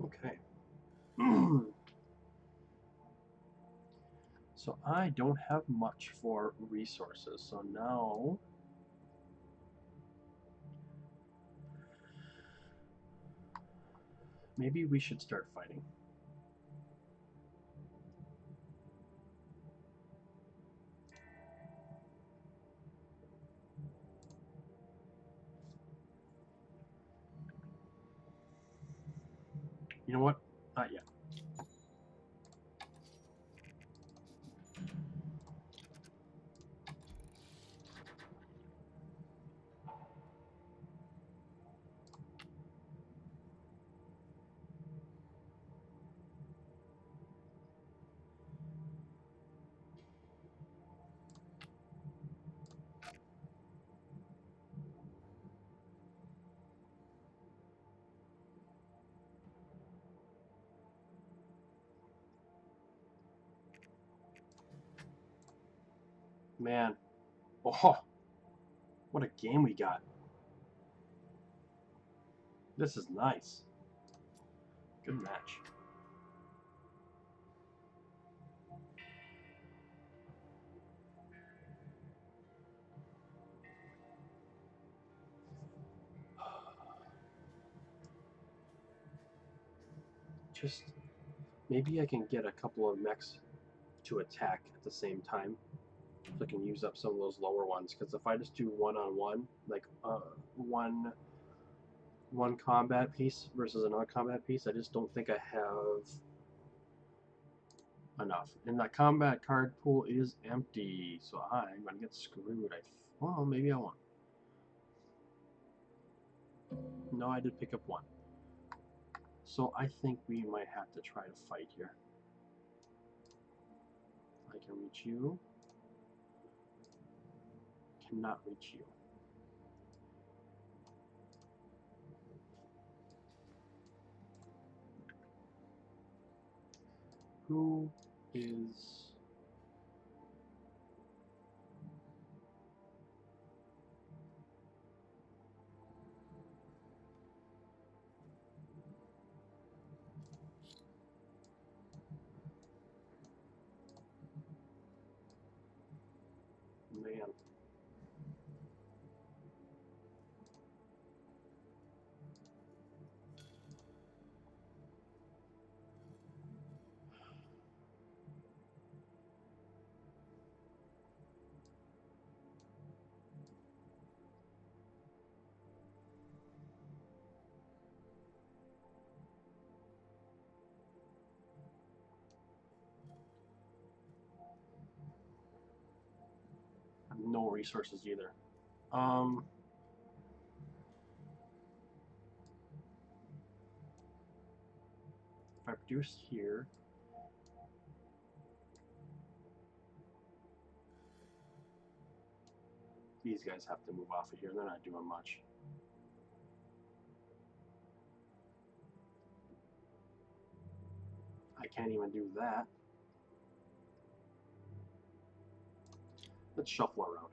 [SPEAKER 1] Okay. So I don't have much for resources. So now maybe we should start fighting. You know what? Not yet. Man. Oh, what a game we got. This is nice. Good match. Just maybe I can get a couple of mechs to attack at the same time, so I can use up some of those lower ones. Because if I just do one-on-one, like one combat piece versus another combat piece, I just don't think I have enough. And that combat card pool is empty, so I'm gonna get screwed. Well, maybe I won't. No, I did pick up one. So I think we might have to try to fight here. I can reach you. Cannot reach you. Who is... Man. resources either. If I produce here, these guys have to move off of here. They're not doing much. I can't even do that. Let's shuffle around.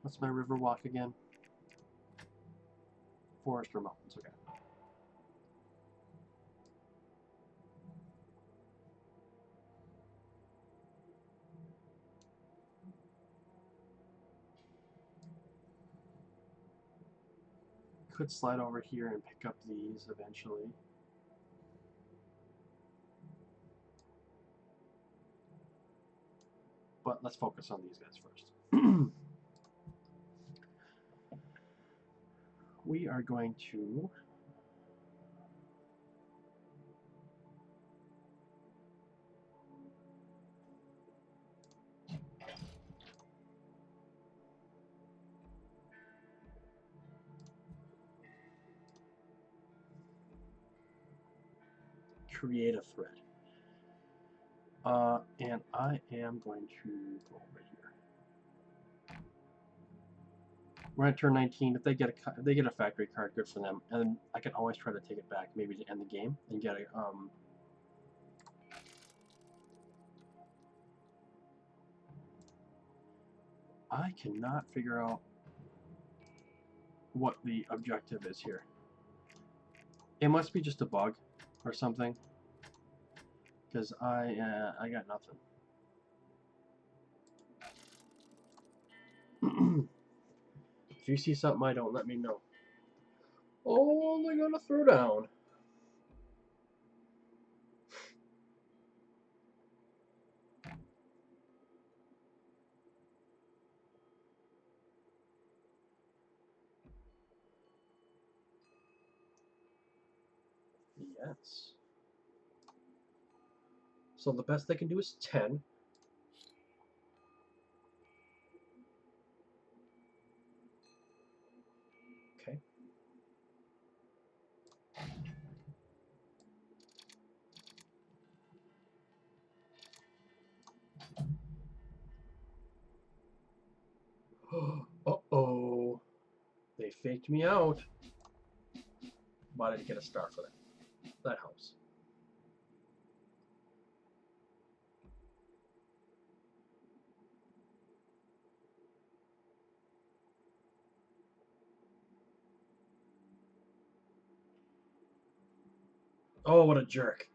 [SPEAKER 1] What's my river walk again? Forest or mountains, okay. Could slide over here and pick up these eventually. But let's focus on these guys first. We are going to create a thread. And I am going to go over here. We're at turn 19. If they get a factory card, good for them. And I can always try to take it back, maybe to end the game and get a I cannot figure out what the objective is here. It must be just a bug or something, because I got nothing. If you see something I don't, let me know. Oh, they got a throw down. Yes. So the best they can do is 10. Okay. Uh-oh. They faked me out. But I didn't get a star for that. That helps. Oh, what a jerk.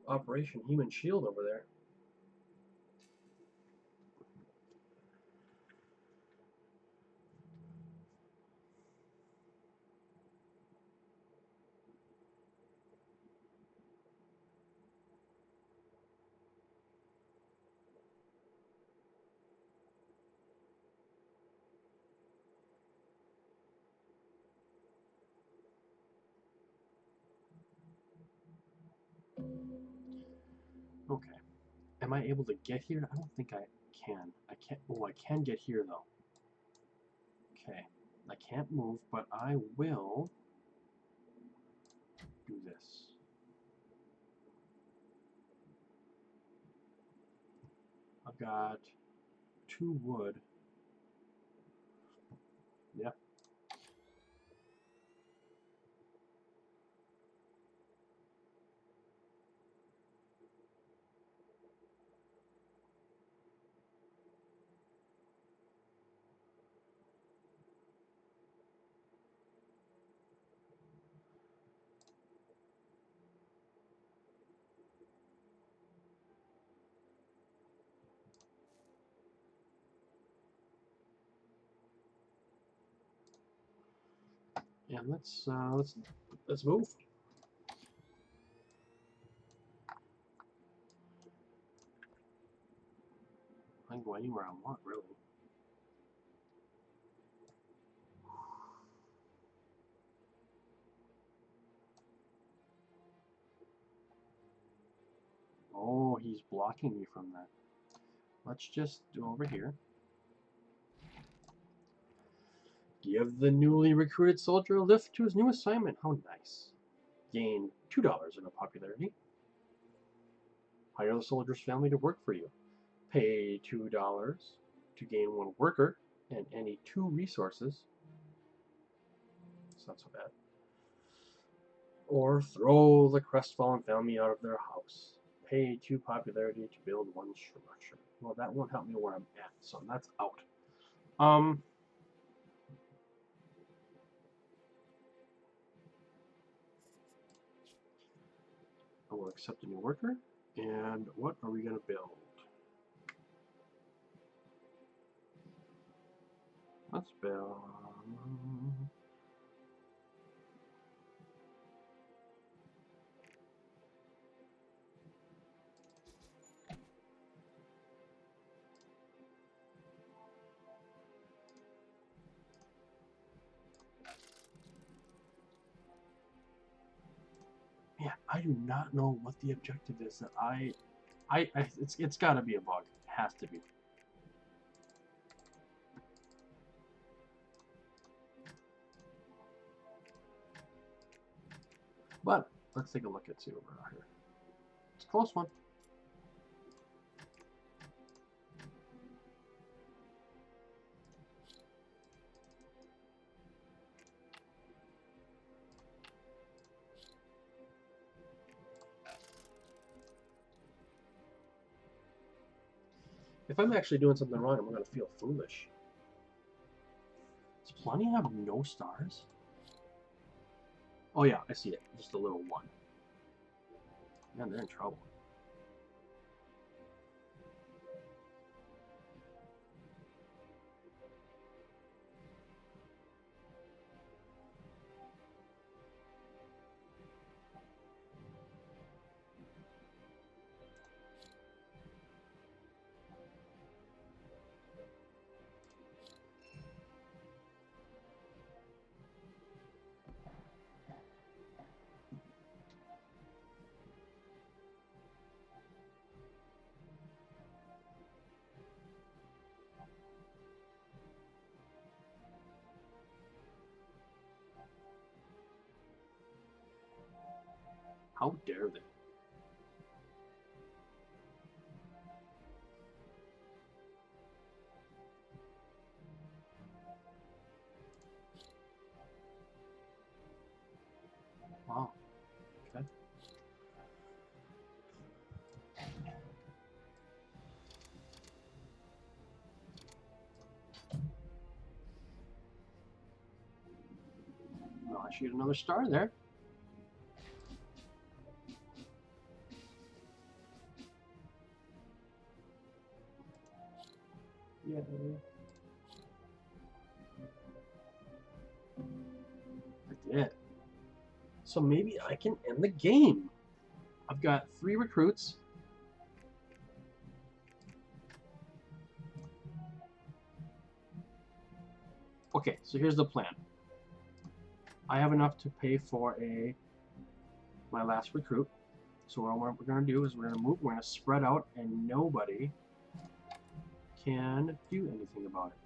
[SPEAKER 1] Operation Human Shield over there. Okay. Am I able to get here? I don't think I can. I can't. Oh, I can get here though. Okay. I can't move, but I will do this. I've got 2 wood. Yeah. And let's move. I can go anywhere I want, really. Oh, he's blocking me from that. Let's just do over here. Give the newly recruited soldier a lift to his new assignment. How nice. Gain $2 in popularity. Hire the soldier's family to work for you. Pay $2 to gain 1 worker and any 2 resources. It's not so bad. Or throw the crestfallen family out of their house. Pay 2 popularity to build 1 structure. Well, that won't help me where I'm at, so that's out. I will accept a new worker. And what are we going to build? Let's build... Man, I do not know what the objective is that it's got to be a bug. It has to be. But let's take a look at see what we're out here. It's a close one. If I'm actually doing something wrong, I'm going to feel foolish. Does Plenty have no stars? Oh yeah, I see it. Just a little 1. Man, they're in trouble. How dare they? Wow. Okay. Well, I should get another star there. Yeah. I did. So maybe I can end the game. I've got 3 recruits. Okay, so here's the plan. I have enough to pay for my last recruit. So what we're going to do is we're going to move. We're going to spread out, and nobody can do anything about it.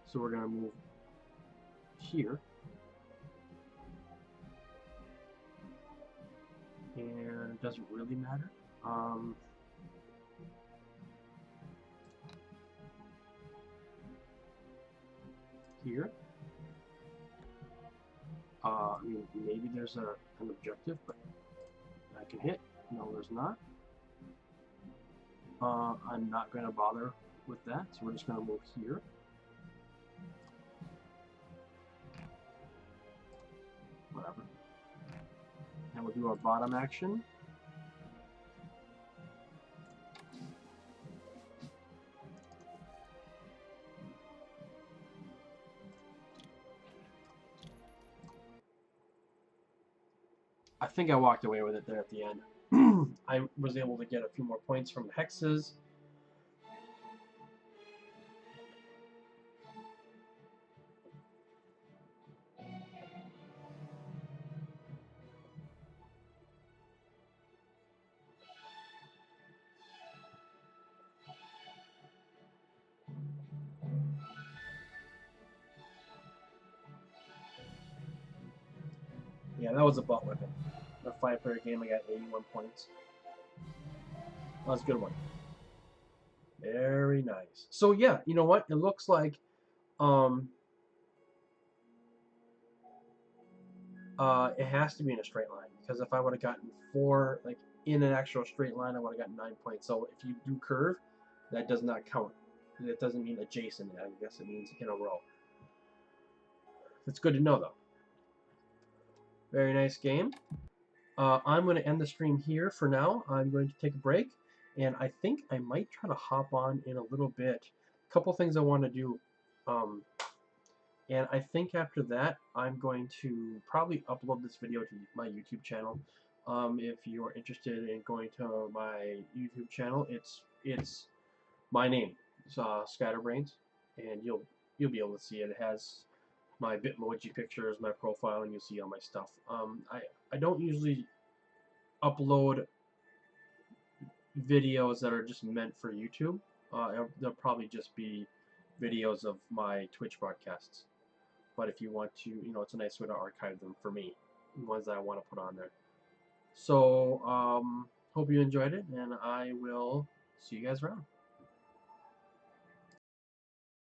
[SPEAKER 1] So we're going to move here. And it doesn't really matter. Here. I mean, maybe there's an objective, but I can hit. No, there's not. I'm not going to bother with that, so we're just going to move here. Whatever. And we'll do our bottom action.
[SPEAKER 2] I think I walked away with it there at the end. I was able to get a few more points from hexes. Yeah, that was a butt whipping. The 5-player game, I got 81 points. That was a good one. Very nice. So yeah, you know what? It looks like it has to be in a straight line, because if I would have gotten 4 like in an actual straight line, I would have gotten 9 points. So if you do curve, that does not count. That doesn't mean adjacent. I guess it means in a row. It's good to know though. Very nice game. I'm going to end the stream here for now. I'm going to take a break, and I think I might try to hop on in a little bit. A couple things I want to do, and I think after that I'm going to probably upload this video to my YouTube channel. If you are interested in going to my YouTube channel, it's my name, Scatterbrains, and you'll be able to see it. It has my Bitmoji pictures, my profile, and you'll see all my stuff. I don't usually upload videos that are just meant for YouTube. They'll probably just be videos of my Twitch broadcasts. But if you want to, it's a nice way to archive them for me, ones that I want to put on there. So, hope you enjoyed it, and I will see you guys around.